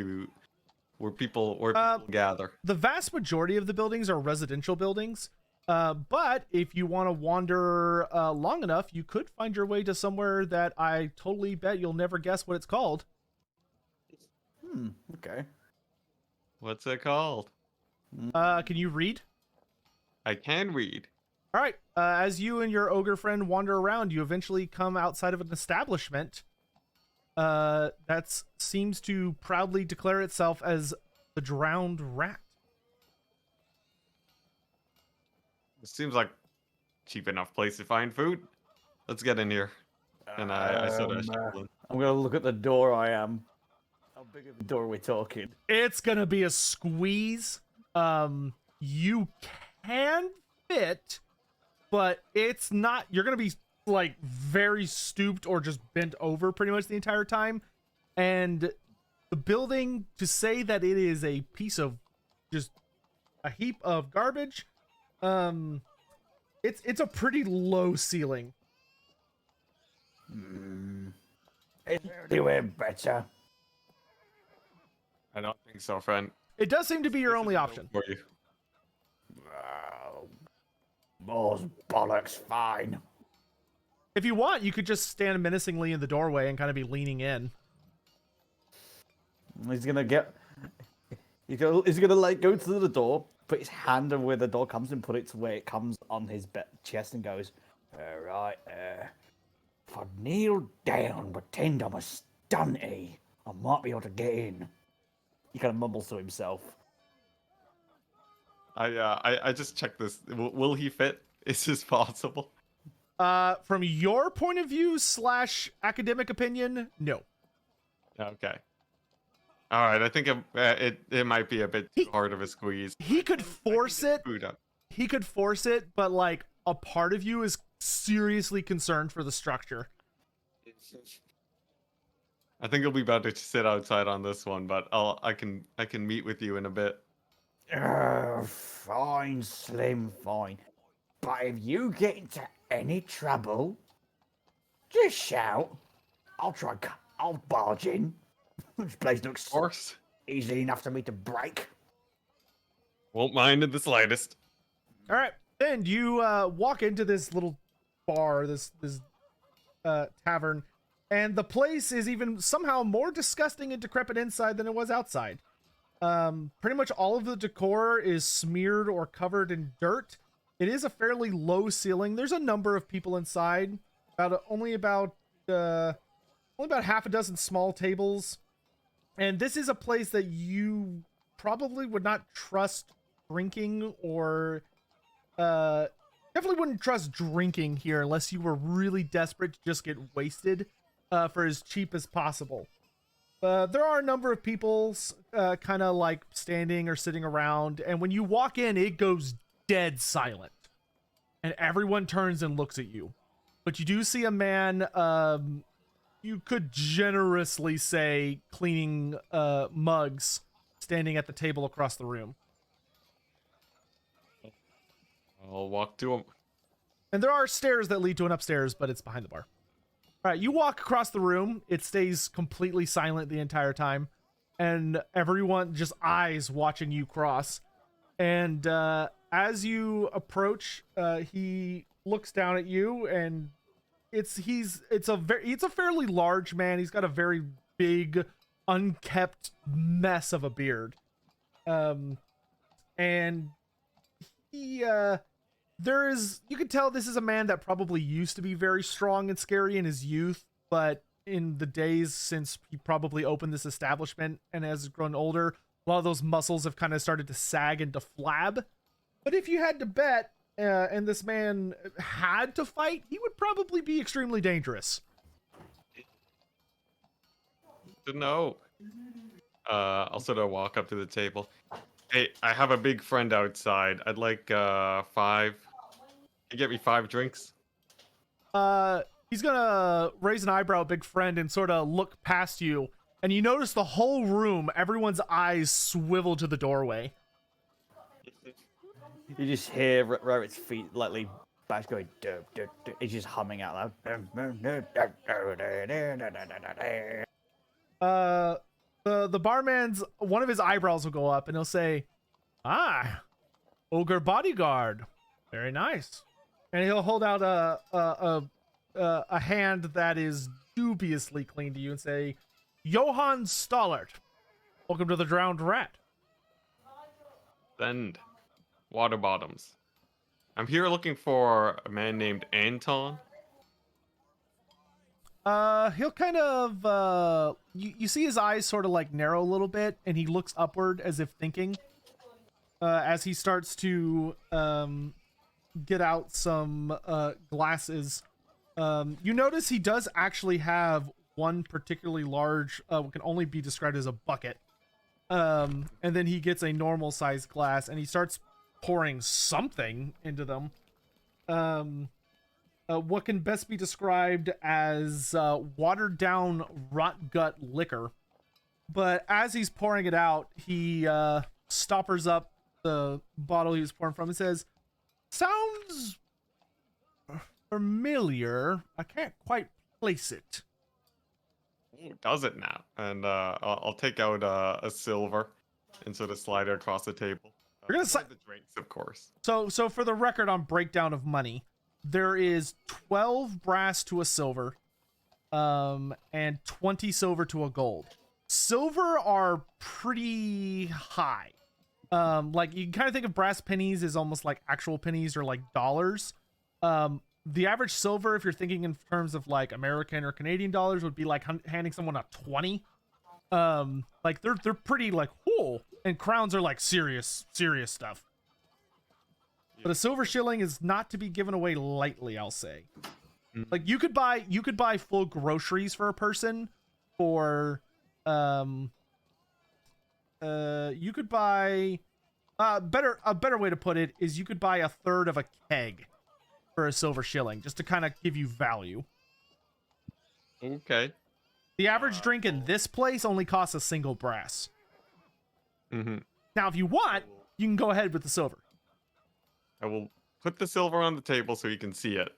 where people gather? The vast majority of the buildings are residential buildings, but if you want to wander long enough, you could find your way to somewhere that I totally bet you'll never guess what it's called. Okay. What's it called? Can you read? I can read. All right. As you and your ogre friend wander around, you eventually come outside of an establishment that seems to proudly declare itself as the Drowned Rat. It seems like cheap enough place to find food. Let's get in here. And I sort of shuffle in. I'm gonna look at the door. How big of a door are we talking? It's gonna be a squeeze. You can fit, but it's not. You're gonna be like very stooped or just bent over pretty much the entire time. And the building, to say that it is a piece of just a heap of garbage It's a pretty low ceiling. Is there anywhere better? I don't think so, friend. It does seem to be your This only is no option. for you. Oh, Mor's bollocks, fine. If you want, you could just stand menacingly in the doorway and kind of be leaning in. He's gonna like go to the door, put his hand over where the door comes and put it to where it comes on his chest and goes, "Alright, if I kneel down, pretend I'm a stunty, I might be able to get in." He kind of mumbles to himself. I just checked this. Will he fit? Is this possible? From your point of view / academic opinion, no. Okay. All right. I think it might be a bit too hard of a squeeze. He could force it. Food up. He could force it, but like a part of you is seriously concerned for the structure. I think it'll be better to sit outside on this one, but I can meet with you in a bit. Fine, Slim, fine. But if you get into any trouble, just shout. I'll barge in. This place looks Of course. easy enough for me to break. Won't mind in the slightest. All right, then you walk into this little bar, this tavern, and the place is even somehow more disgusting and decrepit inside than it was outside. Pretty much all of the decor is smeared or covered in dirt. It is a fairly low ceiling. There's a number of people inside. Only about half a dozen small tables. And this is a place that you probably would not trust drinking or definitely wouldn't trust drinking here unless you were really desperate to just get wasted for as cheap as possible. There are a number of people kind of like standing or sitting around, and when you walk in, it goes dead silent. And everyone turns and looks at you. But you do see a man, you could generously say cleaning mugs, standing at the table across the room. I'll walk to him. And there are stairs that lead to an upstairs, but it's behind the bar. All right, you walk across the room. It stays completely silent the entire time. And everyone just eyes watching you cross. And as you approach, he looks down at you, and it's a fairly large man. He's got a very big, unkept mess of a beard. And he you can tell this is a man that probably used to be very strong and scary in his youth, but in the days since he probably opened this establishment and has grown older, a lot of those muscles have kind of started to sag and to flab. But if you had to bet, and this man had to fight, he would probably be extremely dangerous. To know. I'll sort of walk up to the table. Hey, I have a big friend outside. I'd like 5. Can you get me 5 drinks? He's gonna raise an eyebrow, big friend, and sort of look past you. And you notice the whole room, everyone's eyes swivel to the doorway. You just hear Rarit's feet lightly back going, duh, duh, duh. He's just humming out loud. The barman's, one of his eyebrows will go up and he'll say, "Ah, ogre bodyguard, very nice." And he'll hold out a hand that is dubiously clean to you and say, "Johann Stollert, welcome to the Drowned Rat." Send. Water bottoms. I'm here looking for a man named Anton. He'll kind of, you see his eyes sort of like narrow a little bit, and he looks upward as if thinking, as he starts to, get out some, glasses. You notice he does actually have one particularly large, what can only be described as a bucket. And then he gets a normal sized glass, and he starts pouring something into them. What can best be described as watered down rot gut liquor. But as he's pouring it out, he stoppers up the bottle he was pouring from and says, sounds familiar. I can't quite place it. Ooh, does it now? And I'll take out a silver and sort of slide it across the table. You're gonna Beside the drinks, of course. So for the record on breakdown of money, there is 12 brass to a silver, and 20 silver to a gold. Silver are pretty high. Like you can kind of think of brass pennies as almost like actual pennies or like dollars. The average silver, if you're thinking in terms of like American or Canadian dollars, would be like handing someone a 20. Like they're pretty like whoa, and crowns are like serious stuff. But a silver shilling is not to be given away lightly, I'll say. Like you could buy full groceries for a person for you could buy a better way to put it is you could buy a third of a keg for a silver shilling just to kind of give you value. Okay. The average drink in this place only costs a single brass. Mm-hmm. Now, if you want, you can go ahead with the silver. I will put the silver on the table so you can see it.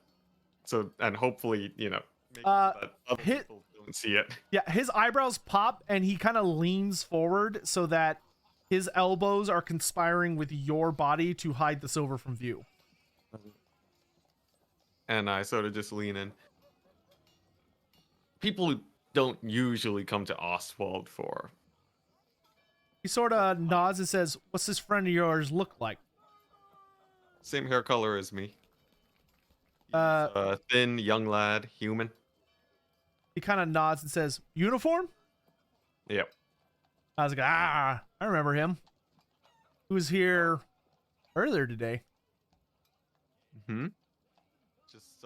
So, and hopefully, make it so that other people don't see it. Yeah, his eyebrows pop and he kind of leans forward so that his elbows are conspiring with your body to hide the silver from view. And I sort of just lean in. People don't usually come to Ostwald for. He sort of nods and says, "What's this friend of yours look like?" Same hair color as me. He's a thin, young lad, human. He kind of nods and says, "Uniform?" Yep. I was like, I remember him. He was here earlier today. Hmm. Just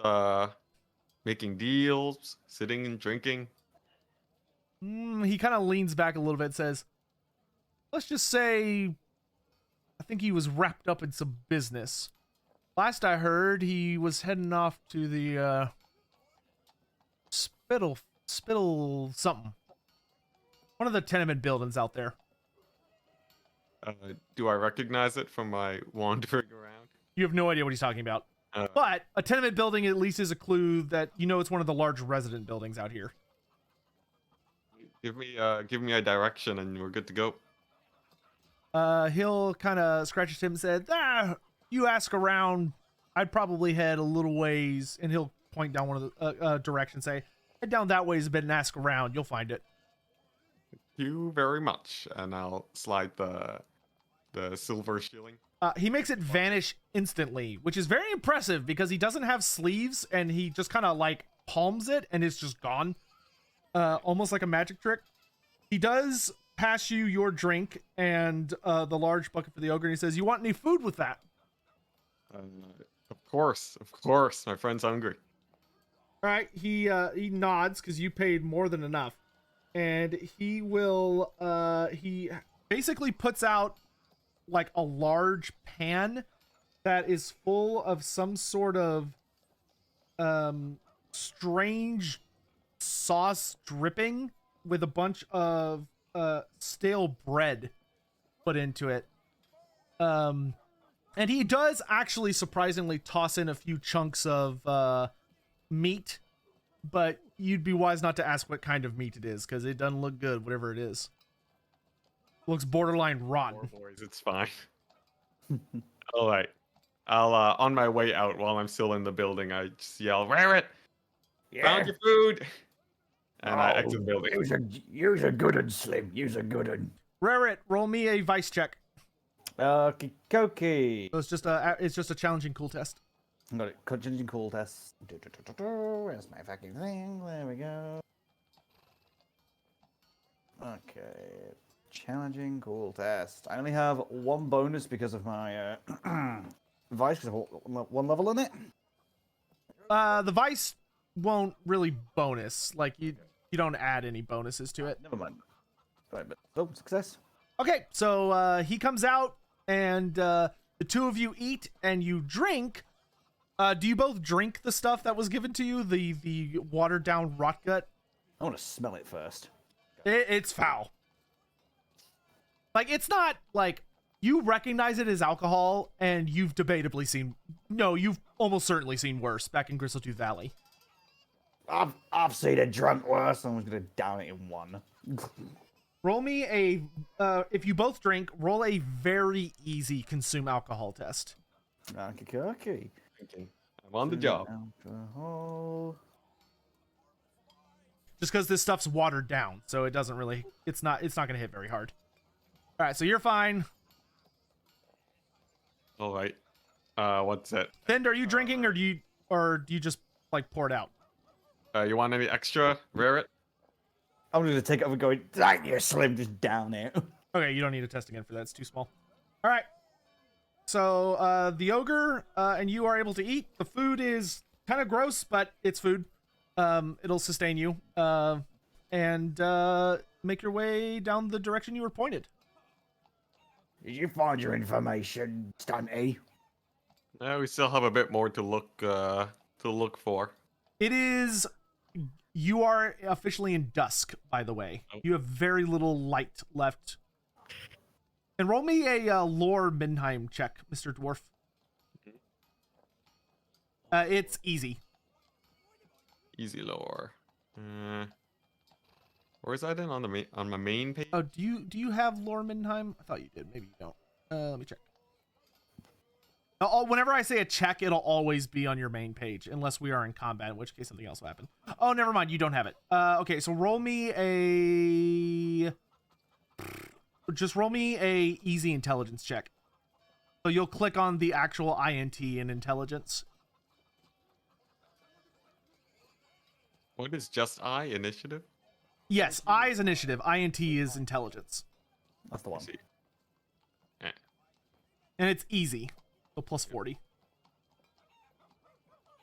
making deals, sitting and drinking. He kind of leans back a little bit and says, "Let's just say I think he was wrapped up in some business. Last I heard, he was heading off to the Spittle something. One of the tenement buildings out there." Do I recognize it from my wandering around? You have no idea what he's talking about. But a tenement building at least is a clue that you know it's one of the large resident buildings out here. Give me a direction and we're good to go. He'll kind of scratch his head and said, "You ask around. I'd probably head a little ways," and he'll point down one of the directions. Say, "Head down that ways a bit and ask around. You'll find it." Thank you very much, and I'll slide the silver shilling. He makes it vanish instantly, which is very impressive because he doesn't have sleeves and he just kind of like palms it and it's just gone. Almost like a magic trick. He does pass you your drink and the large bucket for the ogre, and he says, "You want any food with that?" Of course. My friend's hungry. All right. He nods because you paid more than enough, and he will. He basically puts out like a large pan that is full of some sort of strange sauce dripping with a bunch of stale bread put into it. And he does actually surprisingly toss in a few chunks of meat, but you'd be wise not to ask what kind of meat it is because it doesn't look good, whatever it is. Looks borderline rotten. Poor boys, it's fine. All right. I'll on my way out while I'm still in the building, I just yell, "Rarit! Found your food!" And I exit the building. Use a good one, Slim. Use a good one. Rarit, roll me a vice check. Okay. So it's just a challenging cool test. Got it. Challenging cool test. Where's my fucking thing? There we go. Okay. Challenging cool test. I only have one bonus because of my vice, because I've one level in it. The vice won't really bonus. Like you don't add any bonuses to it. Never mind. Right, but oh, success. Okay, so he comes out and the two of you eat and you drink. Do you both drink the stuff that was given to you? The watered down rot gut? I want to smell it first. It's foul. Like, it's not like You recognize it as alcohol, and you've debatably seen. No, you've almost certainly seen worse back in Gristlетooth Valley. I've seen a drunk worse. Someone's gonna down it in one. Roll me a. If you both drink, roll a very easy consume alcohol test. Okay. I'm on the job. Alcohol. Just because this stuff's watered down, so it doesn't really. It's not gonna hit very hard. All right, so you're fine. All right. What's it? Fend, are you drinking, or do you just like pour it out? You want any extra? Rarit? I'm gonna take it over, going. Thank you, Slim. Just down it. Okay, you don't need a test again for that. It's too small. All right. So the ogre and you are able to eat. The food is kind of gross, but it's food. It'll sustain you. And make your way down the direction you were pointed. Did you find your information, Stunty? We still have a bit more to look for. It is. You are officially in dusk, by the way. You have very little light left. And roll me a lore Middenheim check, Mr. Dwarf. It's easy. Easy lore. Where is that in on my main page? Oh, do you have lore Middenheim? I thought you did. Maybe you don't. Let me check. Whenever I say a check, it'll always be on your main page, unless we are in combat, in which case something else will happen. Oh, never mind. You don't have it. Okay, so roll me a easy intelligence check. So you'll click on the actual INT in intelligence. What is just initiative? Yes, I is initiative. INT is intelligence. That's the one. See. And it's easy. So plus 40.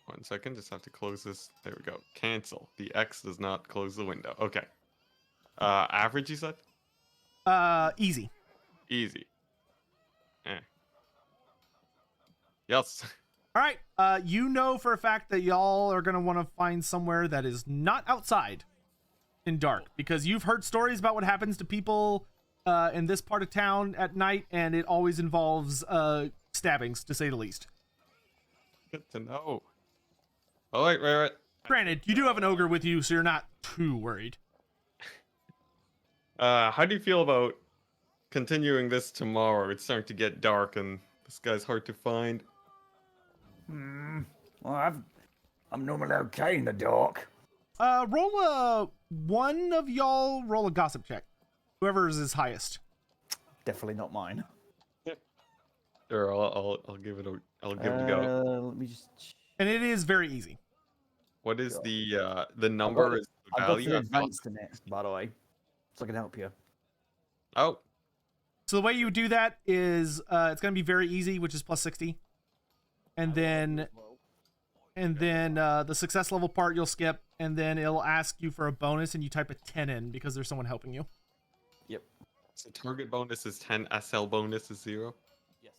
1 second, just have to close this. There we go. Cancel. The X does not close the window. Okay. Average, you said? Easy. Easy. Yes. All right. You know for a fact that y'all are gonna want to find somewhere that is not outside in dark, because you've heard stories about what happens to people in this part of town at night, and it always involves stabbings, to say the least. Good to know. All right, Rarit. Granted, you do have an ogre with you, so you're not too worried. How do you feel about continuing this tomorrow? It's starting to get dark, and this guy's hard to find. Well, I'm normally okay in the dark. One of y'all roll a gossip check. Whoever's is highest. Definitely not mine. Sure, I'll give it a go. Let me just. And it is very easy. What is the number? Is the I've got value? the advanced in it, by the way, so I can help you. Oh, So the way you do that is it's going to be very easy, which is plus 60. And then the success level part you'll skip, and then it'll ask you for a bonus, and you type a 10 in because there's someone helping you. Yep. so target bonus is 10. SL bonus is 0. Yes.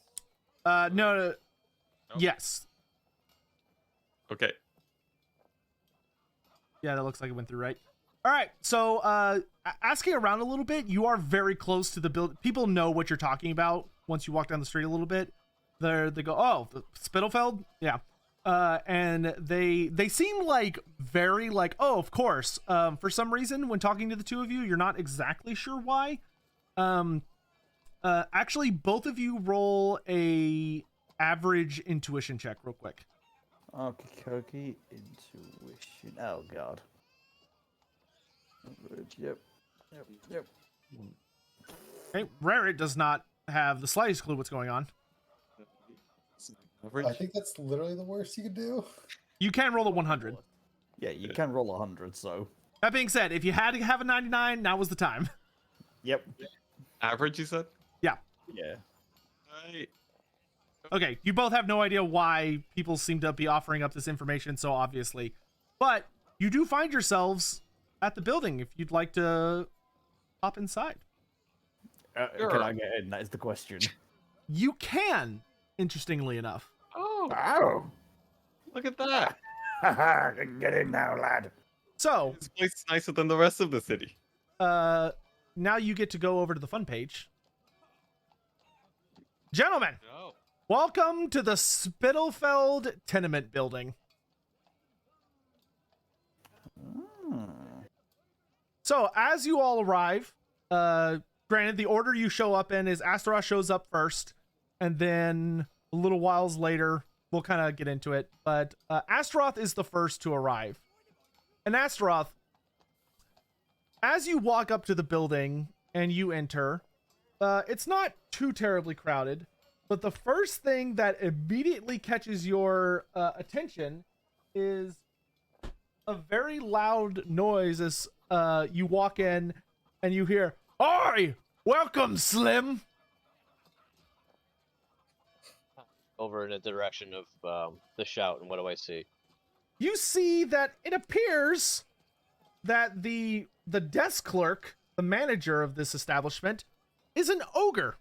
No. Oh. Yes. Okay. Yeah, that looks like it went through right. All right, so asking around a little bit, you are very close to the building. People know what you're talking about once you walk down the street a little bit. They go, oh, the Spittlefeld? Yeah. And they seem like very like, oh, of course. For some reason, when talking to the two of you, you're not exactly sure why. Actually, both of you roll a average intuition check real quick. Okay, intuition. Oh god. Yep. Okay, Rarit does not have the slightest clue what's going on. Average? I think that's literally the worst you could do. You can roll a 100. Yeah, you can roll 100. So. That being said, if you had to have a 99, now was the time. Yep. Average, you said? Yeah. Right. Okay, you both have no idea why people seem to be offering up this information so obviously, but you do find yourselves at the building if you'd like to hop inside. Sure. Can I get in? That is the question. You can, interestingly enough. Oh, Oh, look at that. get in now, lad. So, This place is nicer than the rest of the city. now you get to go over to the fun page. Gentlemen, No. welcome to the Spittlefeld tenement building. So, as you all arrive, granted, the order you show up in is Asteroth shows up first, and then a little whiles later, we'll kind of get into it, but Asteroth is the first to arrive. And Asteroth, as you walk up to the building and you enter, it's not too terribly crowded, but the first thing that immediately catches your attention is a very loud noise as you walk in and you hear, "Oi! Welcome, Slim!" Over in the direction of the shout, and what do I see? You see that it appears that the desk clerk, the manager of this establishment, is an ogre.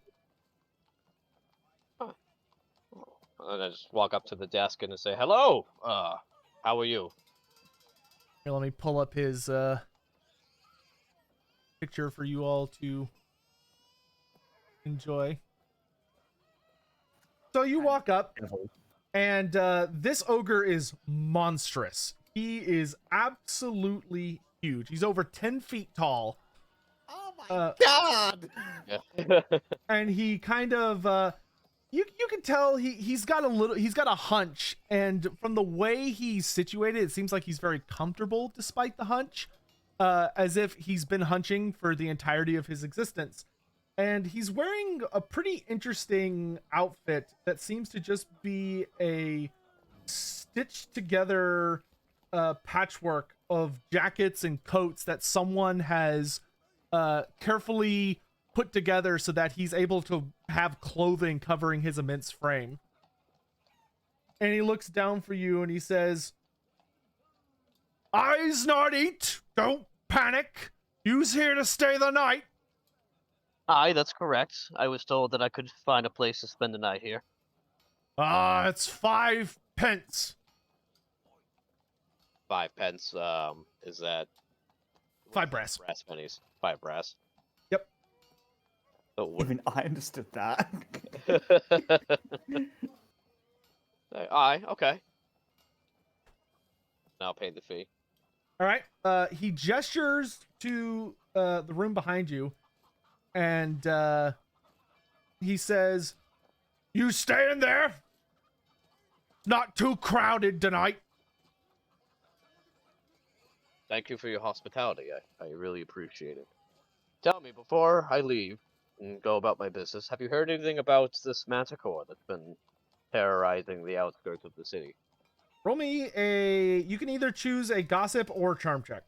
And I just walk up to the desk and say, "Hello. How are you?" Here, let me pull up his picture for you all to enjoy. So you walk up, and this ogre is monstrous. He is absolutely huge. He's over 10 feet tall. Oh my god! Yeah. And he kind of you can tell he's got a hunch, and from the way he's situated, it seems like he's very comfortable despite the hunch, as if he's been hunching for the entirety of his existence. And he's wearing a pretty interesting outfit that seems to just be a stitched together patchwork of jackets and coats that someone has carefully put together so that he's able to have clothing covering his immense frame. And he looks down for you and he says, "Eyes not eat, don't panic. You's here to stay the night." Aye, that's correct. I was told that I could find a place to spend the night here. It's 5 pence. 5 pence. Is that 5 brass. brass pennies? 5 brass. Yep. So what? Even I understood that. Aye, okay. Now pay the fee. All right. He gestures to the room behind you, and he says, "You staying there? Not too crowded tonight." Thank you for your hospitality. I really appreciate it. Tell me, before I leave and go about my business, have you heard anything about this Manticore that's been terrorizing the outskirts of the city? Roll me you can either choose a gossip or charm check.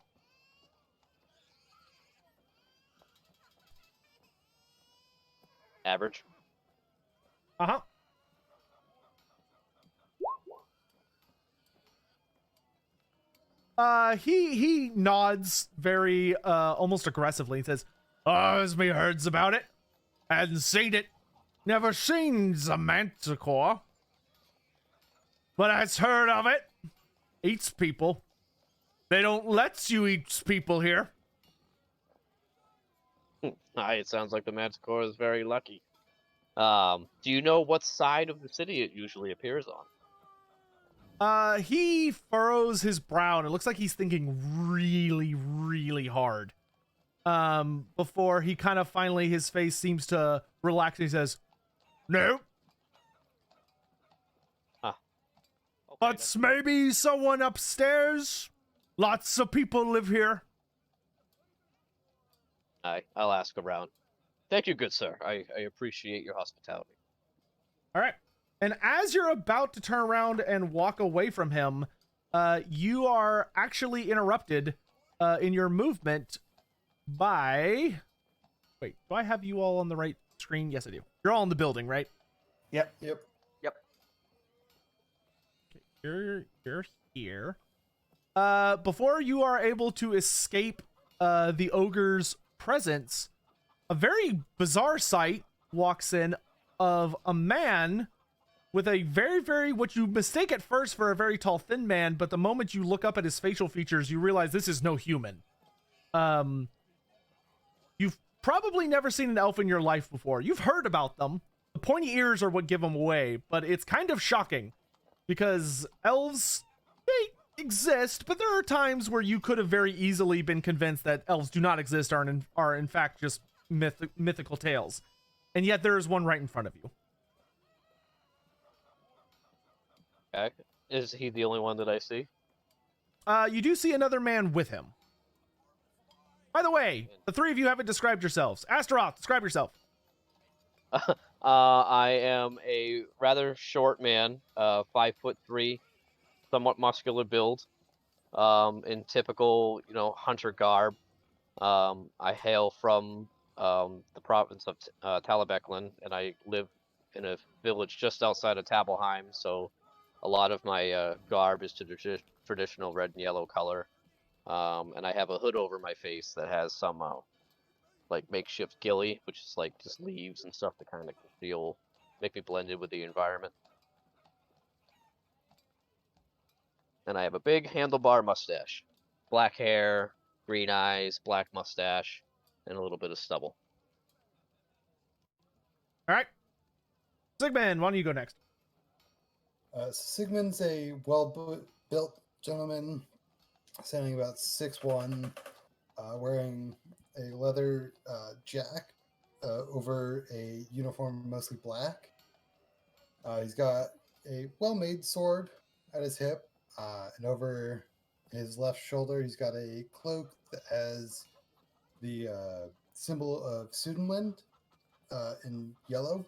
Average? Uh-huh. He nods very almost aggressively and says, "As me heards about it. Hadn't seen it. Never seen the Manticore. But I's heard of it. Eats people. They don't let you eat people here." Aye, it sounds like the Manticore is very lucky. Do you know what side of the city it usually appears on? He furrows his brow, and it looks like he's thinking really, really hard. Before he kind of finally, his face seems to relax, and he says, "No. Okay, But maybe someone upstairs. Lots of people live here." Aye, I'll ask around. Thank you, good sir. I appreciate your hospitality. All right. And as you're about to turn around and walk away from him, you are actually interrupted in your movement by... Wait, do I have you all on the right screen? Yes, I do. You're all in the building, right? Yep. Yep. Okay, you're here. Before you are able to escape the ogre's presence, a very bizarre sight walks in of a man with a very, very, what you mistake at first for a very tall, thin man, but the moment you look up at his facial features, you realize this is no human. You've probably never seen an elf in your life before. You've heard about them. pointy ears are what give them away, but it's kind of shocking because elves, they exist, but there are times where you could have very easily been convinced that elves do not exist, are in fact just mythical tales, and yet there is one right in front of you. Okay. Is he the only one that I see? You do see another man with him. By the way, the three of you haven't described yourselves. Asteroth, describe yourself. I am a rather short man, 5'3", somewhat muscular build, in typical, hunter garb. I hail from the province of Talabeclan, and I live in a village just outside of Tabelheim, so a lot of my garb is to traditional red and yellow color. And I have a hood over my face that has some like makeshift ghillie, which is like just leaves and stuff to kind of feel, make me blended with the environment. And I have a big handlebar mustache, black hair, green eyes, black mustache, and a little bit of stubble. All right. Sigmund, why don't you go next? Sigmund's a well-built gentleman, standing about 6'1", wearing a leather jack over a uniform mostly black. He's got a well-made sword at his hip, and over his left shoulder he's got a cloak that has the symbol of Sudenwind in yellow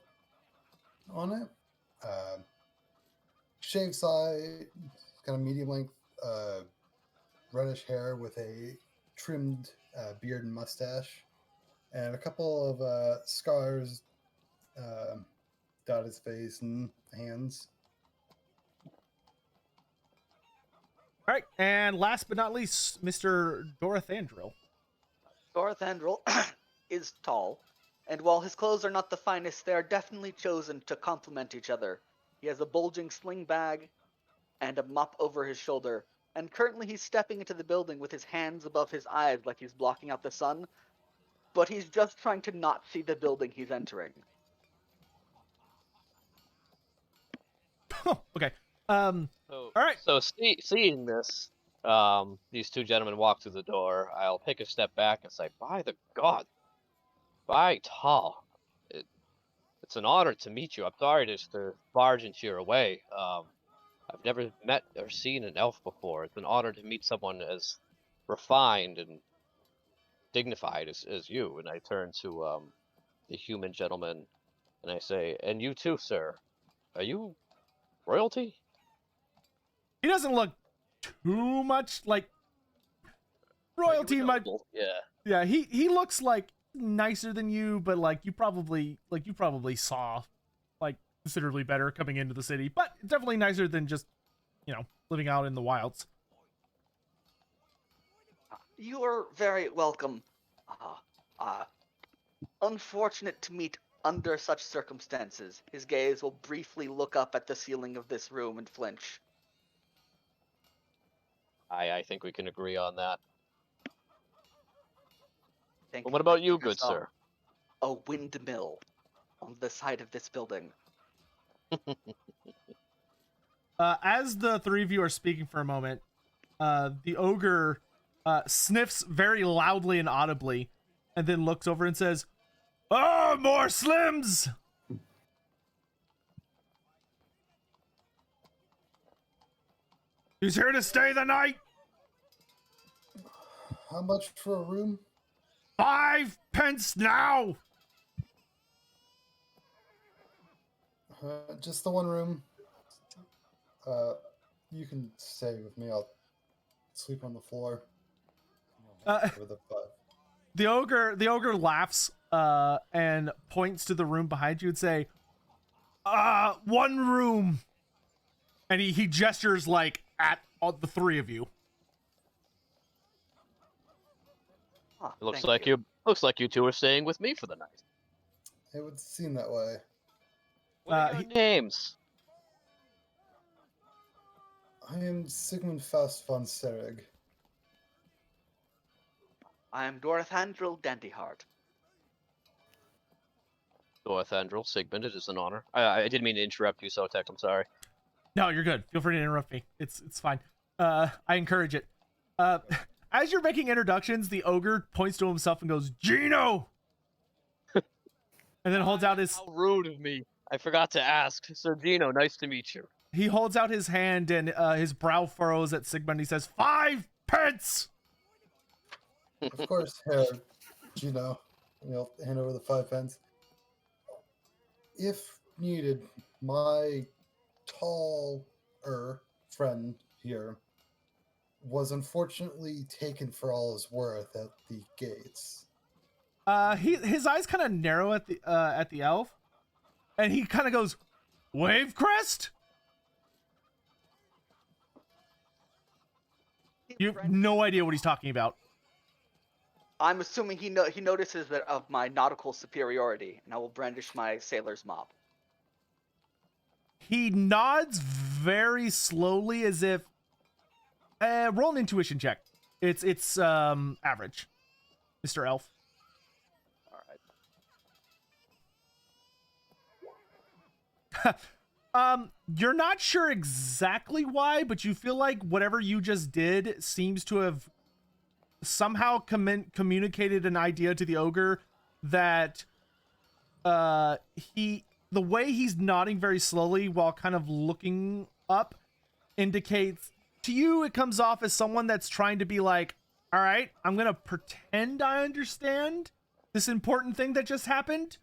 on it. Shaved side, kind of medium length, reddish hair with a trimmed beard and mustache, and a couple of scars dot his face and hands. All right, and last but not least, Mr. Dorathandril. Dorathandril is tall, and while his clothes are not the finest, they are definitely chosen to complement each other. He has a bulging sling bag and a mop over his shoulder, and currently he's stepping into the building with his hands above his eyes like he's blocking out the sun, but he's just trying to not see the building he's entering. Okay. So, all right. So seeing this, these two gentlemen walk through the door, I'll take a step back and say, "By the God, by Tal, it's an honor to meet you. I'm sorry to barge into your way. I've never met or seen an elf before. It's an honor to meet someone as refined and dignified as you." And I turn to the human gentleman and I say, "And you too, sir. Are you royalty?" He doesn't look too much like royalty. Yeah. He looks like nicer than you, but like you probably saw like considerably better coming into the city, but definitely nicer than just living out in the wilds. You are very welcome. Unfortunate to meet under such circumstances. His gaze will briefly look up at the ceiling of this room and flinch. I think we can agree on that. Think Well, what about you, good yourself sir? A windmill on the side of this building. As the three of you are speaking for a moment, the ogre sniffs very loudly and audibly, and then looks over and says, "Oh, more slims!" He's here to stay the night. How much for a room? 5 pence now. Just the one room. You can stay with me. I'll sleep on the floor. The ogre laughs and points to the room behind you and say, one room. And he gestures like at all the three of you. Oh, Looks like you two are staying with me for the night. It would seem that way. What are your names? I am Sigmund Faust von Serig. I am Dorathandril Dandyheart. Athendril, Sigmund, it is an honor. I didn't mean to interrupt you, Sotek. I'm sorry. No, you're good. Feel free to interrupt me. It's fine. I encourage it. As you're making introductions, the ogre points to himself and goes, Gino! And then holds out his... How rude of me. I forgot to ask. Sir Gino, nice to meet you. He holds out his hand and his brow furrows at Sigmund. He says, 5 pence! Of course, Herr Gino. He'll hand over the 5 pence. If needed, my taller friend here was unfortunately taken for all his worth at the gates. His eyes kind of narrow at the elf, and he kind of goes, Wave crest? You have no idea what he's talking about. I'm assuming he notices that of my nautical superiority, and I will brandish my sailor's mop. He nods very slowly as if roll an intuition check. It's average, Mr. Elf. All right. You're not sure exactly why, but you feel like whatever you just did seems to have somehow communicated an idea to the ogre that the way he's nodding very slowly while kind of looking up indicates to you, it comes off as someone that's trying to be like, all right, I'm gonna pretend I understand this important thing that just happened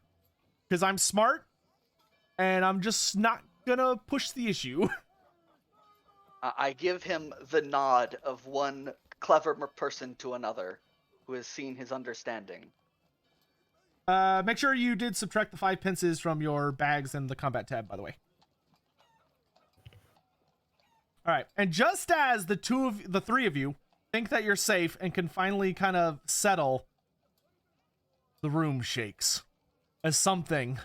because I'm smart and I'm just not gonna push the issue. I give him the nod of one clever person to another who has seen his understanding. Make sure you did subtract the 5 pences from your bags and the combat tab, by the way. All right, and just as the three of you think that you're safe and can finally kind of settle, the room shakes as something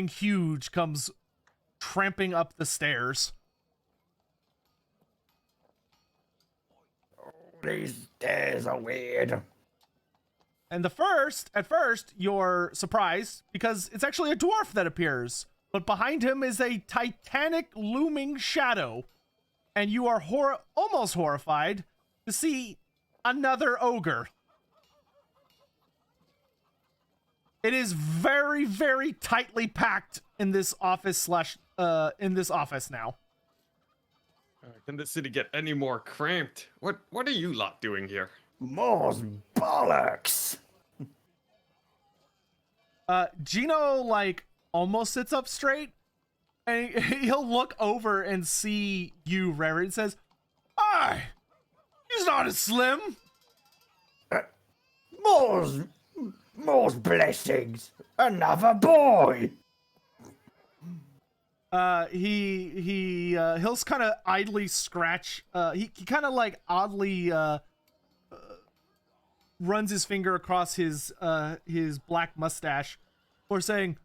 huge comes tramping up the stairs. These stairs are weird. And at first, you're surprised because it's actually a dwarf that appears, but behind him is a titanic looming shadow, and you are almost horrified to see another ogre. It is very, very tightly packed in this office now. Can the city get any more cramped? What are you lot doing here? More's bollocks. Gino almost sits up straight, and he'll look over and see you, Rarit, and says, "Aye, he's not as slim." More's blessings. Another boy. He'll kind of idly scratch. He kind of oddly runs his finger across his black mustache, or saying,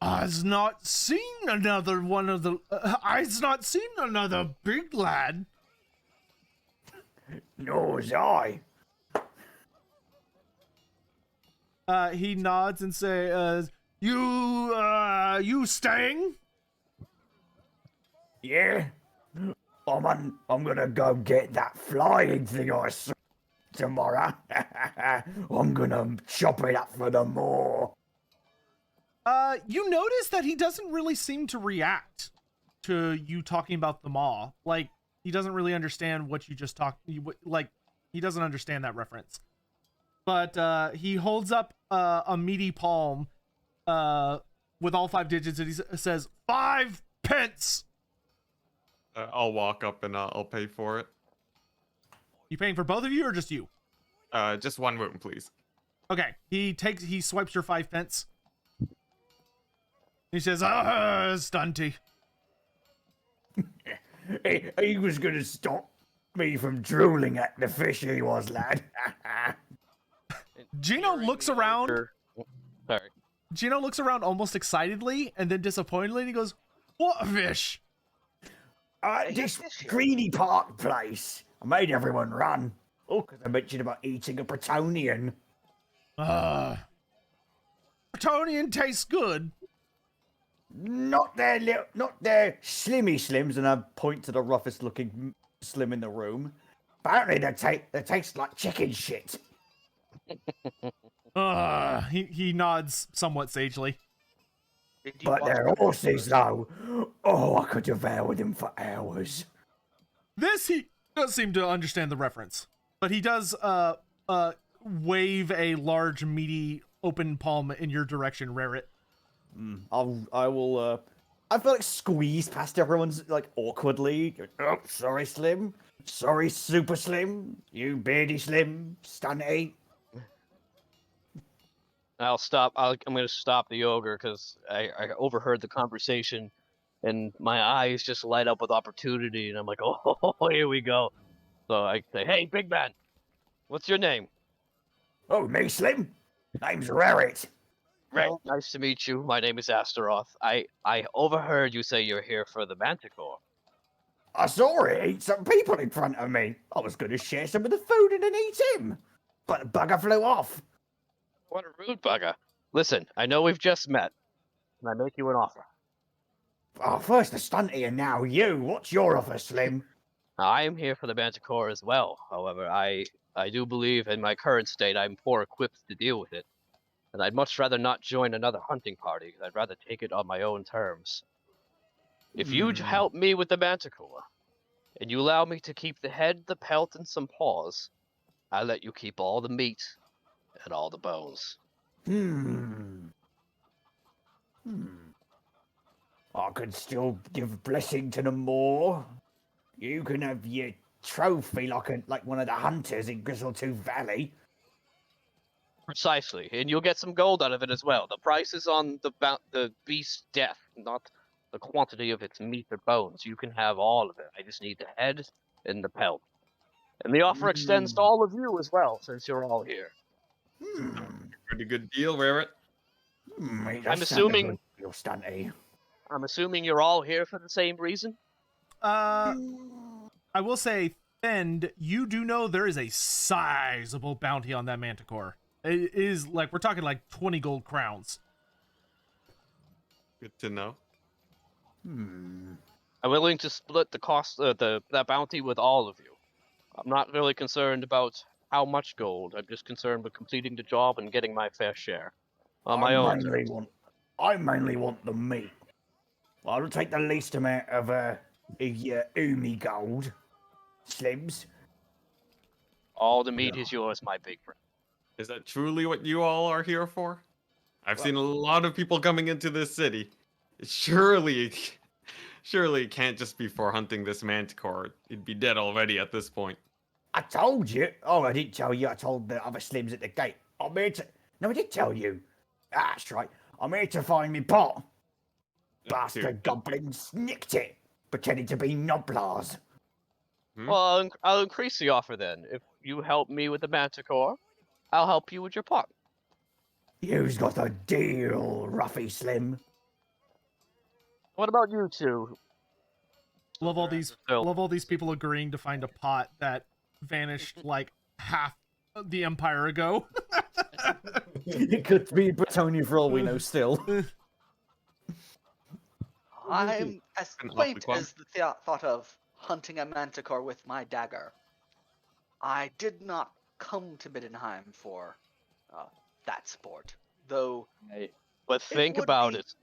"I's not seen another one of the. I's not seen another big lad." Nor's I. He nods and says, "You staying?" Yeah. I'm gonna go get that flying thing I saw tomorrow. I'm gonna chop it up for the Morr. You notice that he doesn't really seem to react to you talking about the maw. He doesn't really understand what you just talked. He doesn't understand that reference. But he holds up a meaty palm with all 5 digits, and he says, 5 pence. I'll walk up and I'll pay for it. You paying for both of you or just you? Just one room, please. Okay. He swipes your 5 pence. He says, stunty. He was gonna stop me from drooling at the fish he was, lad. Gino looks around. Sorry. Gino looks around almost excitedly and then disappointedly, and he goes, "What a fish?" This Greeny Park place. I made everyone run. Oh, because I mentioned about eating a Bretonian. Bretonian tastes good. Not their slimmy slims, and I point to the roughest looking slim in the room. Apparently they taste like chicken shit. He nods somewhat sagely. Did you But watch they're the horses, video? though. Oh, I could devour them for hours. This he does seem to understand the reference, but he does wave a large, meaty, open palm in your direction, Rarit. I will. I feel like squeeze past everyone's like awkwardly. Oh, sorry, Slim. Sorry, Super Slim. You beardy Slim. Stunty. I'll stop. I'm going to stop the ogre because I overheard the conversation, and my eyes just light up with opportunity, and I'm like, oh, here we go. So I say, hey, big man, what's your name? Oh, me, Slim? Name's Rarit. Right. Nice to meet you. My name is Asteroth. I overheard you say you're here for the Manticore. I saw it eat some people in front of me. I was going to share some of the food and then eat him. But the bugger flew off. What a rude bugger. Listen, I know we've just met. Can I make you an offer? Oh, first the stunty and now you. What's your offer, Slim? I am here for the Manticore as well. However, I do believe in my current state I'm poor equipped to deal with it. And I'd much rather not join another hunting party. I'd rather take it on my own terms. If you help me with the Manticore, and you allow me to keep the head, the pelt, and some paws, I'll let you keep all the meat and all the bones. I could still give blessing to the Moor. You can have your trophy like one of the hunters in Grizzletooth Valley. Precisely, and you'll get some gold out of it as well. The price is on the beast's death, not the quantity of its meat or bones. You can have all of it. I just need the head and the pelt. And the offer extends to all of you as well, since you're all here. Pretty good deal, Rarit. I'm assuming You're stunty. I'm assuming you're all here for the same reason. I will say, Fend, you do know there is a sizable bounty on that Manticore. It is like, we're talking like 20 gold crowns. Good to know. I'm willing to split the cost that bounty with all of you. I'm not really concerned about how much gold. I'm just concerned with completing the job and getting my fair share on my own terms. I mainly want the meat. I'll take the least amount of Umi gold. Slims. All the meat is yours, my big friend. Is that truly what you all are here for? I've seen a lot of people coming into this city. Surely it can't just be for hunting this Manticore. It'd be dead already at this point. I told you. Oh, I didn't tell you. I told the other Slims at the gate. I'm here to... No, I did tell you. That's right. I'm here to find me pot. Bastard goblins nicked it, pretending to be Noblars. Well, I'll increase the offer then. If you help me with the Manticore, I'll help you with your pot. You've got a deal, Ruffy Slim. What about you two? Love all these people agreeing to find a pot that vanished like half the empire ago. It could be Bretonia for all we know still. I'm as An quaint awfully as the thought of hunting a manticore with my dagger. I did not come to Middenheim for that sport, though. But think about it.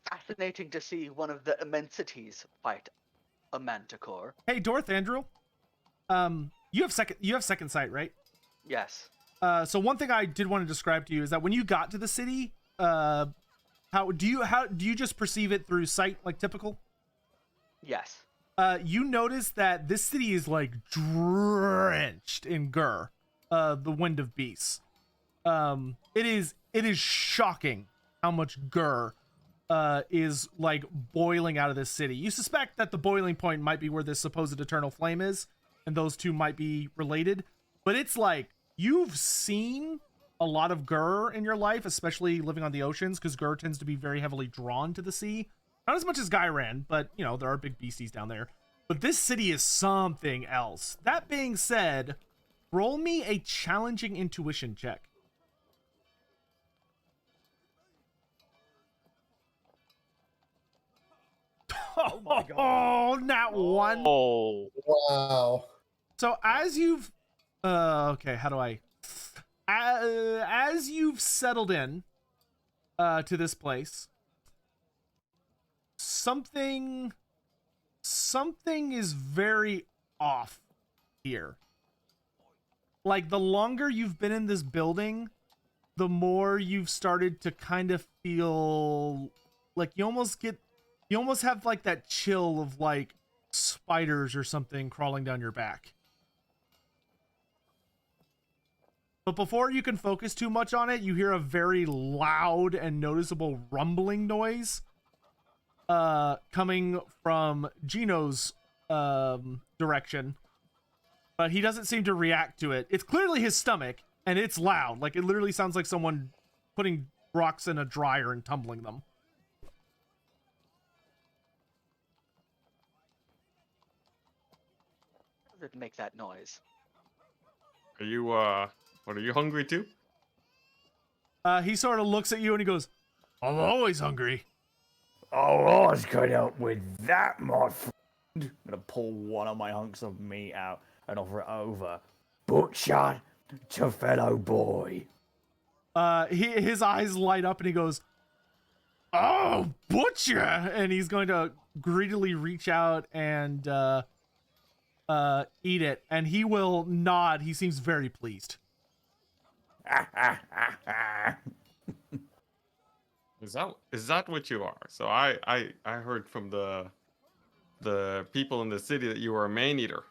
Fascinating to see one of the immensities fight a manticore. Hey, Dorthandrel, you have second sight, right? Yes. So one thing I did want to describe to you is that when you got to the city, how do you just perceive it through sight, like typical? Yes. You notice that this city is like drenched in gur, the wind of beasts. It is shocking how much gur is like boiling out of this city. You suspect that the boiling point might be where this supposed eternal flame is, and those two might be related. But it's like you've seen a lot of gur in your life, especially living on the oceans, because gur tends to be very heavily drawn to the sea. Not as much as Gyran, but you know there are big beasties down there. But this city is something else. That being said, roll me a challenging intuition check. my god. Oh, not one. Oh, Wow. So as you've, okay, how do I, as you've settled in, to this place, something is very off here. Like, the longer you've been in this building, the more you've started to kind of feel like you almost have like that chill of like spiders or something crawling down your back. But before you can focus too much on it, you hear a very loud and noticeable rumbling noise coming from Gino's direction. But he doesn't seem to react to it. It's clearly his stomach, and it's loud. Like, it literally sounds like someone putting rocks in a dryer and tumbling them. How did it make that noise? Are you what, are you hungry too? He sort of looks at you and he goes, I'm always hungry. Oh, I was could help with that, my friend. I'm gonna pull one of my hunks of meat out and offer it over. Butcher to fellow boy. His eyes light up and he goes, oh, butcher! And he's going to greedily reach out and eat it. And he will nod. He seems very pleased. Is that what you are? So I heard from the people in the city that you were a man eater.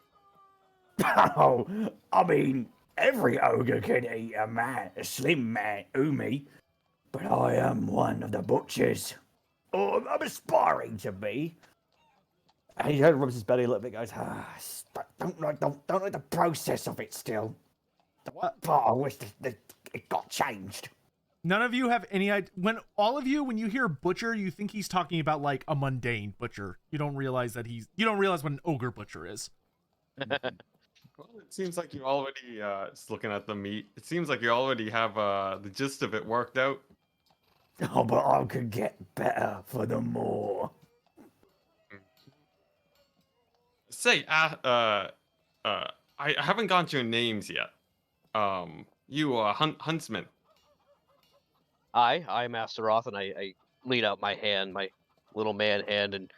Oh, I mean, every ogre can eat a slim man, Umi. But I am one of the butchers. Or I'm aspiring to be. And he rubs his belly a little bit, goes, Don't like the process of it still. The one part I wish that it got changed. None of you have any idea. When you hear butcher, you think he's talking about like a mundane butcher. You don't realize what an ogre butcher is. Well, it seems like you already just looking at the meat. It seems like you already have the gist of it worked out. Oh, but I could get better for the more. Say, I haven't got your names yet. You huntsman. I'm Asteroth, and I lean out my hand, my little man hand, and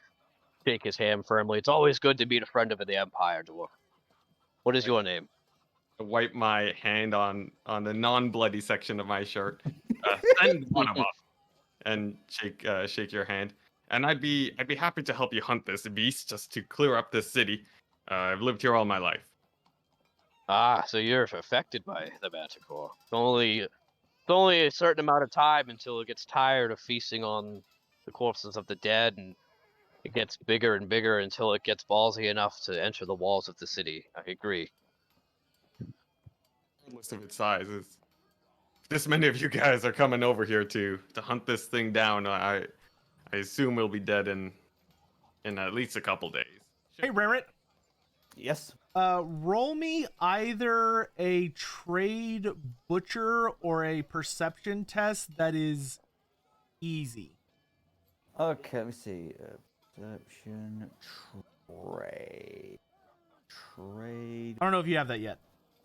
shake his hand firmly. It's always good to meet a friend of the Empire, Dwarf. What is your name? I wipe my hand on the non-bloody section of my shirt. Send one of us and shake your hand. And I'd be happy to help you hunt this beast just to clear up this city. I've lived here all my life. Ah, so you're affected by the Manticore. It's only a certain amount of time until it gets tired of feasting on the corpses of the dead, and it gets bigger and bigger until it gets ballsy enough to enter the walls of the city. I agree. Regardless of its size, if this many of you guys are coming over here to hunt this thing down, I assume we'll be dead in at least a couple days. Hey, Rarit. yes. Roll me either a trade butcher or a perception test that is easy. Okay, let me see. Perception, trade. I don't know if you have that yet.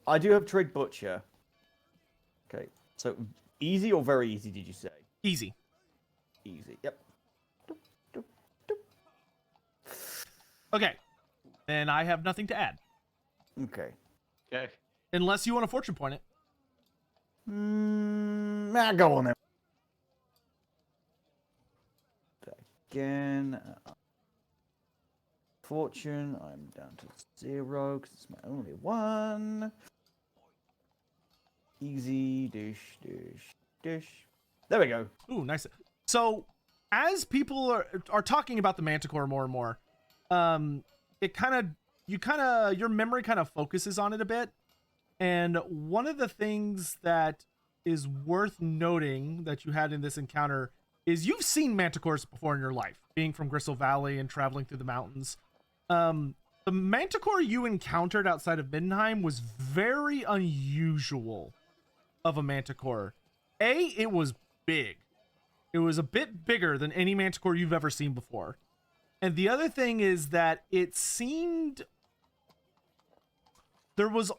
I do have trade butcher. Okay, so easy or very easy, did you say? Easy. Easy, yep. Okay. Then I have nothing to add. Okay. Okay. Unless you want to fortune point it. Go on then. Again. Fortune, I'm down to 0 because it's my only one. Easy, dish. There we go. Ooh, nice. So, as people are talking about the Manticore more and more, your memory kind of focuses on it a bit. And one of the things that is worth noting that you had in this encounter is you've seen Manticores before in your life, being from Gristle Valley and traveling through the mountains. The Manticore you encountered outside of Middenheim was very unusual of a Manticore. It was big. It was a bit bigger than any Manticore you've ever seen before. And the other thing is that it seemed there was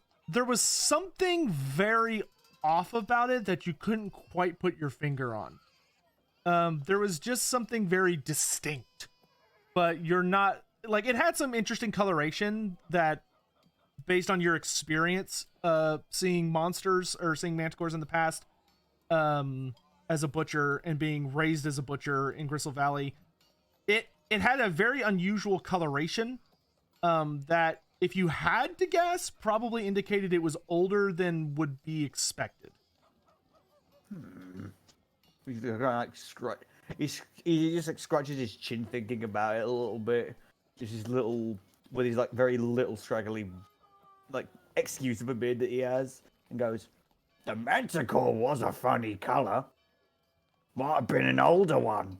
something very off about it that you couldn't quite put your finger on. There was just something very distinct, but you're not like, it had some interesting coloration that, based on your experience seeing monsters or seeing manticores in the past, as a butcher and being raised as a butcher in Gristle Valley, it had a very unusual coloration that, if you had to guess, probably indicated it was older than would be expected. He's kind of like he just like scratches his chin thinking about it a little bit. Just his little, with his like very little straggly, like excuse of a beard that he has, and goes, The Manticore was a funny colour. Might have been an older one.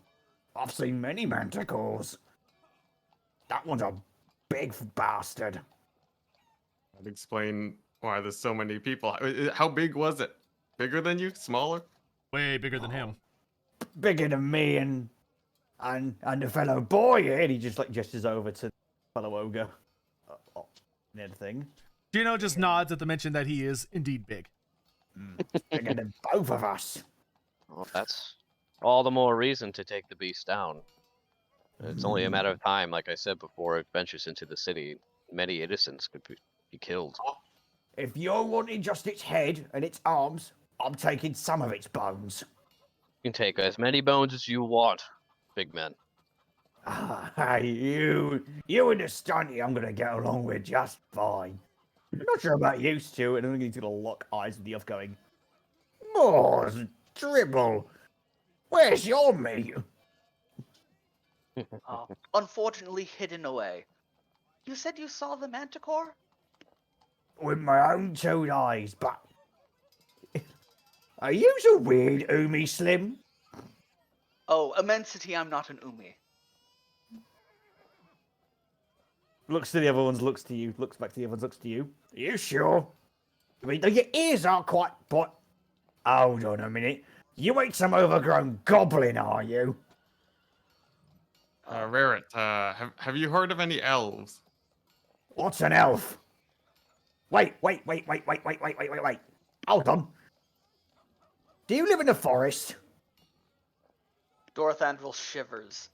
I've seen many Manticores. That one's a big bastard. That'd explain why there's so many people. How big was it? Bigger than you? Smaller? Way bigger than him. Bigger than me and the fellow boy here. and he just like gestures over to fellow ogre near the thing. Gino just nods at the mention that he is indeed big. Bigger than both of us. Well, that's all the more reason to take the beast down. It's only a matter of time, like I said before, it ventures into the city. Many innocents could be killed. If you're wanting just its head and its arms, I'm taking some of its bones. You can take as many bones as you want, big man. Ah, you and the stunty I'm gonna get along with just fine. I'm not sure about you, Stu, and I think he's gonna lock eyes with the elf going, Mor's dribble. Where's your meat? Unfortunately hidden away. You said you saw the Manticore? With my own two eyes, but... Are you a weird Umi Slim? Oh, immensity, I'm not an Umi. looks to the other ones, looks to you, looks back to the other ones, looks to you. Are you sure? I mean, your ears aren't quite... But... Hold on a minute. You ain't some overgrown goblin, are you? Rarit, have you heard of any elves? What's an elf? Wait. Hold on. Do you live in the forest? Dorothandrel shivers.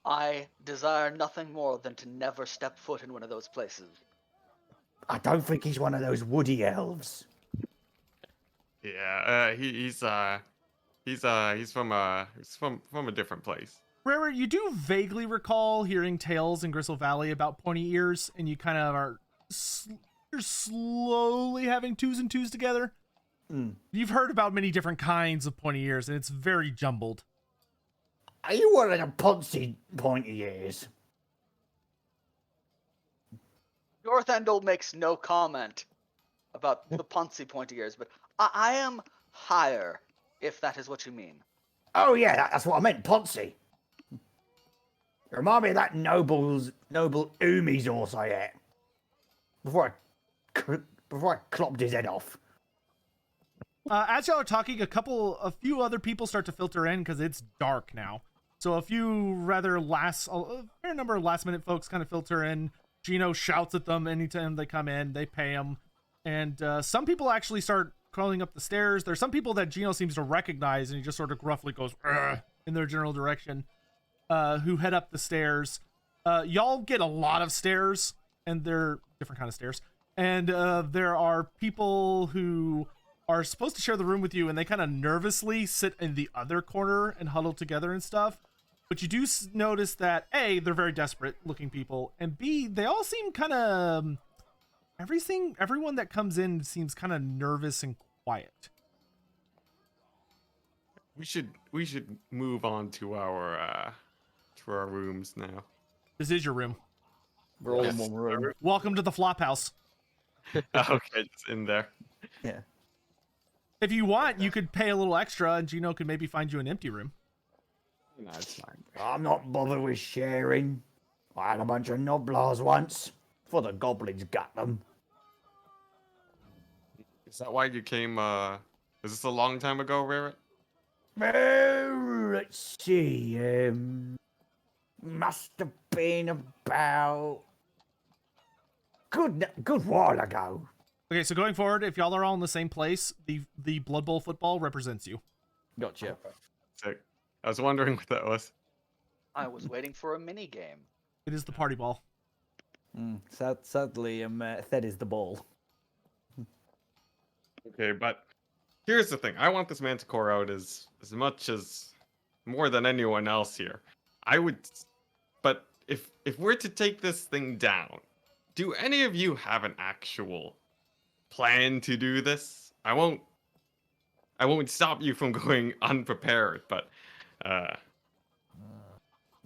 I desire nothing more than to never step foot in one of those places. I don't think he's one of those woody elves. Yeah, he's from a different place. Rarit, you do vaguely recall hearing tales in Gristle Valley about pointy ears, and you kind of are you're slowly having twos and twos together. You've heard about many different kinds of pointy ears, and it's very jumbled. Are you one of the poncy pointy ears? Dorothandrel makes no comment about the Ponzi pointy ears, but I am higher, if that is what you mean. Oh yeah, that's what I meant, poncy. Remind me of that noble Umi's horse I ate. Before I clopped his head off. As y'all are talking, a few other people start to filter in because it's dark now. So a fair number of last minute folks kind of filter in. Gino shouts at them anytime they come in. They pay him. And some people actually start crawling up the stairs. There's some people that Gino seems to recognize, and he just sort of gruffly goes in their general direction, who head up the stairs. Y'all get a lot of stairs, and they're different kind of stairs. And there are people who are supposed to share the room with you, and they kind of nervously sit in the other corner and huddle together and stuff. But you do notice that, A, they're very desperate looking people, and B, they all seem kind of... Everyone that comes in seems kind of nervous and quiet. We should move on to our rooms now. This is your room. We're all in one room. Welcome to the flop house. Okay, it's in there. Yeah. If you want, you could pay a little extra, and Gino could maybe find you an empty room. No, it's fine. I'm not bothered with sharing. I had a bunch of noblars once. Before the goblins got them. Is that why you came? Is this a long time ago, Rarit? Let's see. Must have been about good while ago. Okay, so going forward, if y'all are all in the same place, the Blood Bowl football represents you. Gotcha. Sick. I was wondering what that was. I was waiting for a mini game. It is the party ball. Sadly, Thed is the ball. Okay, but here's the thing. I want this Manticore out as much as more than anyone else here. But if we're to take this thing down, do any of you have an actual plan to do this? I won't stop you from going unprepared, but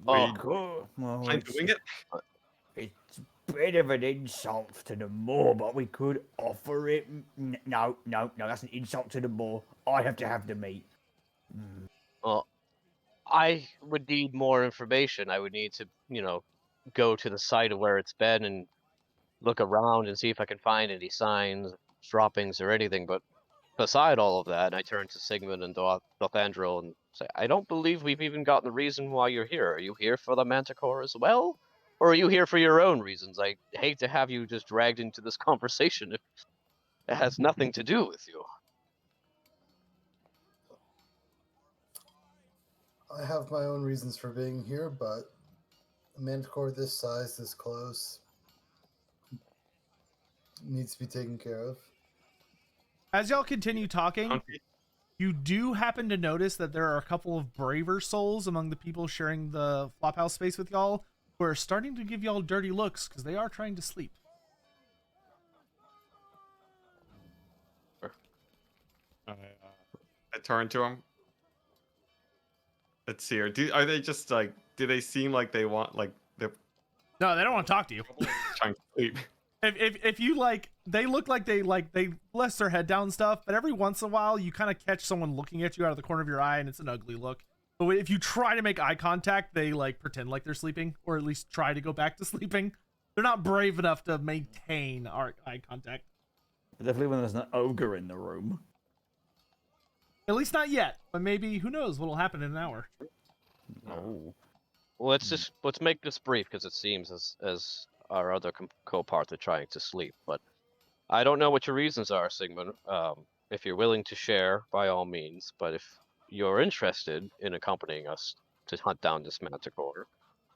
Oh, Well, plan to wing it? it's a bit of an insult to the Moor, but we could offer it. No, that's an insult to the Moor. I have to have the meat. well, I would need more information. I would need to, go to the site of where it's been and look around and see if I can find any signs, droppings, or anything. But beside all of that, I turn to Sigmund and Dothandril and say, I don't believe we've even gotten the reason why you're here. Are you here for the Manticore as well? Or are you here for your own reasons? I hate to have you just dragged into this conversation if it has nothing to do with you. I have my own reasons for being here, but a Manticore this size, this close, needs to be taken care of. As y'all continue talking, you do happen to notice that there are a couple of braver souls among the people sharing the flophouse space with y'all who are starting to give y'all dirty looks because they are trying to sleep. I turn to him. Let's see here. Are they just like? Do they seem like they want like they're No, they don't want to talk to you. trying to sleep? If you they look like they bless their head down and stuff, but every once in a while you kind of catch someone looking at you out of the corner of your eye, and it's an ugly look. But if you try to make eye contact, they pretend like they're sleeping, or at least try to go back to sleeping. They're not brave enough to maintain our eye contact. Definitely when there's an ogre in the room. At least not yet, but maybe, who knows what'll happen in an hour. Oh. Well, let's make this brief because it seems as our other co-parts are trying to sleep. But I don't know what your reasons are, Sigmund. If you're willing to share, by all means. But if you're interested in accompanying us to hunt down this Manticore,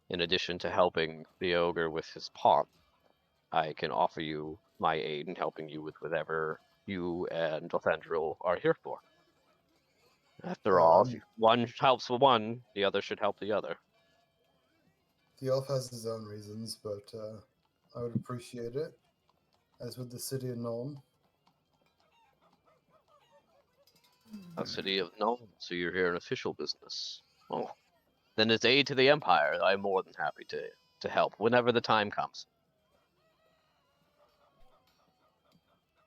in addition to helping the ogre with his pot, I can offer you my aid in helping you with whatever you and Dothandril are here for. After all, if one helps one, the other should help the other. The elf has his own reasons, but I would appreciate it, as would the city of Nuln. A city of no, so you're here in official business. Oh, then it's aid to the Empire. I'm more than happy to help whenever the time comes.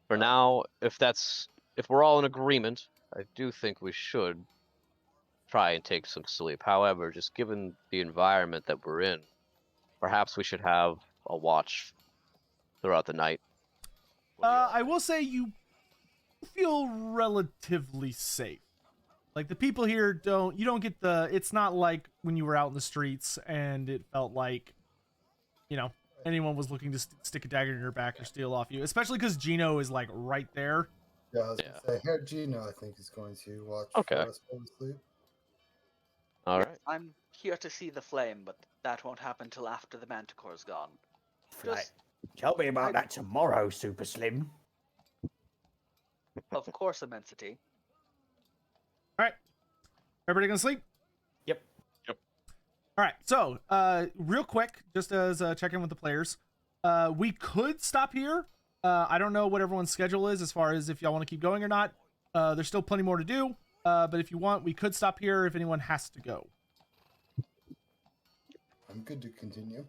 For now, if we're all in agreement, I do think we should try and take some sleep. However, just given the environment that we're in, perhaps we should have a watch throughout the night. I will say you feel relatively safe. Like, the people here you don't get it's not like when you were out in the streets and it felt like, anyone was looking to stick a dagger in your back or steal off you, especially because Gino is right there. Yeah, I was gonna say, Herr Gino, I think, is going to watch Okay. for us while we sleep. All Yes, right. I'm here to see the flame, but that won't happen till after the Manticore's gone. Right. Just, Tell me about that tomorrow, Super Slim. of course, immensity. All right. Everybody gonna sleep? Yep. All right. So, real quick, just as a check in with the players, we could stop here. I don't know what everyone's schedule is as far as if y'all want to keep going or not. There's still plenty more to do. But if you want, we could stop here if anyone has to go. I'm good to continue.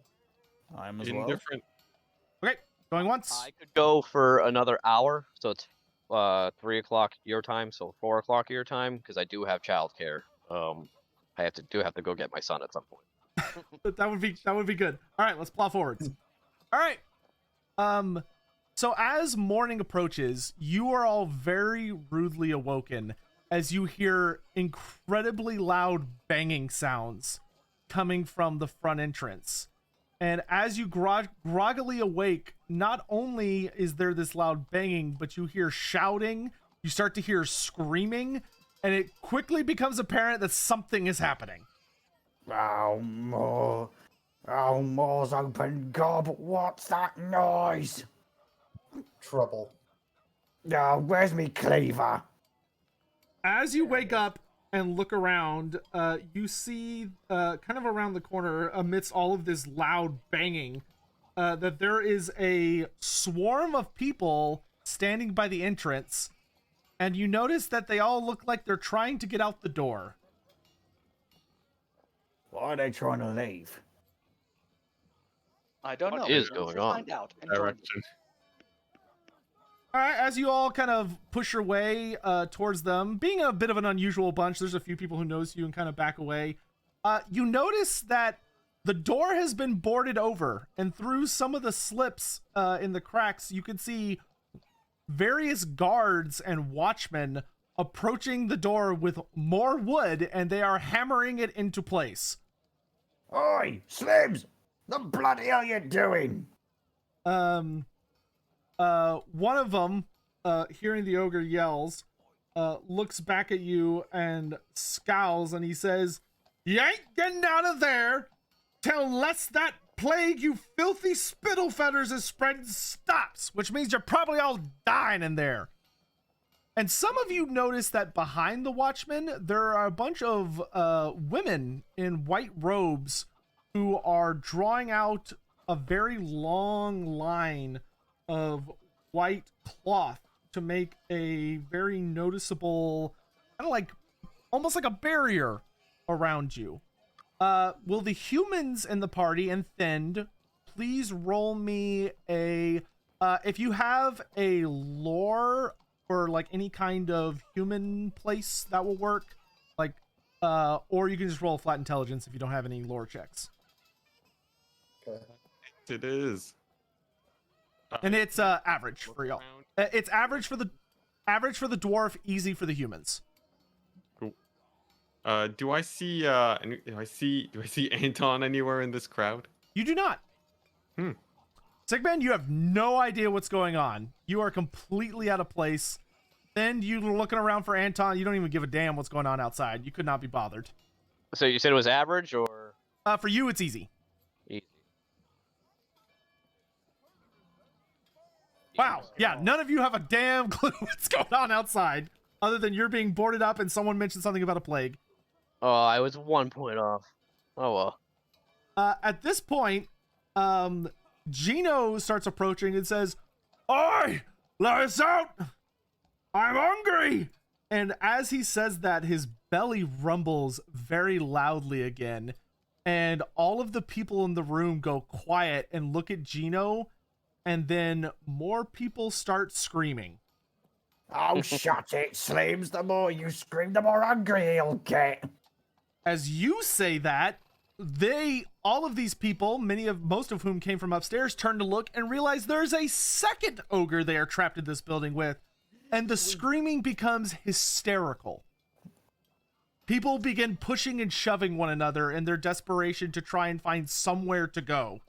I'm as well. Indifferent. Okay. Going once. I could go for another hour, so it's 3 o'clock your time, so 4 o'clock your time, because I do have childcare. I have to go get my son at some point. That would be good. All right, let's plot forwards. All right. So as morning approaches, you are all very rudely awoken as you hear incredibly loud banging sounds coming from the front entrance. And as you groggily awake, not only is there this loud banging, but you hear shouting, you start to hear screaming, and it quickly becomes apparent that something is happening. Oh, Morr. Oh, Morr's open gob. What's that noise? Trouble. Oh, where's me cleaver? As you wake up and look around, you see kind of around the corner, amidst all of this loud banging, that there is a swarm of people standing by the entrance, and you notice that they all look like they're trying to get out the door. Why are they trying to leave? I don't know. What is but let's going on? Find out. and join you. Direction. All right, as you all kind of push your way towards them, being a bit of an unusual bunch, there's a few people who notice you and kind of back away. You notice that the door has been boarded over, and through some of the slips in the cracks, you can see various guards and watchmen approaching the door with more wood, and they are hammering it into place. Oi, Slims! The bloody hell you doing? One of them, hearing the ogre yells, looks back at you and scowls, and he says, "You ain't getting out of there till unless that plague you filthy Spittlefelders is spreading stops, which means you're probably all dying in there." And some of you notice that behind the watchmen, there are a bunch of women in white robes who are drawing out a very long line of white cloth to make a very noticeable, kind of like, almost like a barrier around you. Will the humans in the party and Thind please roll me a, if you have a lore or like any kind of human place, that will work. Like, or you can just roll flat intelligence if you don't have any lore checks. Okay. It is. And it's average for y'all. It's average for the dwarf, easy for the humans. Cool. Do I see do I see Anton anywhere in this crowd? You do not. Sigmund, you have no idea what's going on. You are completely out of place. Then you're looking around for Anton. You don't even give a damn what's going on outside. You could not be bothered. So you said it was average, or For you, it's easy. easy? Wow. Yeah, none of you have a damn clue what's going on outside, other than you're being boarded up and someone mentioned something about a plague. Oh, I was 1 point off. Oh well. At this point, Gino starts approaching and says, "Oi, let us out! I'm hungry!" And as he says that, his belly rumbles very loudly again, and all of the people in the room go quiet and look at Gino, and then more people start screaming. Oh, shut it, Slims. The more you scream, the more hungry he'll get. As you say that, all of these people, most of whom came from upstairs, turn to look and realize there's a second ogre they are trapped in this building with, and the screaming becomes hysterical. People begin pushing and shoving one another in their desperation to try and find somewhere to go.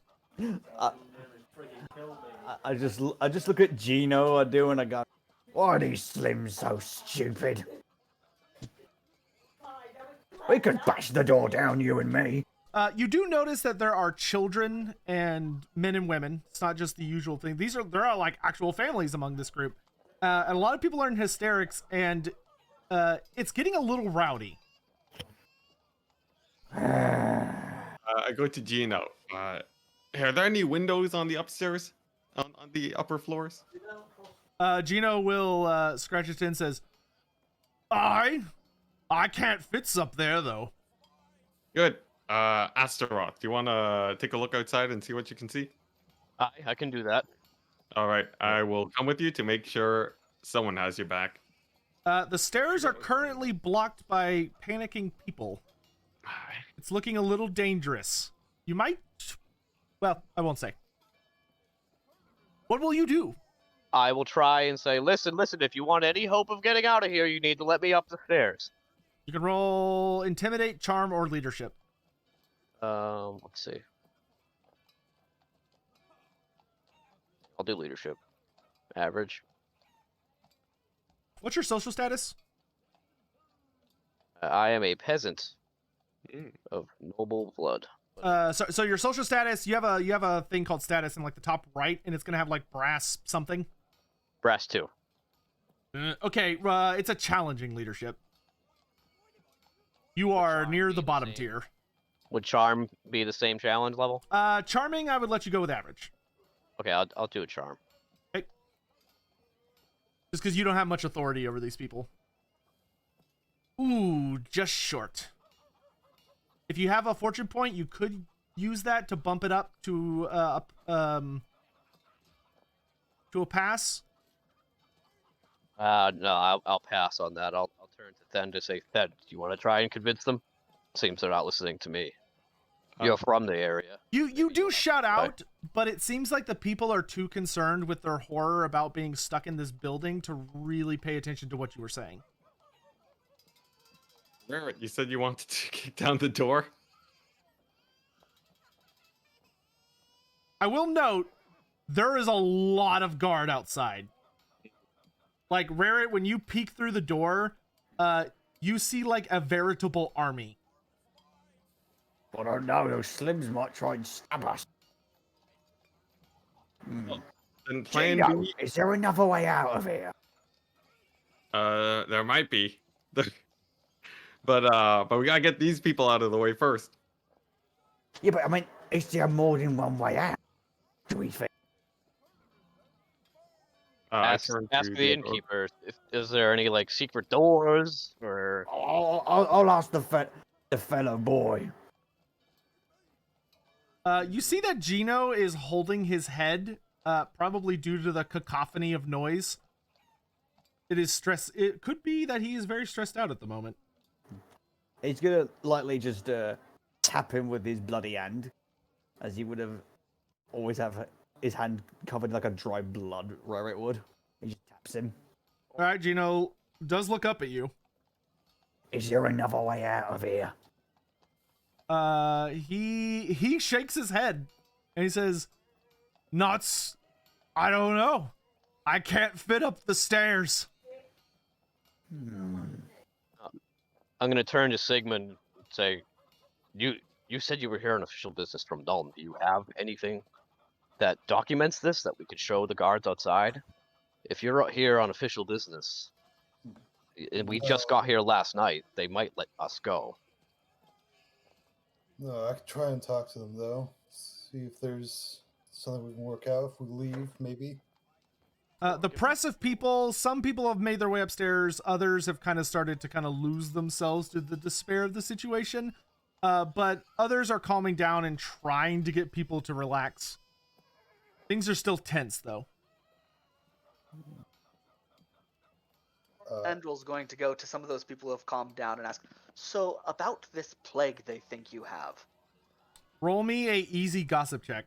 I just look at Gino, I do, and I go, Why are these Slims so stupid? We could bash the door down, you and me. You do notice that there are children and men and women. It's not just the usual thing. There are like actual families among this group. And a lot of people are in hysterics, and it's getting a little rowdy. I go to Gino. Are there any windows on the upstairs? On the upper floors? Gino will scratch his chin and says, I can't fit up there, though. Good. Asteroth, do you want to take a look outside and see what you can see? I can do that. All right, I will come with you to make sure someone has your back. The stairs are currently blocked by panicking people. It's looking a little dangerous. You might... Well, I won't say. What will you do? I will try and say, listen, if you want any hope of getting out of here, you need to let me up the stairs. You can roll Intimidate, Charm, or Leadership. Let's see. I'll do leadership. Average. What's your social status? I am a peasant Mm. of noble blood. So your social status, you have a thing called status in like the top right, and it's gonna have like brass something. Brass 2. Okay, it's a challenging leadership. You are charm near be the the bottom same? tier. Would charm be the same challenge level? Charming, I would let you go with average, Okay, I'll do a charm. just because you don't have much authority over these people. Ooh, just short. If you have a fortune point, you could use that to bump it up to a pass. No, I'll pass on that. I'll turn to Then to say, Thed, do you want to try and convince them? Seems they're not listening to me. You're from the area. You Maybe do you'll shout have to out, but it seems like the people are too concerned with their horror about being stuck in this building to really pay attention to what you were saying. Rarit, you said you wanted to kick down the door? I will note, there is a lot of guard outside. Like, Rarit, when you peek through the door, you see like a veritable army. I don't know, those slims might try and stab us. Then plan Gino, B, is there another way out of here? there might be. But we gotta get these people out of the way first. Yeah, but I mean, is there more than one way out? Do we think? I ask turn ask to the other- innkeeper, is there any like secret doors or I'll ask the fellow boy. You see that Gino is holding his head, probably due to the cacophony of noise. It is stress. It could be that he is very stressed out at the moment. He's gonna likely just tap him with his bloody hand, as he would have always have his hand covered in like a dry blood where it would. He just taps him. All right, Gino does look up at you. Is there another way out of here? He shakes his head and he says, "Nuts. I don't know. I can't fit up the stairs." I'm gonna turn to Sigmund and say, you said you were here on official business from Dalton. Do you have anything that documents this that we could show the guards outside? If you're out here on official business, and we just got here last night, they might let us go. No, I could try and talk to them though. See if there's something we can work out. If we leave, maybe. The press of people, some people have made their way upstairs. Others have kind of started to kind of lose themselves to the despair of the situation. But others are calming down and trying to get people to relax. Things are still tense, though. Andrel's going to go to some of those people who have calmed down and ask, so about this plague they think you have. Roll me a easy gossip check.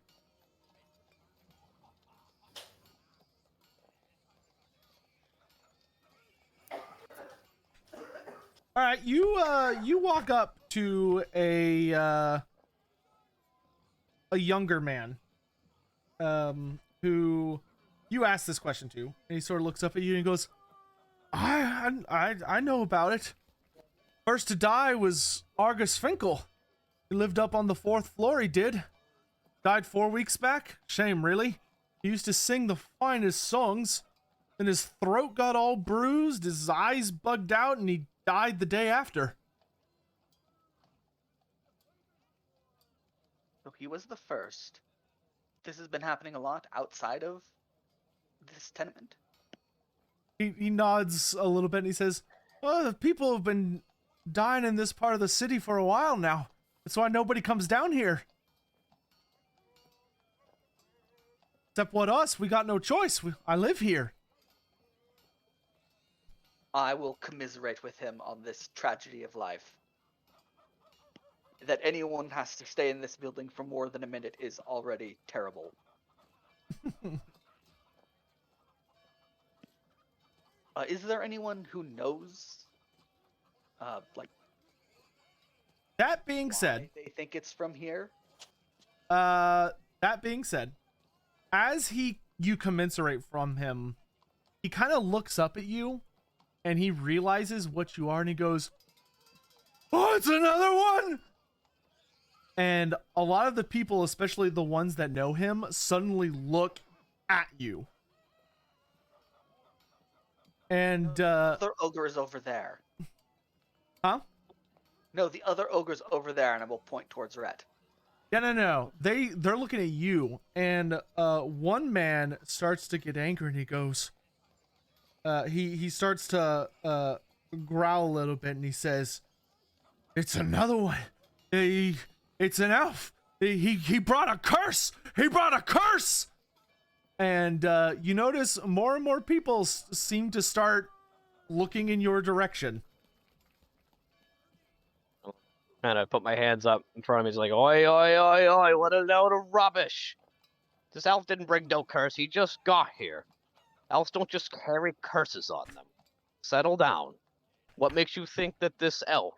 All right, you walk up to a younger man, who you ask this question to, and he sort of looks up at you and goes, I know about it. First to die was Argus Finkel. He lived up on the 4th floor, he did. Died 4 weeks back. Shame, really. He used to sing the finest songs. Then his throat got all bruised, his eyes bugged out, and he died the day after. So he was the first. This has been happening a lot outside of this tenement. He nods a little bit and he says, well, people have been dying in this part of the city for a while now. That's why nobody comes down here. Except what us, we got no choice. I live here. I will commiserate with him on this tragedy of life. That anyone has to stay in this building for more than a minute is already terrible. Is there anyone who knows, like, That being said, Why they think it's from here. that being said, as you commensurate from him, he kind of looks up at you and he realizes what you are and he goes, "Oh, it's another one!" And a lot of the people, especially the ones that know him, suddenly look at you. And The other ogre is over there. huh? No, the other ogre's over there, and I will point towards Ret. Yeah, no. They're looking at you, and one man starts to get angry, and he goes, he starts to growl a little bit, and he says, "It's another one. It's an elf. He brought a curse. He brought a curse." And you notice more and more people seem to start looking in your direction. And I put my hands up in front of me. He's like, "Oi, oi, oi, oi! What a load of rubbish! This elf didn't bring no curse. He just got here. Elves don't just carry curses on them. Settle down. What makes you think that this elf,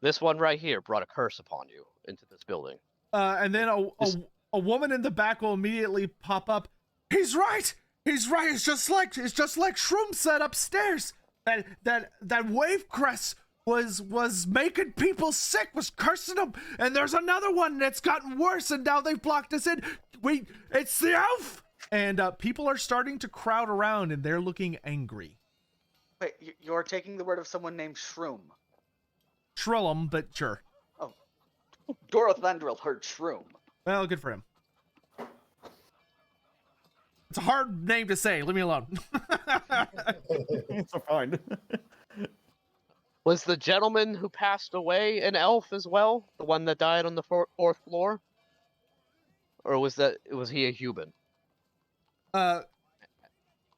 this one right here, brought a curse upon you into this building?" And then a woman in the back will immediately pop up. He's right. He's right. It's just like Shroom said upstairs. That wave crest was making people sick, was cursing them. And there's another one that's gotten worse, and now they've blocked us in. It's the elf. And people are starting to crowd around, and they're looking angry. Wait, you're taking the word of someone named Shroom. Shrillum, but sure. Oh, Dorothandril heard Shroom. Well, good for him. It's a hard name to say. Leave me alone. It's fine. Was the gentleman who passed away an elf as well? The one that died on the fourth floor? Or was he a human? The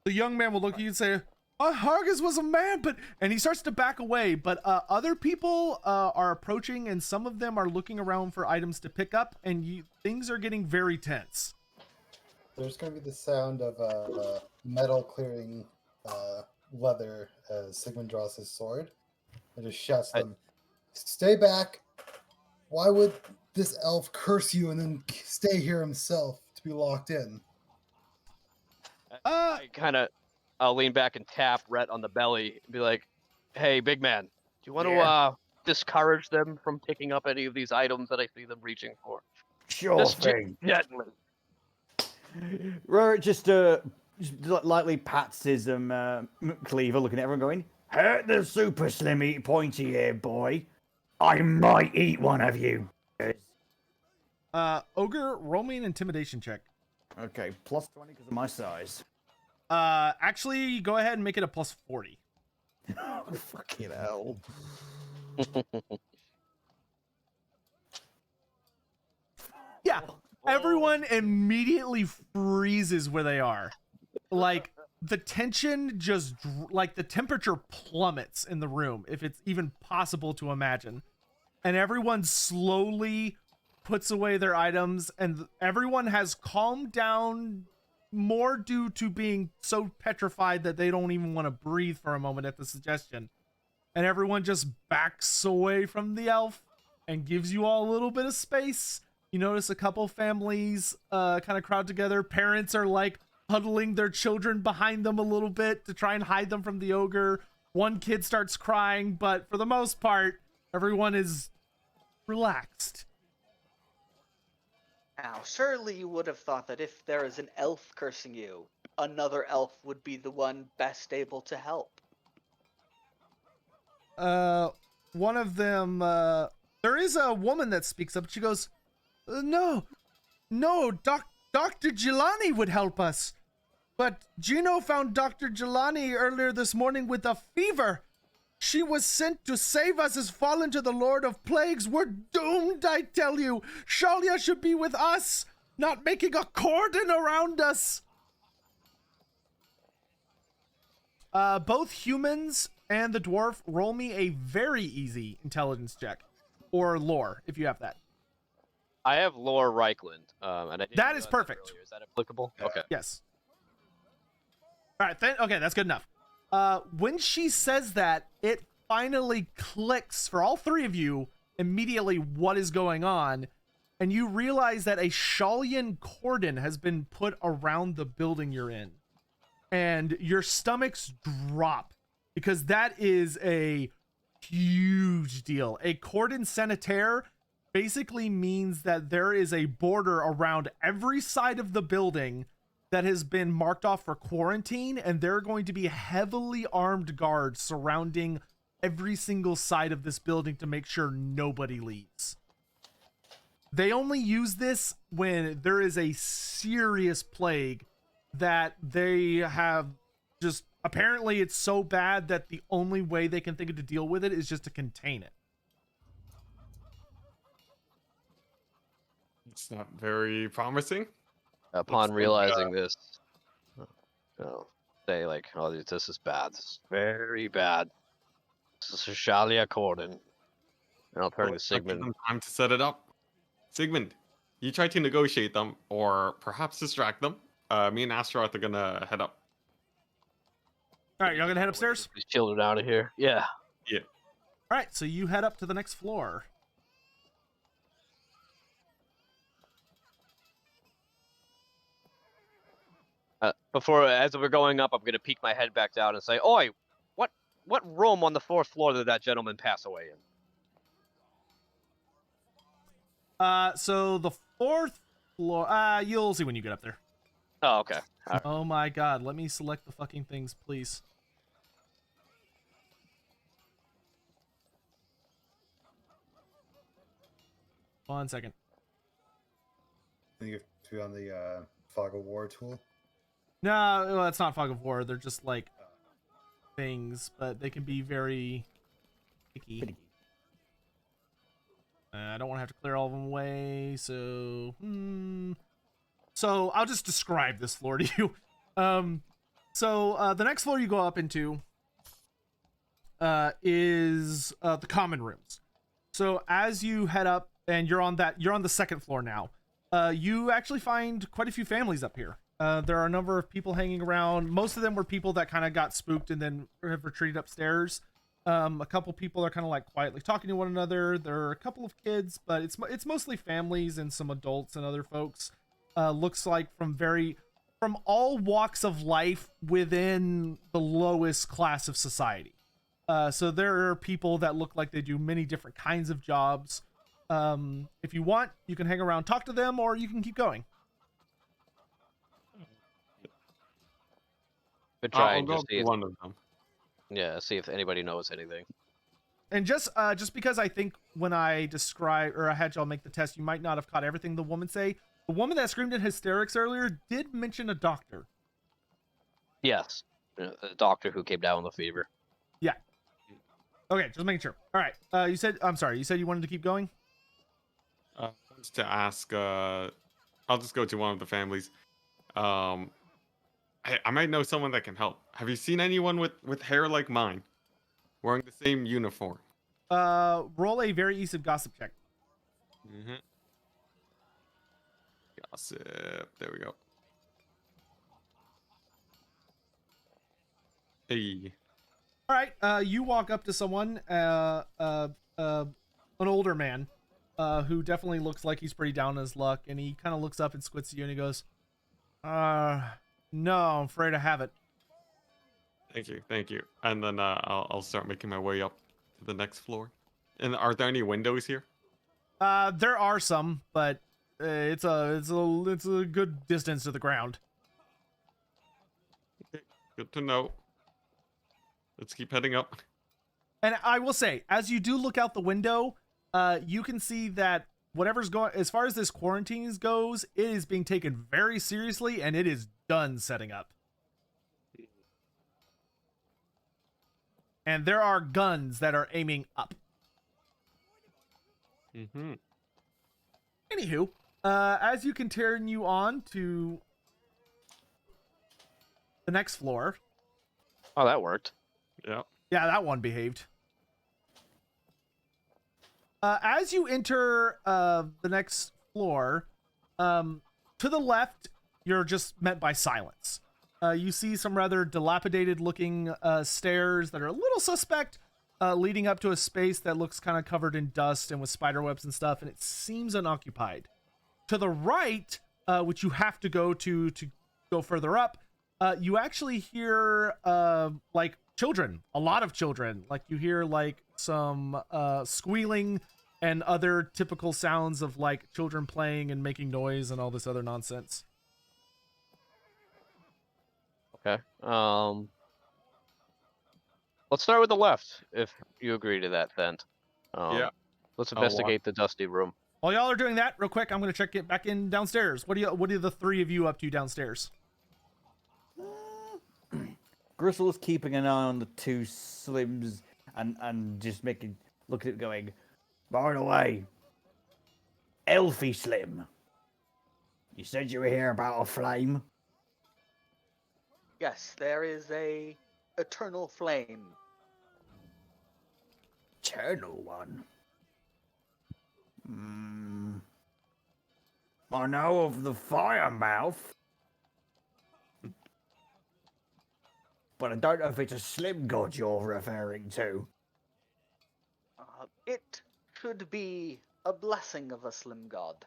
young man will look at you and say, Hargis was a man, and he starts to back away, but other people are approaching, and some of them are looking around for items to pick up, and things are getting very tense. There's going to be the sound of metal clearing leather as Sigmund draws his sword and just shouts to them, "Stay back! Why would this elf curse you and then stay here himself to be locked in?" I'll lean back and tap Rhett on the belly and be like, "Hey, big man, do you want to discourage them from picking up any of these items that I see them reaching for?" Sure Just thing. gently. Rarit just lightly pats his cleaver, looking at everyone, going, Hurt the super slimmy pointy ear boy. I might eat one of you. Ogre, roll me an intimidation check. "Okay, plus 20 because of my size." Actually, go ahead and make it a plus 40. Oh, fucking hell. Yeah, everyone immediately freezes where they are. Like, the tension just, like, the temperature plummets in the room, if it's even possible to imagine. And everyone slowly puts away their items, and everyone has calmed down more due to being so petrified that they don't even want to breathe for a moment at the suggestion. And everyone just backs away from the elf and gives you all a little bit of space. You notice a couple families kind of crowd together. Parents are like huddling their children behind them a little bit to try and hide them from the ogre. One kid starts crying, but for the most part, everyone is relaxed. Now, surely you would have thought that if there is an elf cursing you, another elf would be the one best able to help. One of them, there is a woman that speaks up. She goes, No, Dr. Jelani would help us. But Gino found Dr. Jelani earlier this morning with a fever. She was sent to save us as fallen to the Lord of Plagues. We're doomed, I tell you. Shalia should be with us, not making a cordon around us. Both humans and the dwarf, roll me a very easy intelligence check. Or lore, if you have that. I have Lore Reichland. And I didn't That know is perfect. earlier. Is that applicable? Okay. Yes. All right, okay, that's good enough. When she says that, it finally clicks for all three of you immediately what is going on, and you realize that a Shalyan cordon has been put around the building you're in. And your stomachs drop because that is a huge deal. A cordon sanitaire basically means that there is a border around every side of the building that has been marked off for quarantine, and there are going to be heavily armed guards surrounding every single side of this building to make sure nobody leaves. They only use this when there is a serious plague that they have just, apparently it's so bad that the only way they can think of to deal with it is just to contain it. It's not very promising. Upon Looks realizing this, say like, oh, this is bad. This is very bad. This is a Shalia Cordon. And I'll turn to Give Sigmund. them time to set it up. Sigmund, you try to negotiate them, or perhaps distract them. Me and Asteroth are gonna head up. All right, y'all gonna head upstairs? These children out of here. Yeah. All right, so you head up to the next floor. Before, as we're going up, I'm gonna peek my head back down and say, "Oi, what room on the 4th floor did that gentleman pass away in?" So the 4th floor, you'll see when you get up there. Oh, okay. All right. Oh my god, let me select the fucking things, please. One second. I think you have to be on the Fog of War tool. No, well, it's not Fog of War. They're just like things, but they can be very picky. I don't want to have to clear all of them away, so so I'll just describe this floor to you. The next floor you go up into is the common rooms. So as you head up, and you're on the 2nd floor now, you actually find quite a few families up here. There are a number of people hanging around. Most of them were people that kind of got spooked and then have retreated upstairs. A couple people are kind of like quietly talking to one another. There are a couple of kids, but it's mostly families and some adults and other folks. Looks like from all walks of life within the lowest class of society. So there are people that look like they do many different kinds of jobs. If you want, you can hang around, talk to them, or you can keep going. Could try I'll and go just see to if, one of them. yeah, see if anybody knows anything. And just because I think when I describe, or I had y'all make the test, you might not have caught everything the woman say. The woman that screamed in hysterics earlier did mention a doctor. Yes, the doctor who came down with the fever. Yeah. Okay, just making sure. All right. You said you wanted to keep going? Just to ask, I'll just go to one of the families. I might know someone that can help. Have you seen anyone with hair like mine, wearing the same uniform? Roll a very easy gossip check. Mm-hmm. Gossip. There we go. Hey. All right. You walk up to someone, an older man, who definitely looks like he's pretty down on his luck, and he kind of looks up and squints at you, and he goes, no, I'm afraid I haven't. Thank you. And then I'll start making my way up to the next floor. And are there any windows here? There are some, but it's a good distance to the ground. Okay, good to know. Let's keep heading up. And I will say, as you do look out the window, you can see that whatever's going, as far as this quarantine goes, it is being taken very seriously, and it is done setting up. And there are guns that are aiming up. Mm-hmm. Anywho, as you continue on to the next floor. Oh, that worked. Yeah. Yeah, that one behaved. As you enter the next floor, to the left, you're just met by silence. You see some rather dilapidated looking stairs that are a little suspect. leading up to a space that looks kind of covered in dust and with spider webs and stuff, and it seems unoccupied. To the right, which you have to go to go further up, you actually hear like children, a lot of children. Like you hear like some squealing and other typical sounds of like children playing and making noise and all this other nonsense. Okay. Let's start with the left, if you agree to that, then. Yeah. Let's I'll walk. investigate the dusty room. While y'all are doing that, real quick, I'm gonna check it back in downstairs. What are the three of you up to downstairs? Gristle's keeping an eye on the two slims and just look at it going, by the way, Elfie Slim, you said you were here about a flame? Yes, there is a eternal flame. Eternal one? I know of the fire mouth, but I don't know if it's a slim god you're referring to. It should be a blessing of a slim god,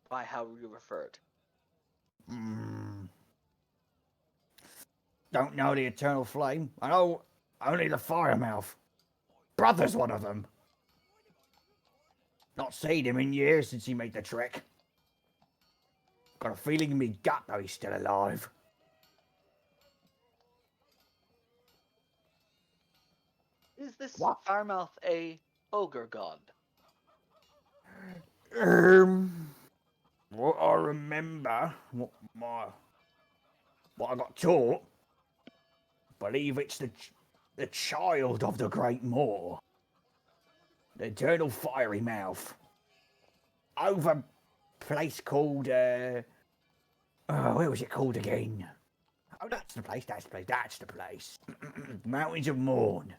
by how you referred. Don't know the eternal flame. I know only the fire mouth. Brother's one of them. Not seen him in years since he made the trek. Got a feeling in me gut though he's still alive. Is this What? Firemouth a ogre god? What I remember, what I got taught, believe it's the child of the Great Moor. The eternal fiery mouth. Over a place called, where was it called again? Oh, that's the place. Mountains of Morn.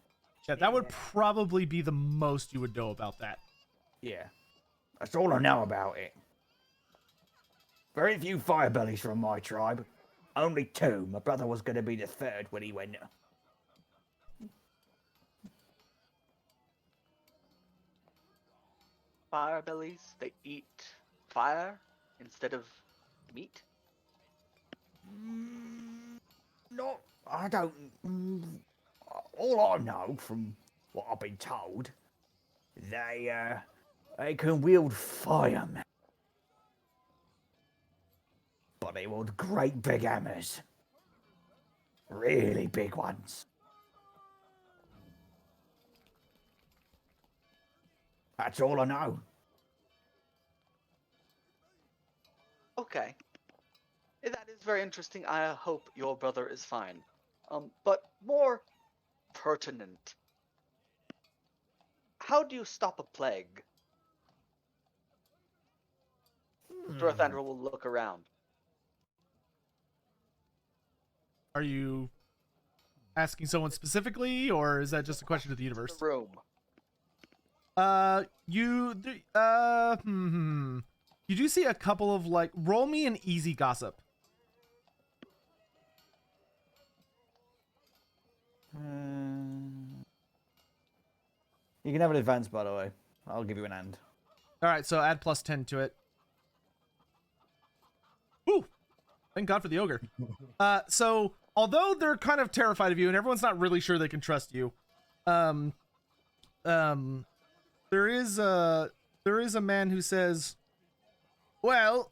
Yeah, that would probably be the most you would know about that. Yeah. That's all I know about it. Very few firebellies from my tribe. Only two. My brother was going to be the third when he went. Firebellies, they eat fire instead of meat? No, I don't. All I know from what I've been told, they can wield fire, man. But they wield great big hammers. Really big ones. That's all I know. Okay. That is very interesting. I hope your brother is fine. But more pertinent. How do you stop a plague? Drathandra will look around. Are you asking someone specifically, or is that just a question to the universe? The room. You do see a couple of like, roll me an easy gossip. You can have an advance, by the way. I'll give you an hand. All right, so add plus 10 to it. Woo! Thank God for the ogre. So although they're kind of terrified of you, and everyone's not really sure they can trust you, there is a man who says, "Well,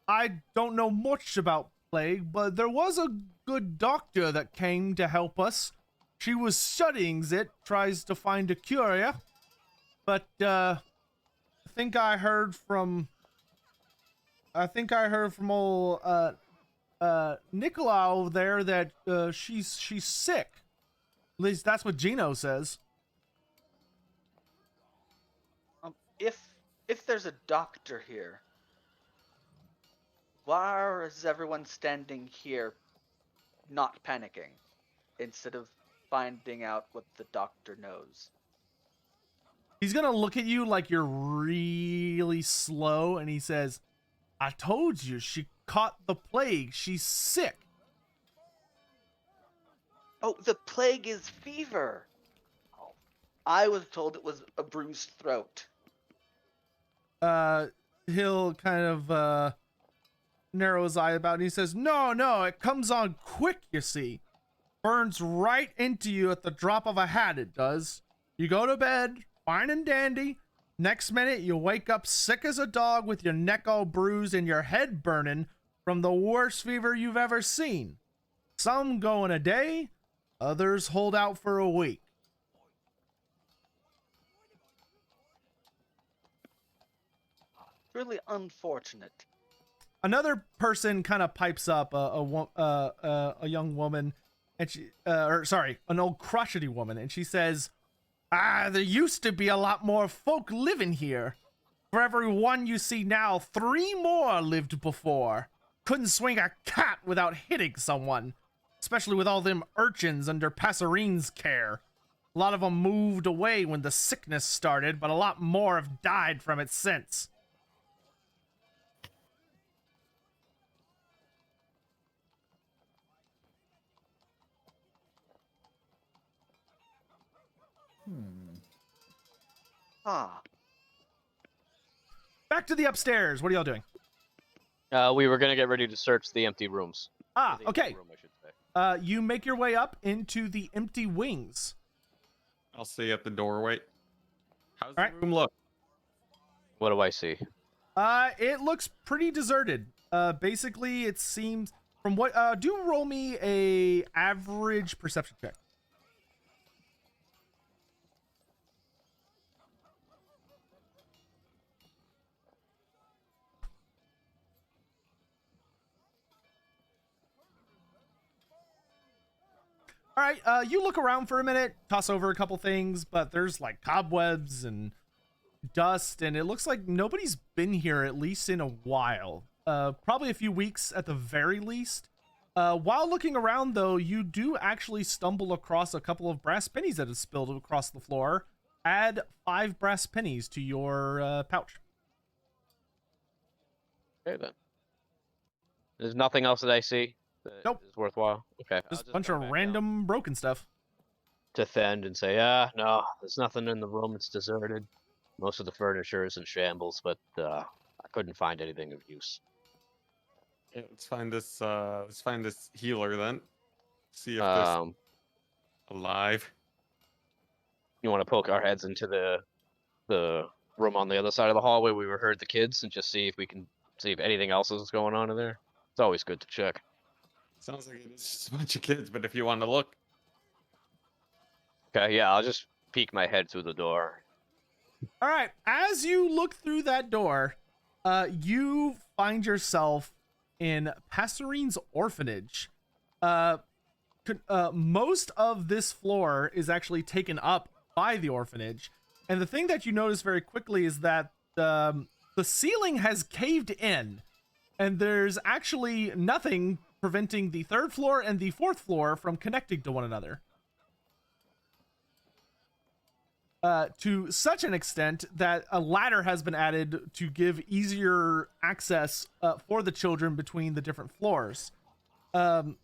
I don't know much about plague, but there was a good doctor that came to help us. She was studying it, tries to find a cure, yeah? But I think I heard from old Nicolau there that she's sick. At least that's what Gino says." If there's a doctor here, why is everyone standing here not panicking instead of finding out what the doctor knows? He's gonna look at you like you're really slow, and he says, "I told you, she caught the plague. She's sick." Oh, the plague is fever. Oh, I was told it was a bruised throat. He'll kind of narrow his eye about and he says, no, it comes on quick, you see. Burns right into you at the drop of a hat, it does. You go to bed, fine and dandy. Next minute, you wake up sick as a dog with your neck all bruised and your head burning from the worst fever you've ever seen. Some go in a day, others hold out for a week. Really unfortunate. Another person kind of pipes up, a young woman, and an old crotchety woman, and she says, there used to be a lot more folk living here. For every one you see now, 3 more lived before. Couldn't swing a cat without hitting someone, especially with all them urchins under Passerine's care. A lot of them moved away when the sickness started, but a lot more have died from it since. Ah, Back to the upstairs. What are y'all doing? We were gonna get ready to search the empty rooms. The empty Okay. room, I should say. You make your way up into the empty wings. I'll stay at the doorway. How's Alright. the room look? What do I see? It looks pretty deserted. Basically, it seems from what. Do roll me a average perception check. All right, you look around for a minute, toss over a couple things, but there's like cobwebs and dust, and it looks like nobody's been here at least in a while. Probably a few weeks at the very least. While looking around, though, you do actually stumble across a couple of brass pennies that have spilled across the floor. Add 5 brass pennies to your pouch. Okay then. There's nothing else that I see that Nope. is worthwhile. Okay. I'll Just a just bunch go of back down random broken stuff. to Thend and say, no, there's nothing in the room. It's deserted. Most of the furniture is in shambles, but I couldn't find anything of use. Yeah, let's find this healer then. See if this Um, alive. you want to poke our heads into the room on the other side of the hallway where we heard the kids and just see if we can see if anything else is going on in there? It's always good to check. Sounds like it's just a bunch of kids, but if you want to look, Okay, yeah, I'll just peek my head through the door. All right, as you look through that door, you find yourself in Passerine's orphanage. Most of this floor is actually taken up by the orphanage, and the thing that you notice very quickly is that the ceiling has caved in, and there's actually nothing preventing the 3rd floor and the 4th floor from connecting to one another. To such an extent that a ladder has been added to give easier access for the children between the different floors. The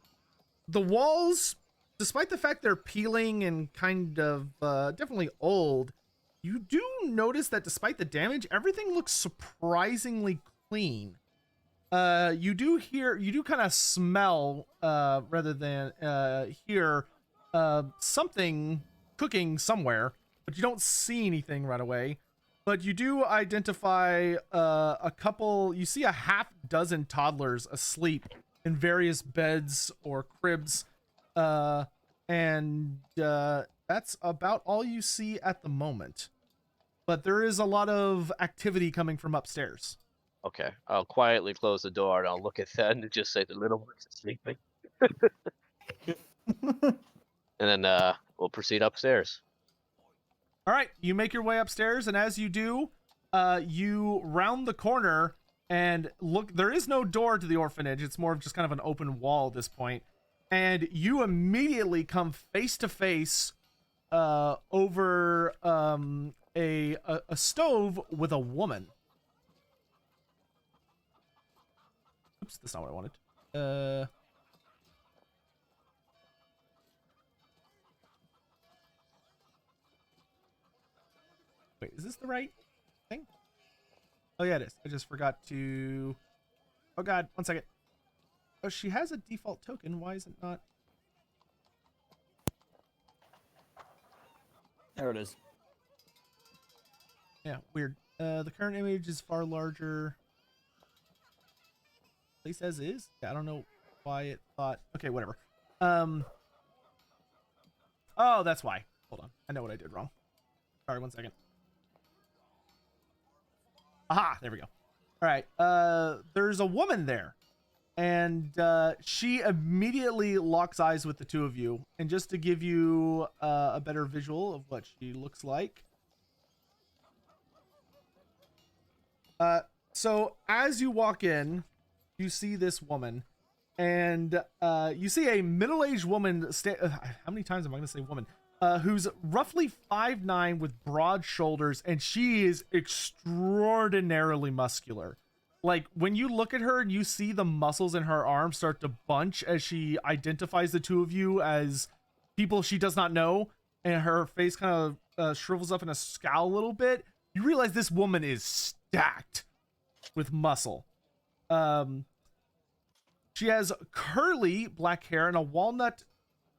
walls, despite the fact they're peeling and kind of definitely old, you do notice that despite the damage, everything looks surprisingly clean. You do kind of smell, rather than hear something cooking somewhere, but you don't see anything right away. But you do identify a couple, you see a half dozen toddlers asleep in various beds or cribs. And that's about all you see at the moment. But there is a lot of activity coming from upstairs. Okay, I'll quietly close the door and I'll look at Thend and just say the little one's sleeping. And then we'll proceed upstairs. All right, you make your way upstairs, and as you do, you round the corner and look. There is no door to the orphanage. It's more of just kind of an open wall at this point. And you immediately come face to face over a stove with a woman. Oops, that's not what I wanted. Wait, is this the right thing? Oh yeah, it is. I just forgot to. Oh god, 1 second. Oh, she has a default token. Why is it not? There it is. Yeah, weird. The current image is far larger. At least as is. Yeah, I don't know why it thought. Okay, whatever. Oh, that's why. Hold on. I know what I did wrong. Sorry, 1 second. Aha, there we go. All right. There's a woman there, and she immediately locks eyes with the two of you. And just to give you a better visual of what she looks like. So as you walk in, you see this woman, and you see a middle-aged woman. How many times am I going to say woman? Who's roughly 5'9" with broad shoulders, and she is extraordinarily muscular. Like, when you look at her and you see the muscles in her arms start to bunch as she identifies the two of you as people she does not know, and her face kind of shrivels up in a scowl a little bit, you realize this woman is stacked with muscle. She has curly black hair and a walnut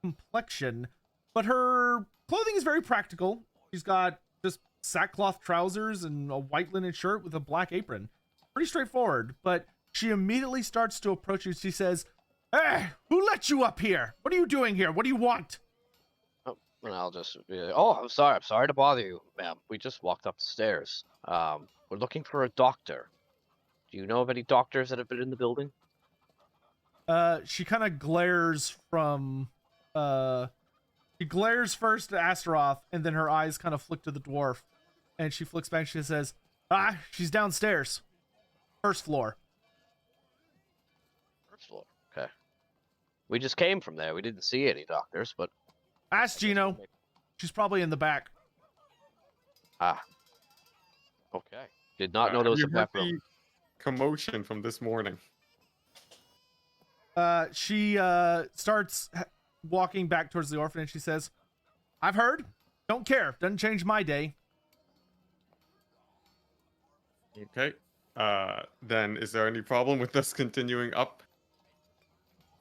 complexion, but her clothing is very practical. She's got just sackcloth trousers and a white linen shirt with a black apron. Pretty straightforward, but she immediately starts to approach you. She says, "Hey, who let you up here? What are you doing here? What do you want?" Oh, and I'll just be like, oh, I'm sorry. I'm sorry to bother you, ma'am. We just walked up the stairs. We're looking for a doctor. Do you know of any doctors that have been in the building? She kind of glares from, she glares first at Asteroth, and then her eyes kind of flick to the dwarf, and she flicks back. She says, she's downstairs. First floor. First floor. Okay. We just came from there. We didn't see any doctors, but... Ask Gino. She's probably in the back. Ah. Okay. Did not know there was a back room. Commotion from this morning. She starts walking back towards the orphanage. She says, "I've heard. Don't care. Doesn't change my day." Okay. Then is there any problem with us continuing up?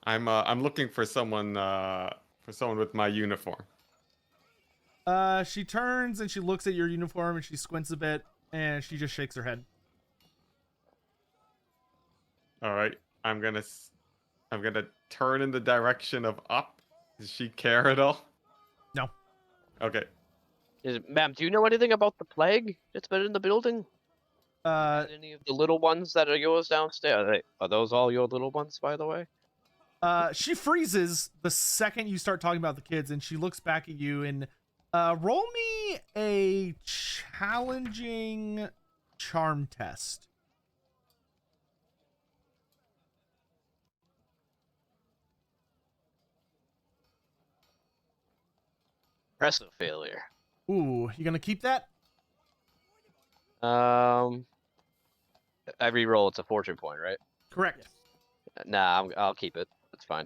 I'm looking for someone with my uniform. She turns and she looks at your uniform and she squints a bit and she just shakes her head. All right. I'm gonna turn in the direction of up. Does she care at all? No. Okay. Ma'am, do you know anything about the plague that's been in the building? Any of the little ones that are yours downstairs? Are those all your little ones, by the way? She freezes the second you start talking about the kids, and she looks back at you and roll me a challenging charm test. Impressive failure. Ooh, you gonna keep that? Every roll, it's a fortune point, right? Correct. Nah, I'll keep it. That's fine.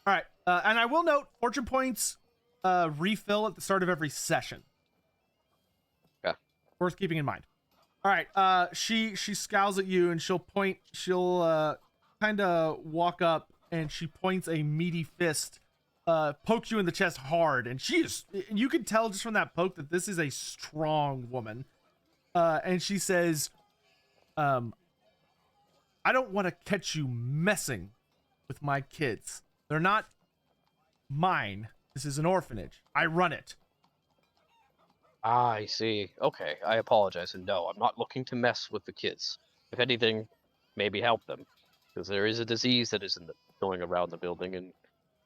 All right, and I will note fortune points refill at the start of every session. Okay. Worth keeping in mind. All right, she scowls at you and she'll kind of walk up and she points a meaty fist, pokes you in the chest hard, and you can tell just from that poke that this is a strong woman. And she says, "I don't want to catch you messing with my kids. They're not mine. This is an orphanage. I run it." Ah, I see. Okay, I apologize, and no, I'm not looking to mess with the kids. If anything, maybe help them, because there is a disease that is going around the building, and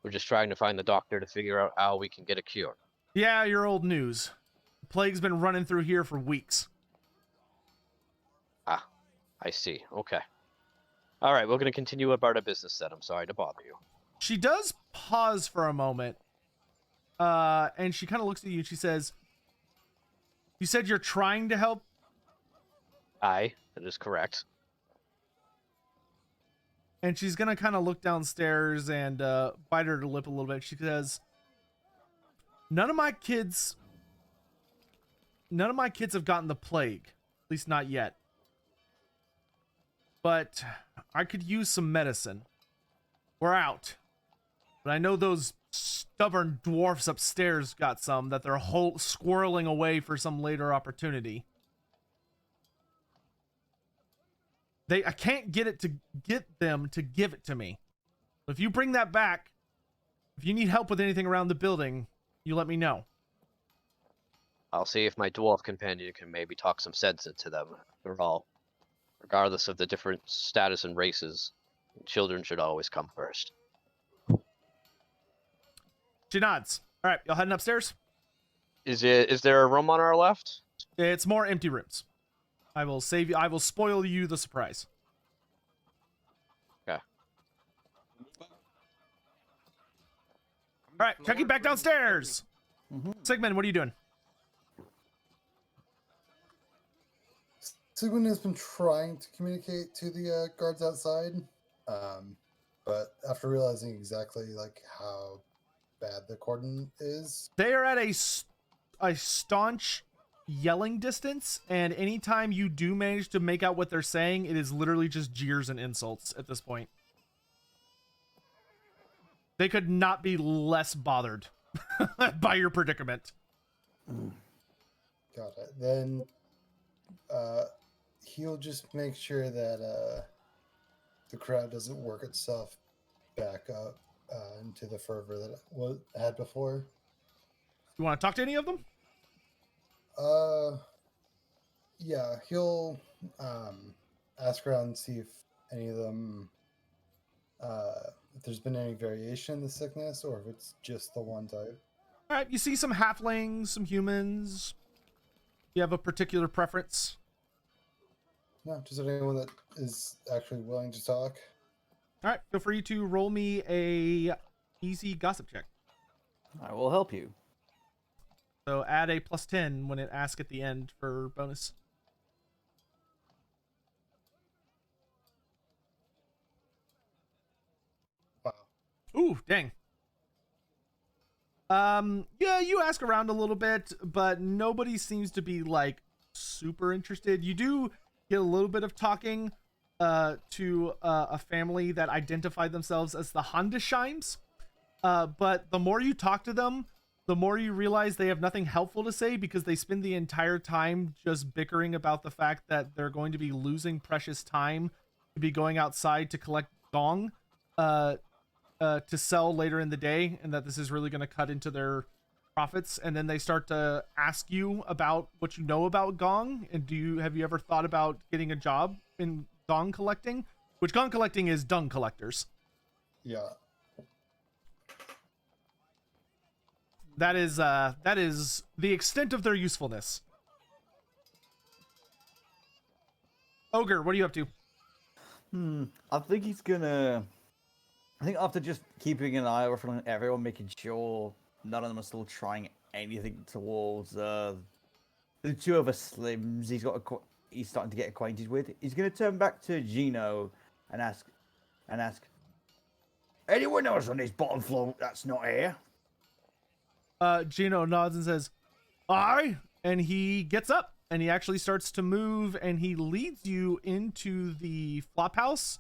we're just trying to find the doctor to figure out how we can get a cure. Yeah, you're old news. The plague's been running through here for weeks. Ah, I see. Okay. All right, we're going to continue about our business then. I'm sorry to bother you. She does pause for a moment, and she kind of looks at you and she says, "You said you're trying to help?" Aye, that is correct. And she's going to kind of look downstairs and bite her lip a little bit. She says, "None of my kids none of my kids have gotten the plague, at least not yet. But I could use some medicine. We're out. But I know those stubborn dwarfs upstairs got some that they're squirreling away for some later opportunity. I can't get them to give it to me. If you bring that back, if you need help with anything around the building, you let me know. I'll see if my dwarf companion can maybe talk some sense into them. They're all, regardless of the different status and races, children should always come first. She nods. All right, y'all heading upstairs? Is there a room on our left? It's more empty rooms. I will save you. I will spoil you the surprise. Okay. All right, Chucky, back downstairs. Sigmund, what are you doing? Sigmund has been trying to communicate to the guards outside, but after realizing exactly like how bad the cordon is, They are at a staunch yelling distance, and anytime you do manage to make out what they're saying, it is literally just jeers and insults at this point. They could not be less bothered by your predicament. got it. Then he'll just make sure that the crowd doesn't work itself back up into the fervor that it had before. You want to talk to any of them? Yeah, he'll ask around and see if any of them, if there's been any variation in the sickness or if it's just the one type. All right, you see some halflings, some humans. You have a particular preference? No, just anyone that is actually willing to talk. All right, feel free to roll me a easy gossip check. I will help you. So add a +10 when it asks at the end for bonus. Wow. Ooh, dang. Yeah, you ask around a little bit, but nobody seems to be like super interested. You do get a little bit of talking to a family that identify themselves as the Handesheims. But the more you talk to them, the more you realize they have nothing helpful to say because they spend the entire time just bickering about the fact that they're going to be losing precious time to be going outside to collect gong to sell later in the day, and that this is really going to cut into their profits. And then they start to ask you about what you know about gong, and have you ever thought about getting a job in gong collecting? Which gong collecting is dung collectors. Yeah. That is the extent of their usefulness. Ogre, what are you up to? I think he's gonna. I think after just keeping an eye out on everyone, making sure none of them are still trying anything towards the two other slims he's starting to get acquainted with. He's gonna turn back to Gino and ask, Anyone else on this bottom floor that's not here? Gino nods and says, "Aye," and he gets up and he actually starts to move and he leads you into the flop house.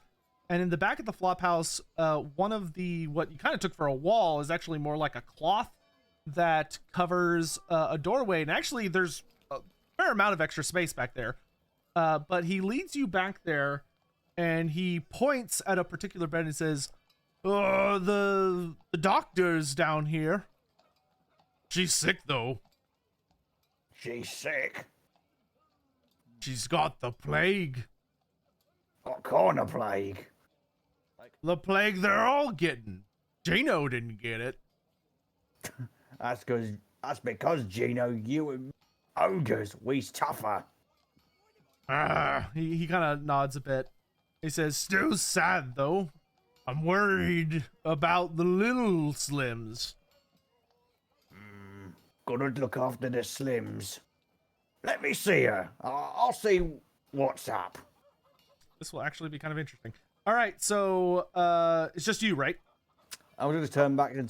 And in the back of the flop house, one of what you kind of took for a wall is actually more like a cloth that covers a doorway. And actually, there's a fair amount of extra space back there. But he leads you back there and he points at a particular bed and says, the doctor's down here. She's sick, though. She's sick. She's got the plague. What kind of plague? The plague they're all getting. Gino didn't get it. That's because, Gino, you and ogres, we's tougher. He kind of nods a bit. He says, still sad, though. I'm worried about the little slims. Gotta look after the slims. Let me see her. I'll see what's up. This will actually be kind of interesting. All right, so it's just you, right? I was going to turn back and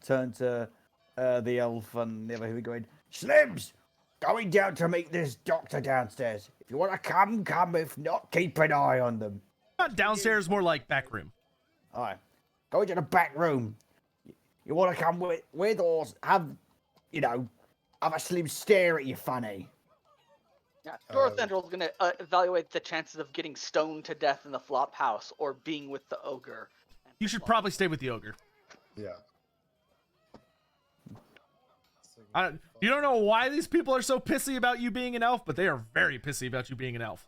turn to the elf and the other who were going, Slims, Going down to meet this doctor downstairs. If you want to come, come. If not, keep an eye on them. Not downstairs, more like back room. All right. Go into the back room. You want to come with or have, have a slim stare at you, funny. Yeah, Dorothendrel's gonna evaluate the chances of getting stoned to death in the flop house or being with the ogre. You should probably stay with the ogre. Yeah. You don't know why these people are so pissy about you being an elf, but they are very pissy about you being an elf.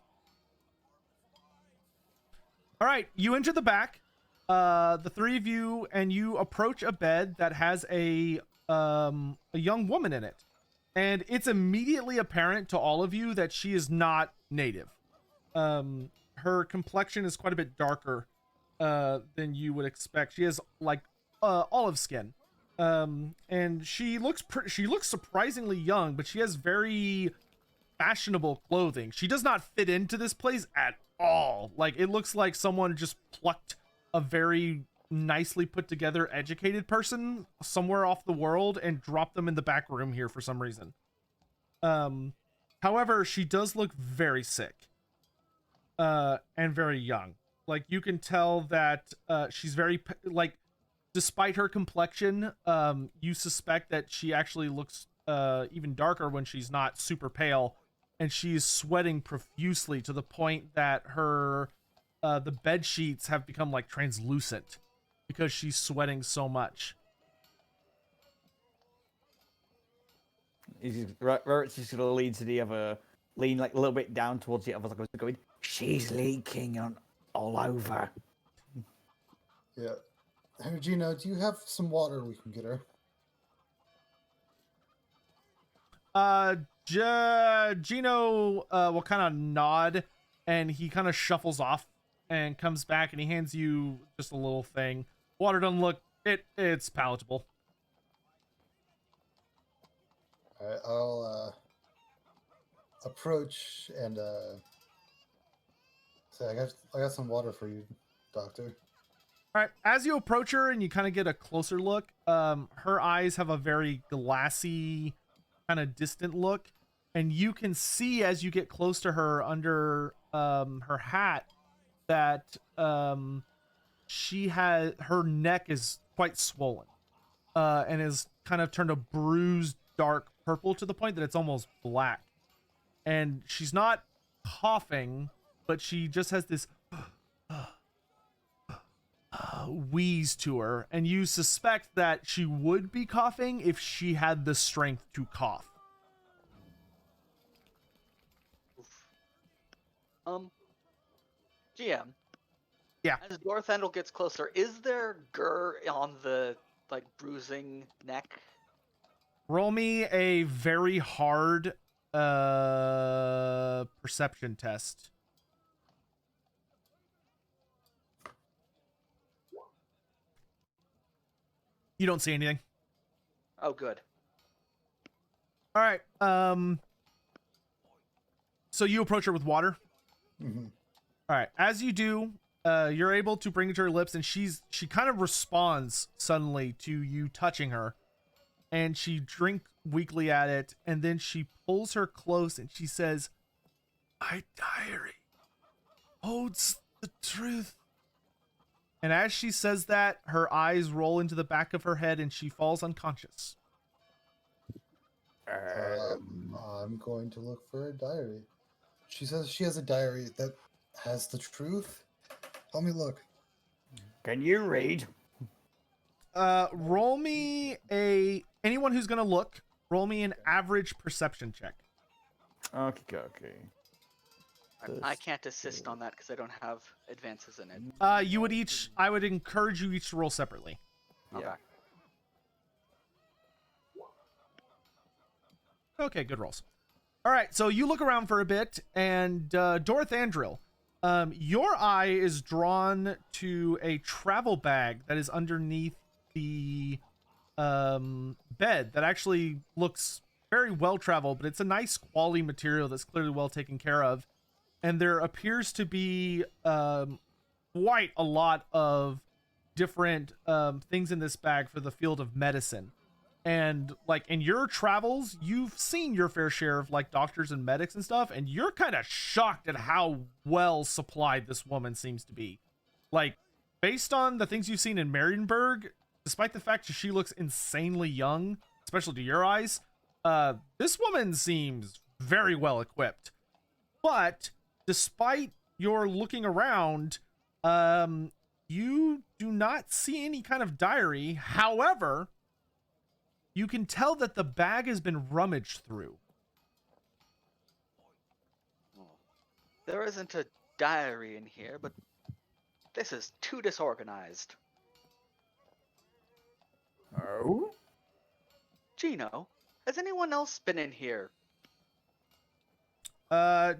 All right, you enter the back, the three of you, and you approach a bed that has a young woman in it. And it's immediately apparent to all of you that she is not native. Her complexion is quite a bit darker than you would expect. She has like olive skin. And she looks surprisingly young, but she has very fashionable clothing. She does not fit into this place at all. Like, it looks like someone just plucked a very nicely put together educated person somewhere off the world and dropped them in the back room here for some reason. However, she does look very sick and very young. Like, you can tell that she's very like, despite her complexion, you suspect that she actually looks even darker when she's not super pale, and she's sweating profusely to the point that her the bed sheets have become like translucent because she's sweating so much. Rarit's just gonna lean like a little bit down towards the other, like going, She's leaking all over. Yeah. Hey, Gino, do you have some water we can get her? Gino will kind of nod, and he kind of shuffles off and comes back, and he hands you just a little thing. Water doesn't look it's palatable. All right, I'll approach and say, I got some water for you, Doctor. All right, as you approach her and you kind of get a closer look, her eyes have a very glassy, kind of distant look, and you can see as you get close to her under her hat that her neck is quite swollen and is kind of turned a bruised dark purple to the point that it's almost black. And she's not coughing, but she just has this wheeze to her, and you suspect that she would be coughing if she had the strength to cough. GM. Yeah. As Dorothendrel gets closer, is there gur on the bruising neck? Roll me a very hard perception test. You don't see anything. Oh, good. All right. So you approach her with water. Mm-hmm. All right. As you do, you're able to bring it to her lips, and she kind of responds suddenly to you touching her, and she drinks weakly at it, and then she pulls her close and she says, "My diary holds the truth." And as she says that, her eyes roll into the back of her head and she falls unconscious. I'm going to look for a diary. She says she has a diary that has the truth. Help me look. Can you read? Roll me anyone who's gonna look, roll me an average perception check. okay. I can't assist on that because I don't have advances in it. I would encourage you each to roll separately. Okay. Okay, good rolls. All right, so you look around for a bit, and Dorothendrel, your eye is drawn to a travel bag that is underneath the bed that actually looks very well traveled, but it's a nice quality material that's clearly well taken care of. And there appears to be quite a lot of different things in this bag for the field of medicine. And like in your travels, you've seen your fair share of like doctors and medics and stuff, and you're kind of shocked at how well supplied this woman seems to be. Like, based on the things you've seen in Marienburg, despite the fact that she looks insanely young, especially to your eyes, this woman seems very well equipped. But despite your looking around, you do not see any kind of diary. However, you can tell that the bag has been rummaged through. There isn't a diary in here, but this is too disorganized. Oh? Gino, has anyone else been in here?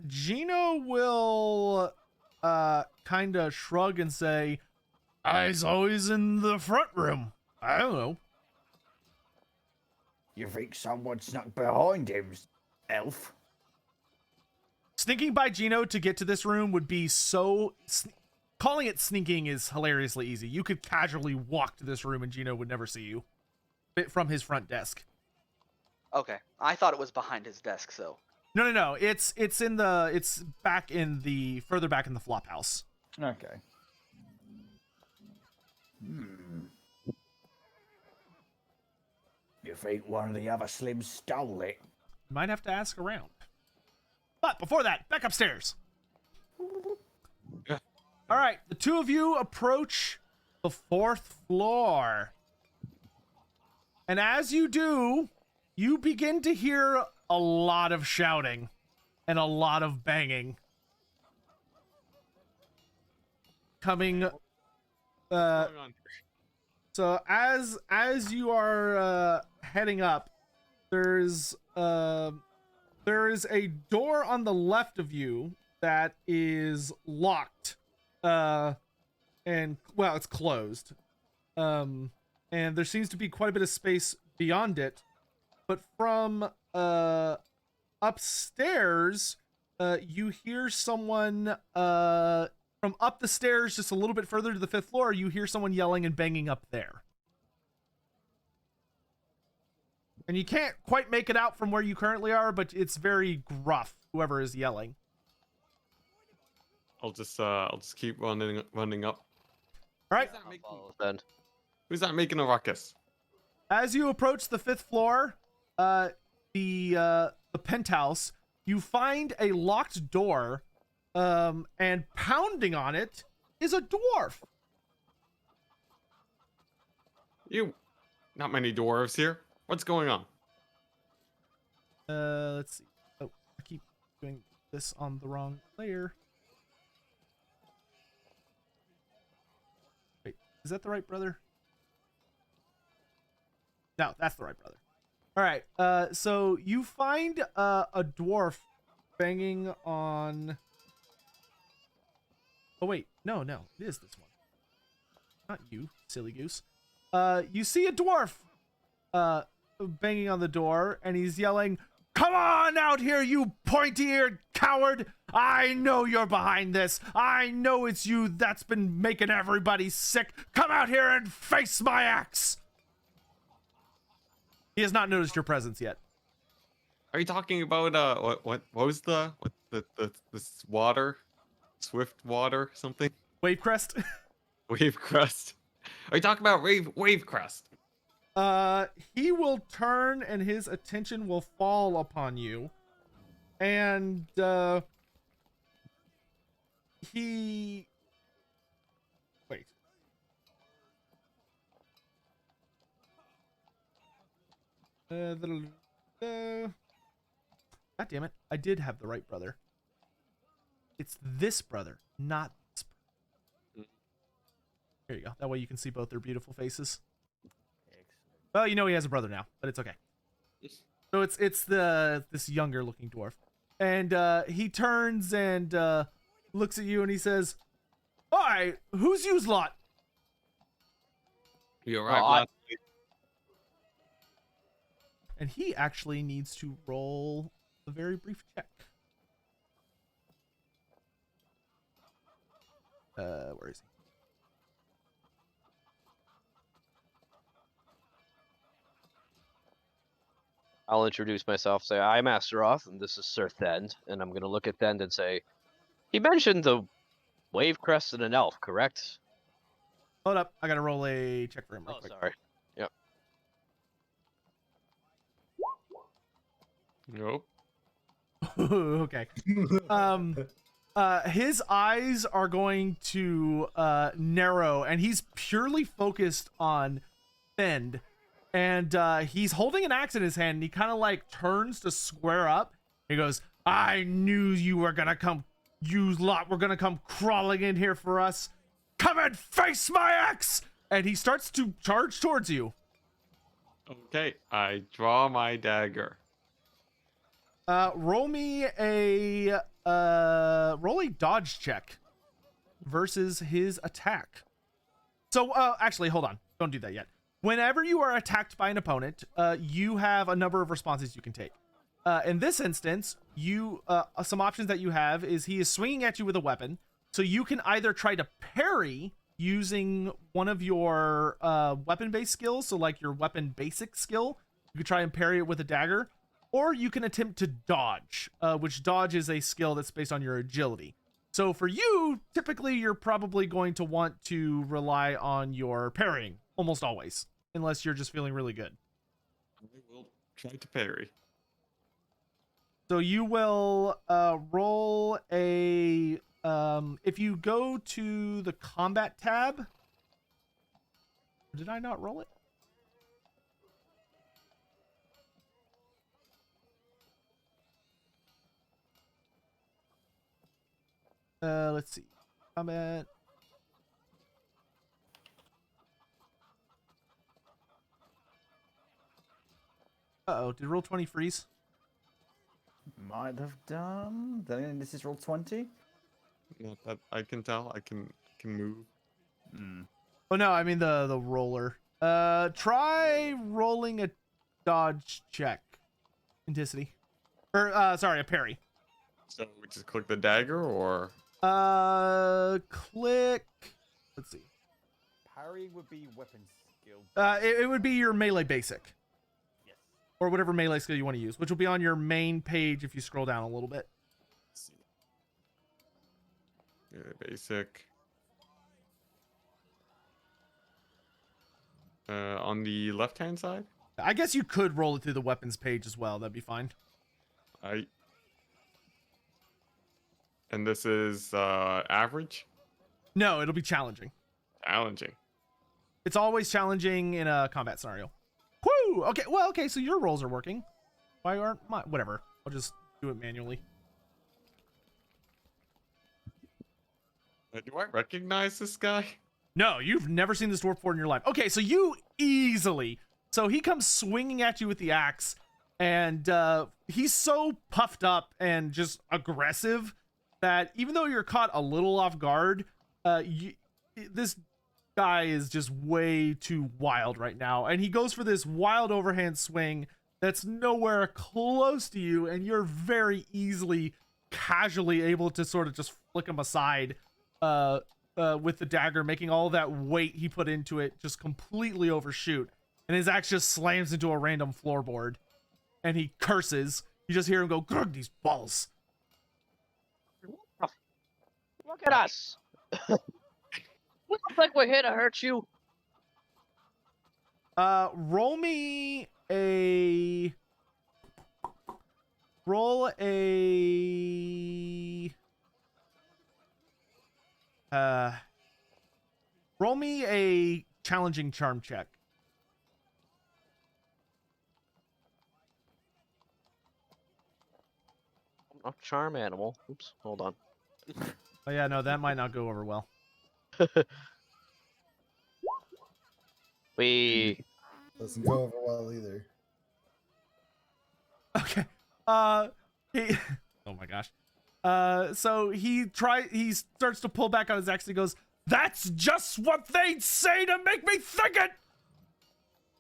Gino will kind of shrug and say, "I's always in the front room. I don't know." You think someone snuck behind him, elf? Sneaking by Gino to get to this room would be so... Calling it sneaking is hilariously easy. You could casually walk to this room and Gino would never see you from his front desk. Okay, I thought it was behind his desk, so. No. It's back in the further back in the flop house. Okay. You think one of the other Slims stole it? You might have to ask around. But before that, back upstairs. Yeah. All right, the two of you approach the 4th floor. And as you do, you begin to hear a lot of shouting and a lot of banging. Coming What's going on? so as you are heading up, there's a door on the left of you that is locked. And well, it's closed. And there seems to be quite a bit of space beyond it. But from upstairs, you hear someone from up the stairs just a little bit further to the 5th floor, you hear someone yelling and banging up there. And you can't quite make it out from where you currently are, but it's very gruff, whoever is yelling. I'll just keep running up. All right. I'll follow then. Who's that making a ruckus? As you approach the 5th floor, the penthouse, you find a locked door, and pounding on it is a dwarf. Not many dwarves here. What's going on? Let's see. Oh, I keep doing this on the wrong layer. Wait, is that the right brother? No, that's the right brother. All right. So you find a dwarf banging on. Oh wait, no, it is this one. Not you, silly goose. You see a dwarf banging on the door, and he's yelling, "Come on out here, you pointy-eared coward! I know you're behind this. I know it's you that's been making everybody sick. Come out here and face my axe!" He has not noticed your presence yet. Are you talking about what was the this water? Swift water something? Wave crest. Wave crest. Are you talking about wave crest? He will turn and his attention will fall upon you. And he wait. God damn it. I did have the right brother. It's this brother, not this brother. Here you go. That way you can see both their beautiful faces. Well, you know he has a brother now, but it's okay. So it's this younger looking dwarf. And he turns and looks at you and he says, "Hi, who's you's lot?" You alright, And he actually needs to roll a very brief check. Where is he? I'll introduce myself. Say I'm Asteroth, and this is Sir Thend. And I'm gonna look at Thend and say, he mentioned the wave crest and an elf, correct? Hold up, I gotta roll a check for him real Oh, quick. sorry. Yep. Nope. Okay. His eyes are going to narrow, and he's purely focused on Fend. And he's holding an axe in his hand, and he kind of like turns to square up. He goes, I knew you were gonna come, you lot were gonna come crawling in here for us. Come and face my axe! And he starts to charge towards you. Okay, I draw my dagger. Roll me a dodge check versus his attack. So actually, hold on, don't do that yet. Whenever you are attacked by an opponent, you have a number of responses you can take. In this instance, you some options that you have is he is swinging at you with a weapon, so you can either try to parry using one of your weapon-based skills, so like your weapon basic skill, you could try and parry it with a dagger, or you can attempt to dodge, which dodge is a skill that's based on your agility. So for you, typically you're probably going to want to rely on your parrying, almost always, unless you're just feeling really good. I will try to parry. So you will roll a, if you go to the combat tab, did I not roll it? Let's see. Combat. Uh-oh, did roll 20 freeze? Might have done. Then this is roll 20. Not that I can tell. I can move. Oh no, I mean the roller. Try rolling a dodge check. Intensity. Or sorry, a parry. So we just click the dagger, or Click. Let's see. Parry would be weapon skill. It would be your melee basic, Yes. or whatever melee skill you want to use, which will be on your main page if you scroll down a little bit. let's see. Basic. On the left-hand side. I guess you could roll it through the weapons page as well. That'd be fine. And this is average. No, it'll be challenging. Challenging. It's always challenging in a combat scenario. Woo! Okay, well, okay, so your rolls are working. Why aren't my... Whatever. I'll just do it manually. Do I recognize this guy? No, you've never seen this dwarf before in your life. Okay, so you easily... So he comes swinging at you with the axe, and he's so puffed up and just aggressive that even though you're caught a little off guard, this guy is just way too wild right now. And he goes for this wild overhand swing that's nowhere close to you, and you're very easily, casually able to sort of just flick him aside with the dagger, making all that weight he put into it just completely overshoot. And his axe just slams into a random floorboard, and he curses. You just hear him go, "Grug, these balls." Look at us. We look like we're here to hurt you. Roll me a... Roll me a challenging charm check. Oh, charm animal. Oops, hold on. Oh yeah, no, that might not go over well. We Doesn't go over well either. Okay. He... Oh my gosh. So he starts to pull back on his axe and he goes, "That's just what they'd say to make me think it!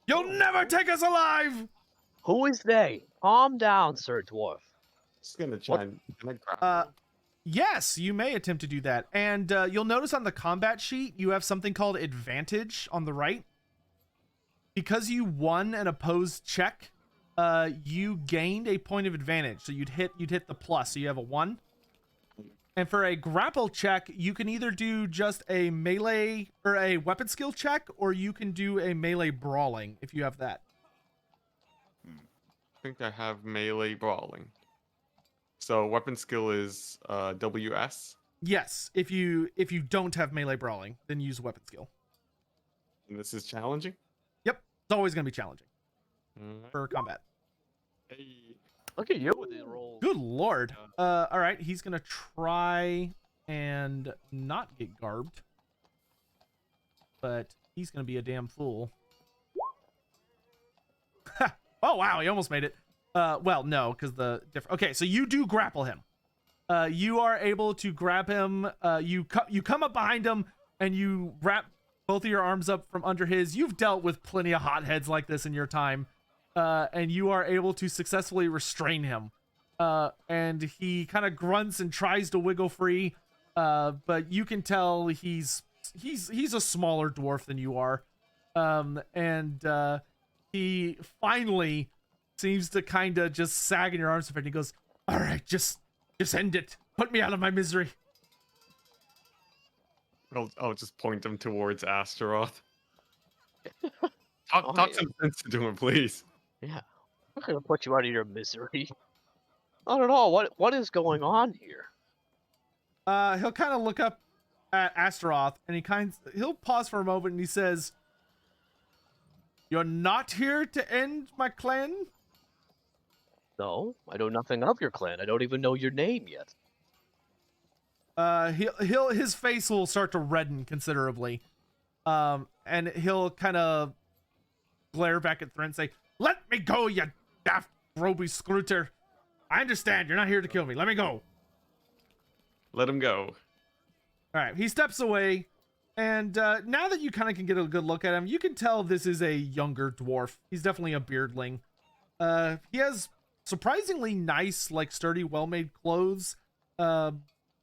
You'll never take us alive!" Who is they? Calm down, Sir Dwarf. Just gonna try and can I grab him? Yes, you may attempt to do that. And you'll notice on the combat sheet, you have something called advantage on the right. Because you won an opposed check, you gained a point of advantage. So you'd hit the plus. So you have a 1. And for a grapple check, you can either do just a melee or a weapon skill check, or you can do a melee brawling if you have that. I think I have melee brawling. So weapon skill is WS. Yes, if you don't have melee brawling, then use weapon skill. And this is challenging. Yep, it's always going to be challenging Alright. for combat. Hey. Look at you with these rolls. Good lord. All right, he's going to try and not get garbed. But he's going to be a damn fool. Oh, wow, he almost made it. Well, no, because the different. Okay, so you do grapple him. You are able to grab him. You come up behind him and you wrap both of your arms up from under his. You've dealt with plenty of hotheads like this in your time. And you are able to successfully restrain him. And he kind of grunts and tries to wiggle free. But you can tell he's a smaller dwarf than you are. And he finally seems to kind of just sag in your arms and he goes, "All right, just end it. Put me out of my misery." I'll just point him towards Asteroth. Talk some sense into him, please. Yeah. I'm not gonna put you out of your misery. Not at all. What is going on here? He'll kind of look up at Asteroth and he'll pause for a moment and he says, "You're not here to end my clan?" No, I know nothing of your clan. I don't even know your name yet. His face will start to redden considerably. And he'll kind of glare back at Thrin and say, "Let me go, you daft roby scrooter. I understand you're not here to kill me. Let me go." Let him go. All right, he steps away, and now that you kind of can get a good look at him, you can tell this is a younger dwarf. He's definitely a beardling. He has surprisingly nice, like sturdy, well-made clothes.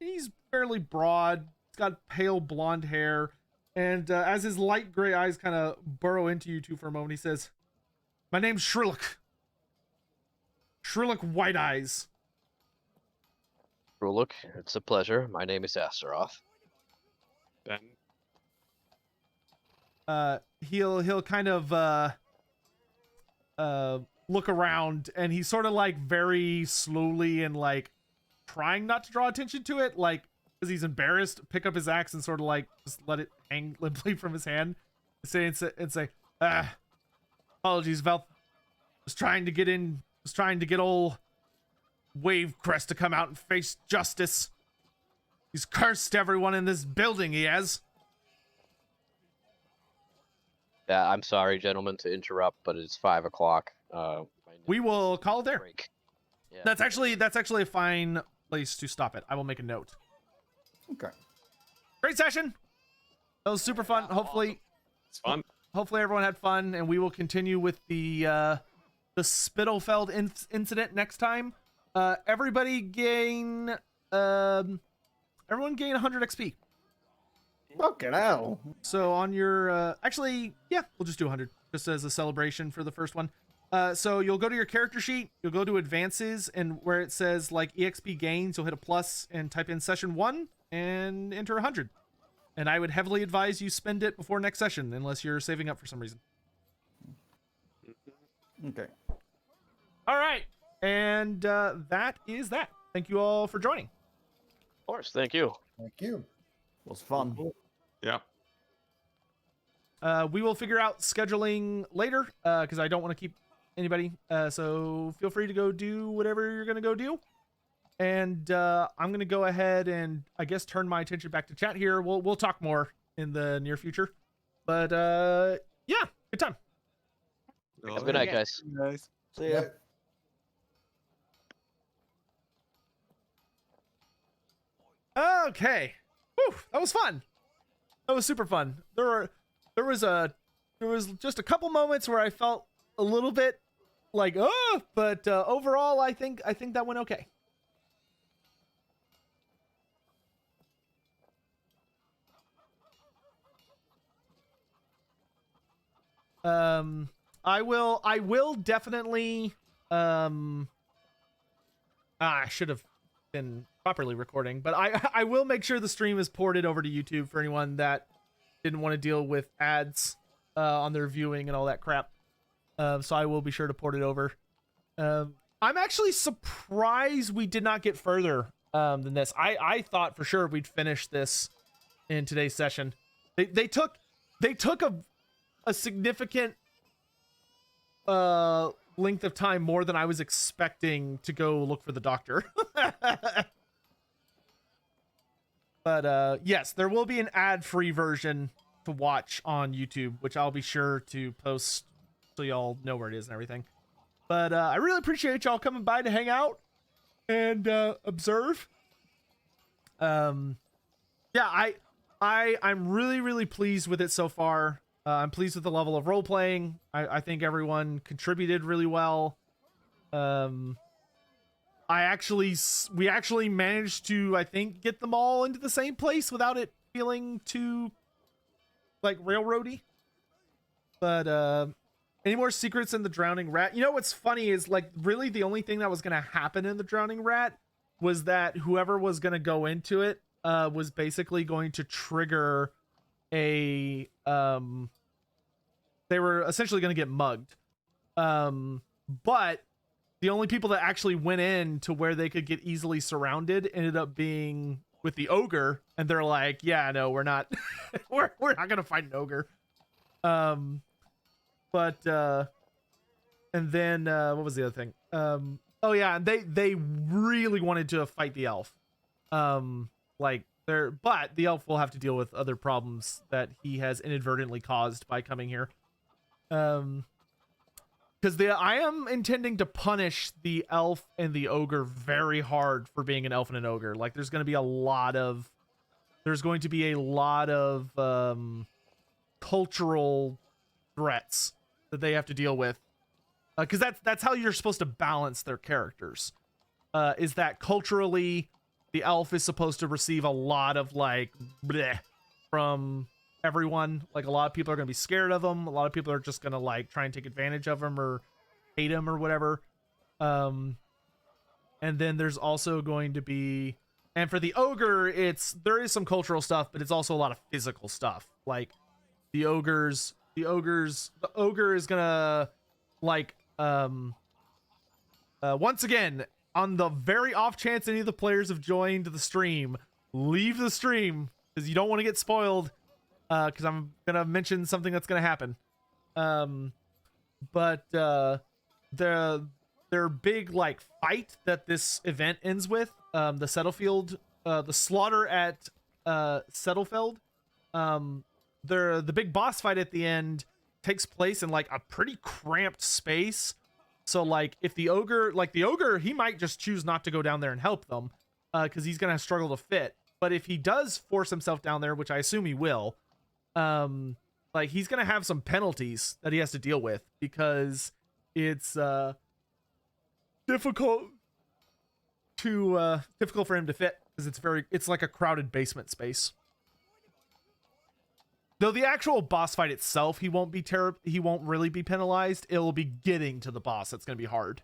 He's fairly broad. He's got pale blonde hair, and as his light gray eyes kind of burrow into you two for a moment, he says, "My name's Shrillock. Shrillock White Eyes." Ruluk, it's a pleasure. My name is Asteroth. Then He'll kind of look around, and he's sort of like very slowly and like trying not to draw attention to it, like because he's embarrassed, pick up his axe and sort of like just let it hang limply from his hand, and say, "Apologies, Val. Was trying to get old Wavecrest to come out and face justice. He's cursed everyone in this building, he has." Yeah, I'm sorry, gentlemen, to interrupt, but it's 5 o'clock. We will call it there. Break. Yeah. That's actually a fine place to stop it. I will make a note. Okay. Great session. That was super fun. Hopefully it's fun. everyone had fun, and we will continue with the Spittlefeld incident next time. Everybody gain 100 XP. Fucking hell. So on your actually, yeah, we'll just do 100 just as a celebration for the first one. So you'll go to your character sheet, you'll go to advances, and where it says like EXP gains, you'll hit a plus and type in session 1 and enter 100. And I would heavily advise you spend it before next session unless you're saving up for some reason. Okay. All right. And that is that. Thank you all for joining. Of course, thank you. Thank you. It was fun. Yeah. We will figure out scheduling later because I don't want to keep anybody. So feel free to go do whatever you're going to go do. And I'm going to go ahead and I guess turn my attention back to chat here. We'll talk more in the near future. But yeah, good time. Have a good night, guys. Nice. See ya. Okay. Whew, that was fun. That was super fun. There was just a couple moments where I felt a little bit like, oh, but overall I think that went okay. I will definitely I should have been properly recording, but I will make sure the stream is ported over to YouTube for anyone that didn't want to deal with ads on their viewing and all that crap. So I will be sure to port it over. I'm actually surprised we did not get further than this. I thought for sure we'd finish this in today's session. They took a significant length of time more than I was expecting to go look for the doctor. But yes, there will be an ad-free version to watch on YouTube, which I'll be sure to post so y'all know where it is and everything. But I really appreciate y'all coming by to hang out and observe. Yeah, I'm really pleased with it so far. I'm pleased with the level of role playing. I think everyone contributed really well. We actually managed to, I think, get them all into the same place without it feeling too like railroady. But any more secrets in the drowning rat? You know what's funny is, like, really the only thing that was gonna happen in the drowning rat was that whoever was gonna go into it was basically going to trigger a they were essentially going to get mugged. But the only people that actually went in to where they could get easily surrounded ended up being with the ogre, and they're like, yeah, no, we're not we're not going to fight an ogre. But and then what was the other thing? Oh yeah, and they really wanted to fight the elf. Like but the elf will have to deal with other problems that he has inadvertently caused by coming here. Because I am intending to punish the elf and the ogre very hard for being an elf and an ogre. Like, there's going to be a lot of cultural threats that they have to deal with. Because that's how you're supposed to balance their characters. Is that culturally, the elf is supposed to receive a lot of, like, bleh from everyone. Like, a lot of people are going to be scared of him. A lot of people are just going to, like, try and take advantage of him or hate him or whatever. And then there's also going to be, and for the ogre, there is some cultural stuff, but it's also a lot of physical stuff. Like, the ogre is gonna, like, once again, on the very off chance any of the players have joined the stream, leave the stream because you don't want to get spoiled. Because I'm gonna mention something that's gonna happen. But their big, like, fight that this event ends with, the slaughter at Spittlefeld, the big boss fight at the end takes place in, like, a pretty cramped space. So, like, if the ogre, he might just choose not to go down there and help them, because he's gonna struggle to fit. But if he does force himself down there, which I assume he will, like, he's gonna have some penalties that he has to deal with, because it's difficult for him to fit, because it's like a crowded basement space. Though the actual boss fight itself, he won't really be penalized. It'll be getting to the boss that's gonna be hard.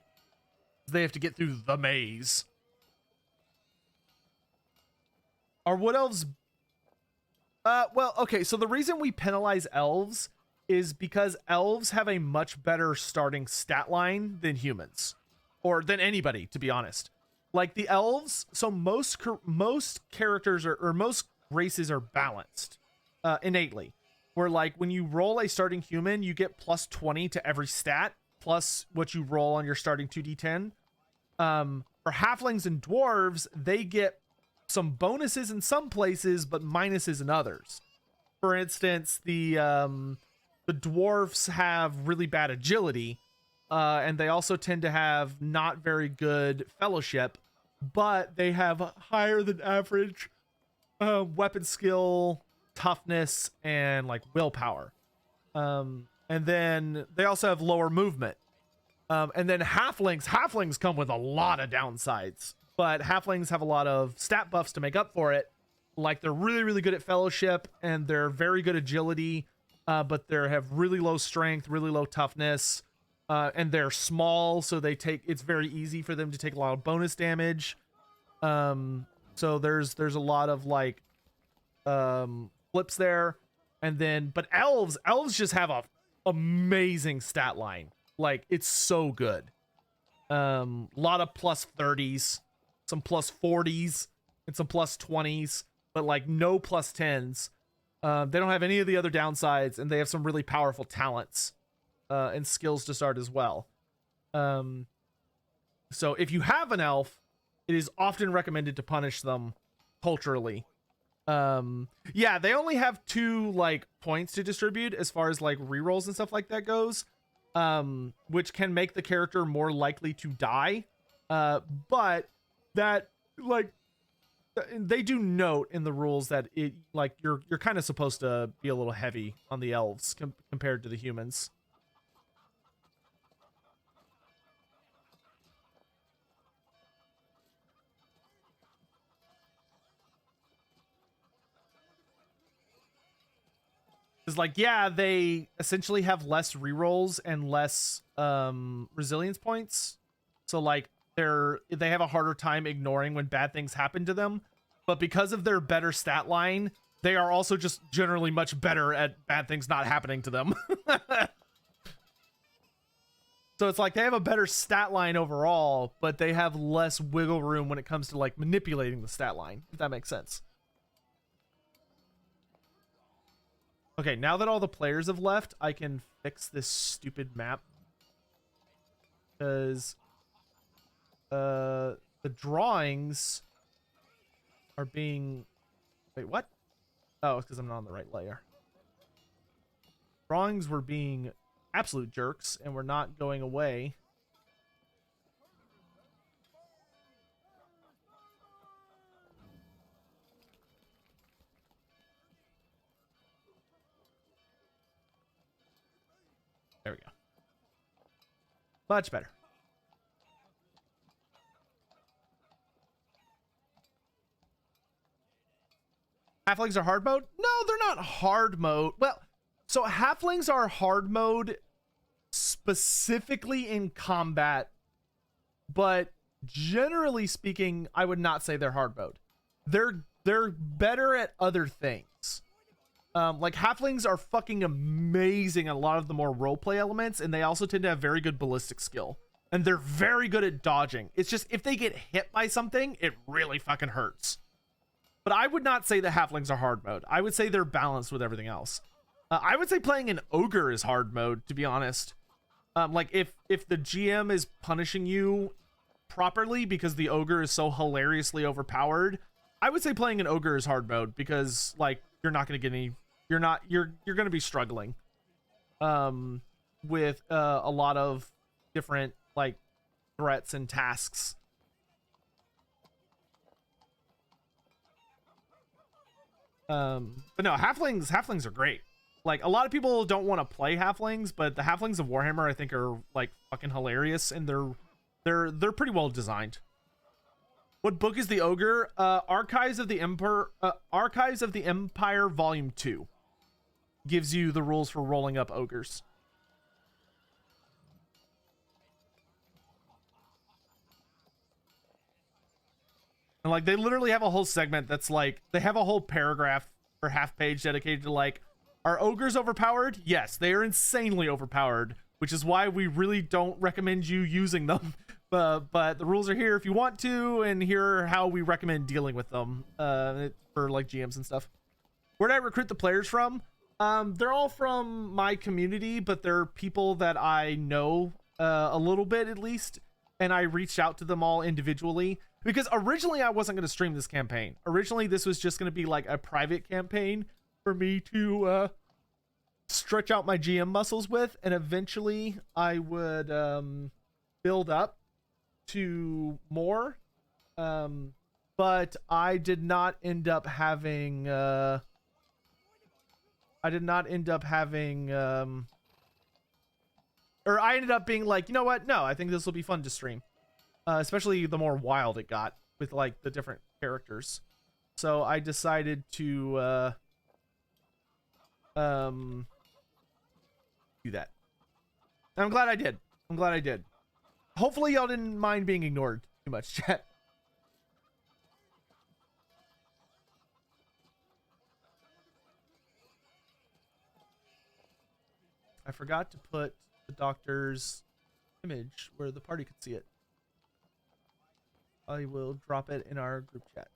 They have to get through the maze. Are wood elves? Well, okay, so the reason we penalize elves is because elves have a much better starting stat line than humans, or than anybody, to be honest. Like, the elves, so most characters or most races are balanced innately. Where, like, when you roll a starting human, you get plus 20 to every stat, plus what you roll on your starting 2d10. For halflings and dwarves, they get some bonuses in some places, but minuses in others. For instance, the dwarfs have really bad agility, and they also tend to have not very good fellowship, but they have higher than average weapon skill, toughness, and, like, willpower. And then they also have lower movement. And then halflings come with a lot of downsides, but halflings have a lot of stat buffs to make up for it. Like, they're really good at fellowship, and they're very good agility, but they have really low strength, really low toughness, and they're small, so it's very easy for them to take a lot of bonus damage. So there's a lot of like flips there. And then, but elves just have a amazing stat line. Like, it's so good. A lot of plus 30s, some plus 40s, and some plus 20s, but like no plus 10s. They don't have any of the other downsides, and they have some really powerful talents and skills to start as well. So if you have an elf, it is often recommended to punish them culturally. Yeah, they only have 2 like points to distribute as far as like rerolls and stuff like that goes, which can make the character more likely to die. But that, like, they do note in the rules that it, like, you're kind of supposed to be a little heavy on the elves compared to the humans. Is like, yeah, they essentially have less rerolls and less resilience points. So like they have a harder time ignoring when bad things happen to them. But because of their better stat line, they are also just generally much better at bad things not happening to them. So it's like they have a better stat line overall, but they have less wiggle room when it comes to like manipulating the stat line, if that makes sense. Okay, now that all the players have left, I can fix this stupid map. Because the drawings are being... Wait, what? Oh, it's because I'm not on the right layer. Drawings were being absolute jerks, and we're not going away. There we go. Much better. Halflings are hard mode? No, they're not hard mode. Well, so halflings are hard mode specifically in combat, but generally speaking, I would not say they're hard mode. They're better at other things. Like halflings are fucking amazing at a lot of the more roleplay elements, and they also tend to have very good ballistic skill. And they're very good at dodging. It's just if they get hit by something, it really fucking hurts. But I would not say the halflings are hard mode. I would say they're balanced with everything else. I would say playing an ogre is hard mode, to be honest. Like if the GM is punishing you properly because the ogre is so hilariously overpowered, I would say playing an ogre is hard mode because like you're not going to get any. You're going to be struggling with a lot of different like threats and tasks. But no, halflings are great. Like a lot of people don't want to play halflings, but the halflings of Warhammer I think are like fucking hilarious, and they're pretty well designed. What book is the ogre? Archives of the Empire Volume 2 gives you the rules for rolling up ogres. And like they literally have a whole segment that's like they have a whole paragraph or half page dedicated to like, are ogres overpowered? Yes, they are insanely overpowered, which is why we really don't recommend you using them. But the rules are here if you want to, and here are how we recommend dealing with them for like GMs and stuff. Where did I recruit the players from? They're all from my community, but they're people that I know a little bit at least, and I reached out to them all individually because originally I wasn't going to stream this campaign. Originally this was just going to be like a private campaign for me to stretch out my GM muscles with, and eventually I would build up to more, but I did not end up having or I ended up being like, you know what, no, I think this will be fun to stream, especially the more wild it got with like the different characters. So I decided to do that. I'm glad I did. I'm glad I did. Hopefully y'all didn't mind being ignored too much, chat. I forgot to put the doctor's image where the party could see it. I will drop it in our group chat.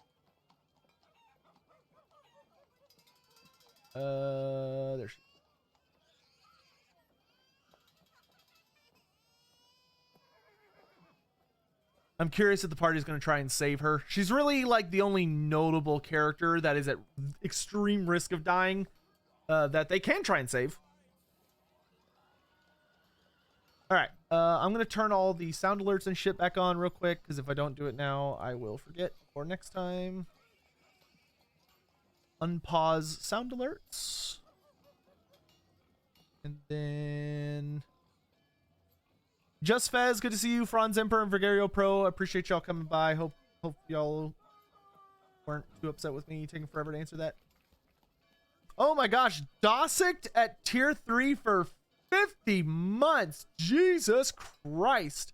There she is. I'm curious if the party is going to try and save her. She's really like the only notable character that is at extreme risk of dying that they can try and save. All right, I'm going to turn all the sound alerts and shit back on real quick, because if I don't do it now, I will forget for next time. Unpause sound alerts. And then... Just Fez, good to see you. Franz Emperor and Vergario Pro, appreciate y'all coming by. Hope y'all weren't too upset with me taking forever to answer that. Oh my gosh, Dossicked at tier 3 for 50 months. Jesus Christ.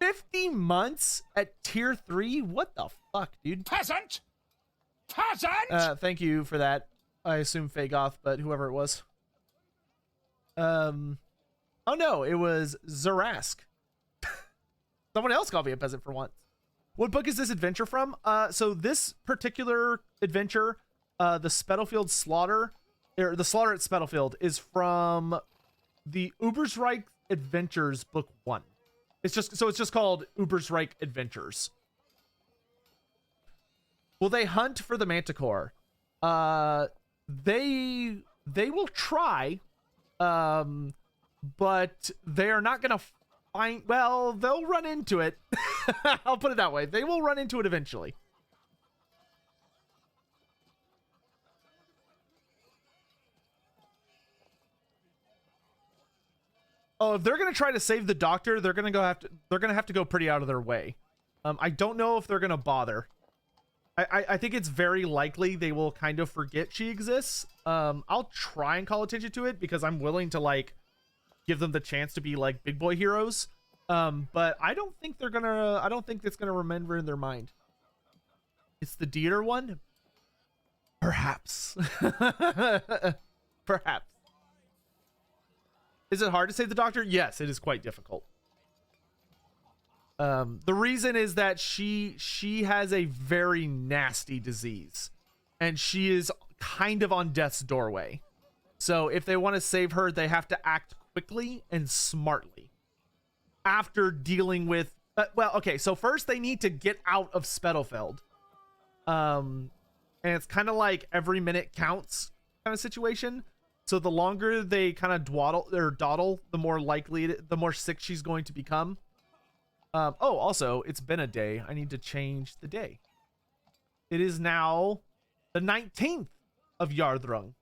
50 months at tier 3? What the fuck, dude? Peasant! Peasant! Thank you for that. I assume Fagoth, but whoever it was. Oh no, it was Zarask. Someone else called me a peasant for once. What book is this adventure from? So this particular adventure, the Spittlefeld Slaughter, or the Slaughter at Spittlefeld, is from the Ubersreich Adventures book 1. It's just called Ubersreich Adventures. Will they hunt for the Manticore? They will try, but they are not gonna find. Well, they'll run into it. I'll put it that way. They will run into it eventually. Oh, if they're gonna try to save the doctor, they're gonna have to go pretty out of their way. I don't know if they're gonna bother. I think it's very likely they will kind of forget she exists. I'll try and call attention to it because I'm willing to like give them the chance to be like big boy heroes. But I don't think they're gonna. I don't think it's gonna remember in their mind. It's the Dieter one. Perhaps. Perhaps. Is it hard to save the doctor? Yes, it is quite difficult. The reason is that she has a very nasty disease, and she is kind of on death's doorway. So if they want to save her, they have to act quickly and smartly. After dealing with, well, okay, so first they need to get out of Spittlefeld. And it's kind of like every minute counts kind of situation. So the longer they kind of dawdle, the more likely, the more sick she's going to become. Oh, also, it's been a day. I need to change the day. It is now the 19th of Yardrung.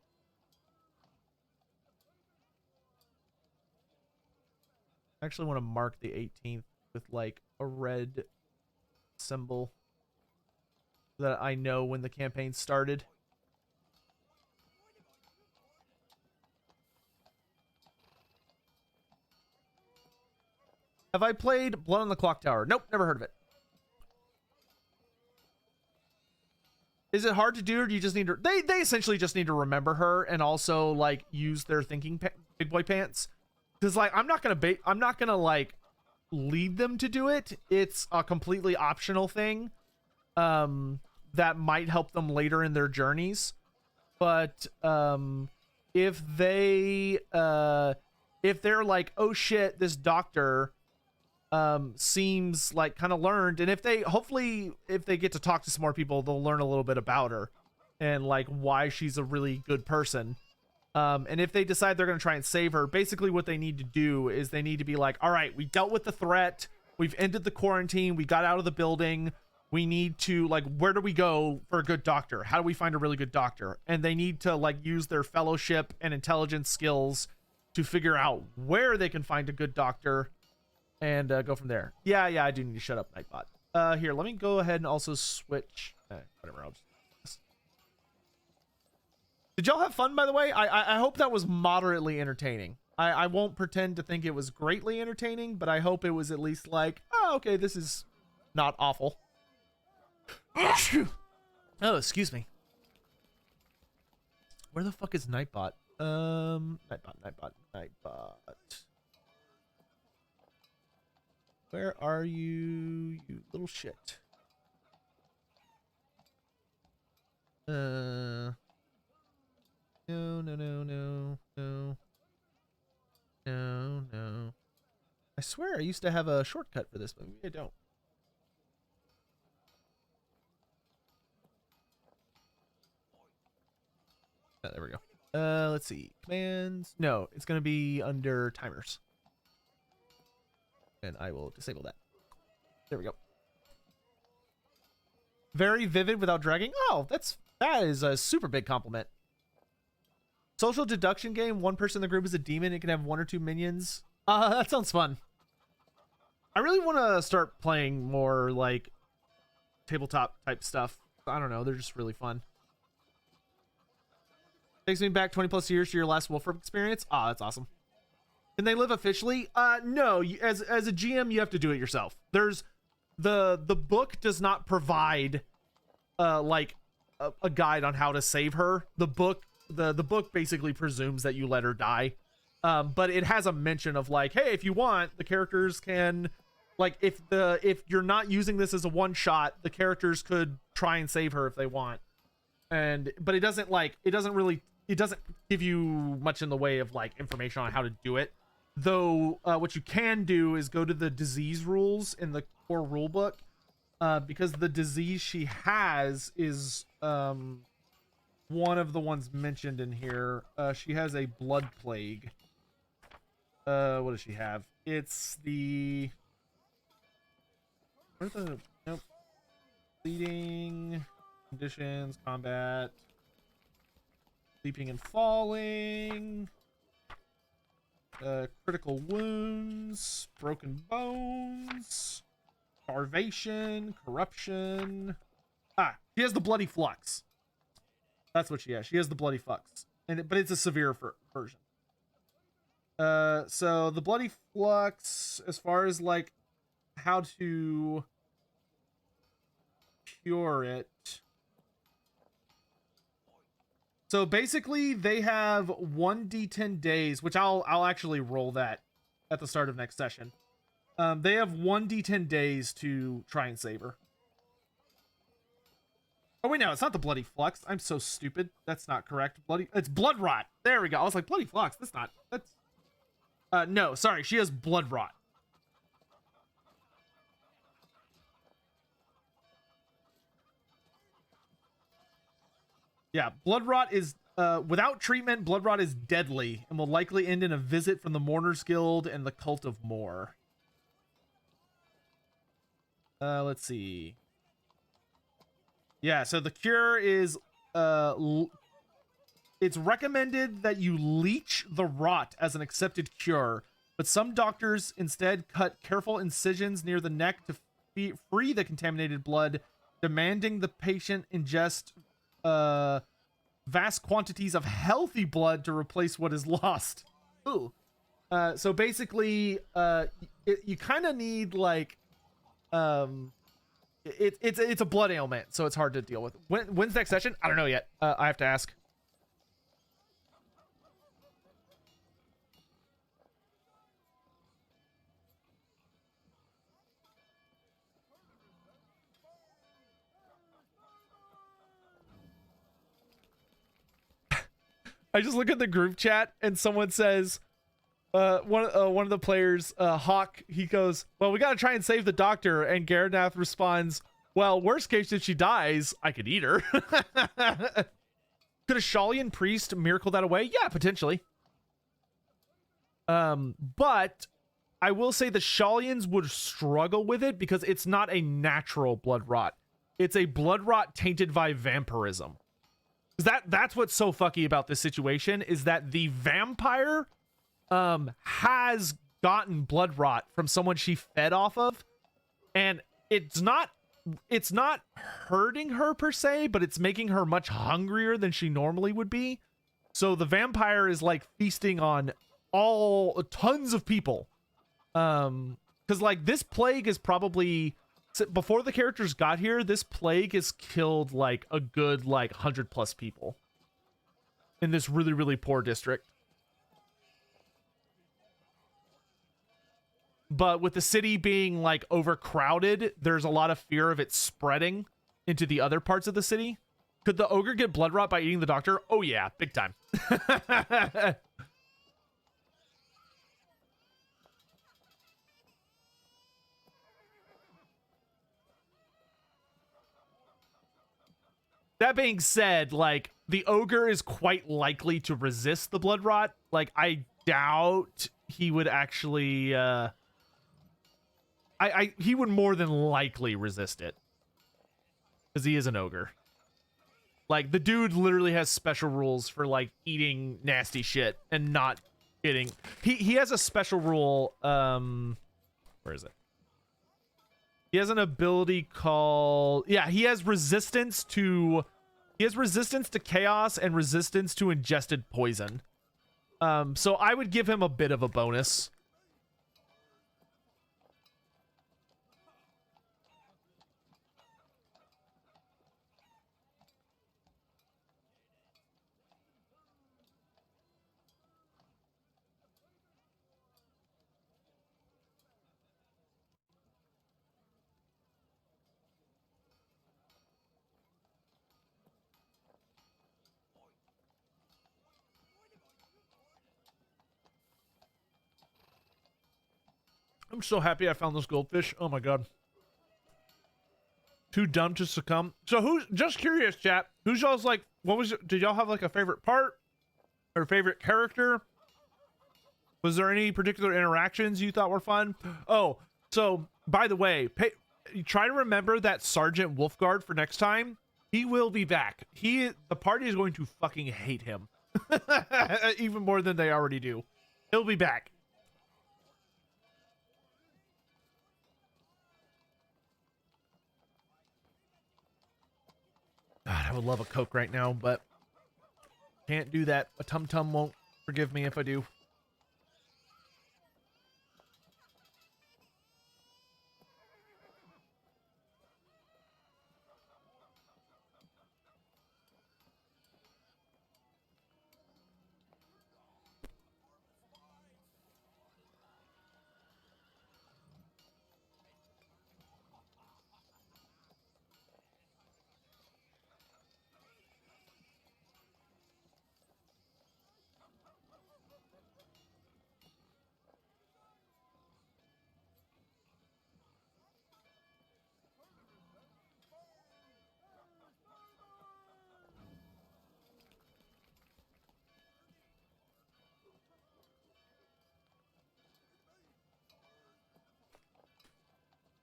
I actually want to mark the 18th with like a red symbol so that I know when the campaign started. Have I played Blood on the Clock Tower? Nope, never heard of it. Is it hard to do, or do you just need to... They essentially just need to remember her and also, like, use their thinking big boy pants. Because, like, I'm not gonna, like, lead them to do it. It's a completely optional thing that might help them later in their journeys. But if they're like, oh shit, this doctor... seems like kind of learned, and if they get to talk to some more people, they'll learn a little bit about her and like why she's a really good person. And if they decide they're going to try and save her, basically what they need to do is they need to be like, all right, we dealt with the threat, we've ended the quarantine, we got out of the building, we need to like, where do we go for a good doctor? How do we find a really good doctor? And they need to like use their fellowship and intelligence skills to figure out where they can find a good doctor and go from there. Yeah, I do need to shut up, Nightbot. Here, let me go ahead and also switch. Whatever, I'll just... Did y'all have fun, by the way? I hope that was moderately entertaining. I won't pretend to think it was greatly entertaining, but I hope it was at least like, oh, okay, this is not awful. Oh, excuse me. Where the fuck is Nightbot? Nightbot. Where are you, you little shit? No. I swear I used to have a shortcut for this, but maybe I don't. Oh, there we go. Let's see. Commands. No, it's going to be under timers. And I will disable that. There we go. Very vivid without dragging. Oh, that is a super big compliment. Social deduction game. One person in the group is a demon. It can have 1 or 2 minions. That sounds fun. I really want to start playing more like tabletop type stuff. I don't know. They're just really fun. Takes me back 20 plus years to your last WFRP experience. Ah, that's awesome. Can they live officially? No. As a GM, you have to do it yourself. There's the book does not provide like a guide on how to save her. The book basically presumes that you let her die. But it has a mention of like, hey, if you want, the characters can, like, if you're not using this as a one shot, the characters could try and save her if they want. But it doesn't give you much in the way of like information on how to do it. Though what you can do is go to the disease rules in the core rule book, because the disease she has is one of the ones mentioned in here. She has a blood plague. What does she have? It's the nope. Bleeding, conditions, combat, sleeping and falling, critical wounds, broken bones, starvation, corruption. She has the bloody flux. That's what she has. She has the bloody flux, but it's a severe version. So the bloody flux, as far as like how to cure it. So basically they have 1d10 days, which I'll actually roll that at the start of next session. They have 1d10 days to try and save her. Oh wait, no, it's not the bloody flux. I'm so stupid. That's not correct. It's blood rot. There we go. I was like, bloody flux. No, sorry. She has blood rot. Yeah, blood rot is, without treatment, blood rot is deadly and will likely end in a visit from the Mourners Guild and the Cult of Morr. Let's see. Yeah, so the cure is, it's recommended that you leech the rot as an accepted cure, but some doctors instead cut careful incisions near the neck to free the contaminated blood, demanding the patient ingest vast quantities of healthy blood to replace what is lost. Ooh. So basically, you kind of need like, it's a blood ailment, so it's hard to deal with. When's next session? I don't know yet. I have to ask. I just look at the group chat and someone says, one of the players, Hawk, he goes, well, we got to try and save the doctor. And Garanath responds, well, worst case, if she dies, I could eat her. Could a Shalian priest miracle that away? Yeah, potentially. But I will say the Shalians would struggle with it because it's not a natural blood rot. It's a blood rot tainted by vampirism. That's what's so fucky about this situation, is that the vampire has gotten blood rot from someone she fed off of, and it's not hurting her per se, but it's making her much hungrier than she normally would be. So the vampire is like feasting on all tons of people. Because like this plague is probably, before the characters got here, this plague has killed like a good like 100+ people in this really, really poor district. But with the city being like overcrowded, there's a lot of fear of it spreading into the other parts of the city. Could the ogre get blood rot by eating the doctor? Oh yeah, big time. That being said, like, the ogre is quite likely to resist the blood rot. Like, I doubt he would actually, he would more than likely resist it. Because he is an ogre. Like, the dude literally has special rules for, like, eating nasty shit and not getting... He has a special rule, where is it? He has an ability called... Yeah, he has resistance to... He has resistance to chaos and resistance to ingested poison. So I would give him a bit of a bonus. I'm so happy I found this goldfish. Oh my god. Too dumb to succumb. So who's, just curious, chat, who's y'all's like, what was it, did y'all have like a favorite part or favorite character? Was there any particular interactions you thought were fun? Oh, so by the way, try to remember that Sergeant Wolfguard for next time. He will be back. The party is going to fucking hate him. Even more than they already do. He'll be back. God, I would love a Coke right now, but can't do that. A Tum Tum won't forgive me if I do.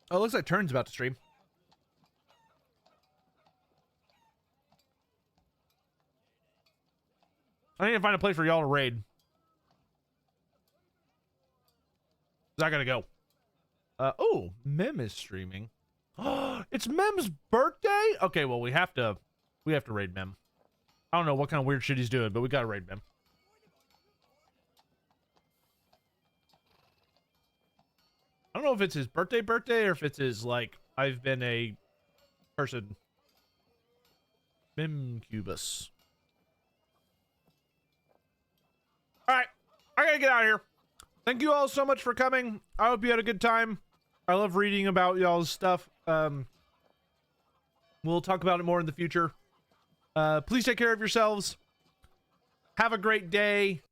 Oh, it looks like Turn's about to stream. I need to find a place for y'all to raid. 'Cause I gotta go. Oh, Mem is streaming. It's Mem's birthday? Okay, well, we have to raid Mem. I don't know what kind of weird shit he's doing, but we gotta raid Mem. I don't know if it's his birthday or if it's his, like, I've been a person. Mimcubus. Alright, I gotta get out of here. Thank you all so much for coming. I hope you had a good time. I love reading about y'all's stuff. We'll talk about it more in the future. Please take care of yourselves. Have a great day.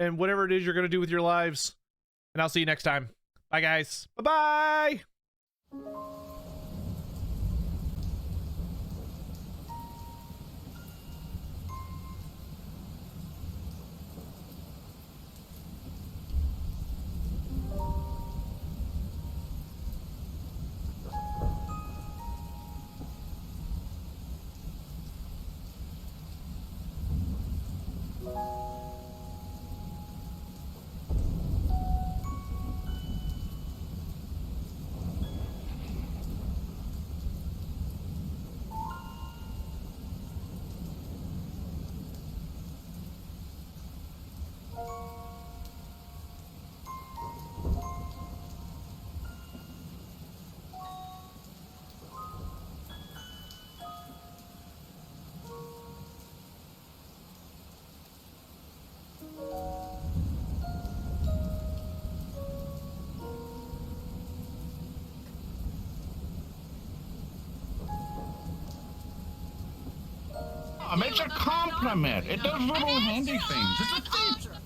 And whatever it is you're gonna do with your lives. And I'll see you next time. Bye, guys. Bye-bye. It's a compliment. It does little handy things. It's a thief.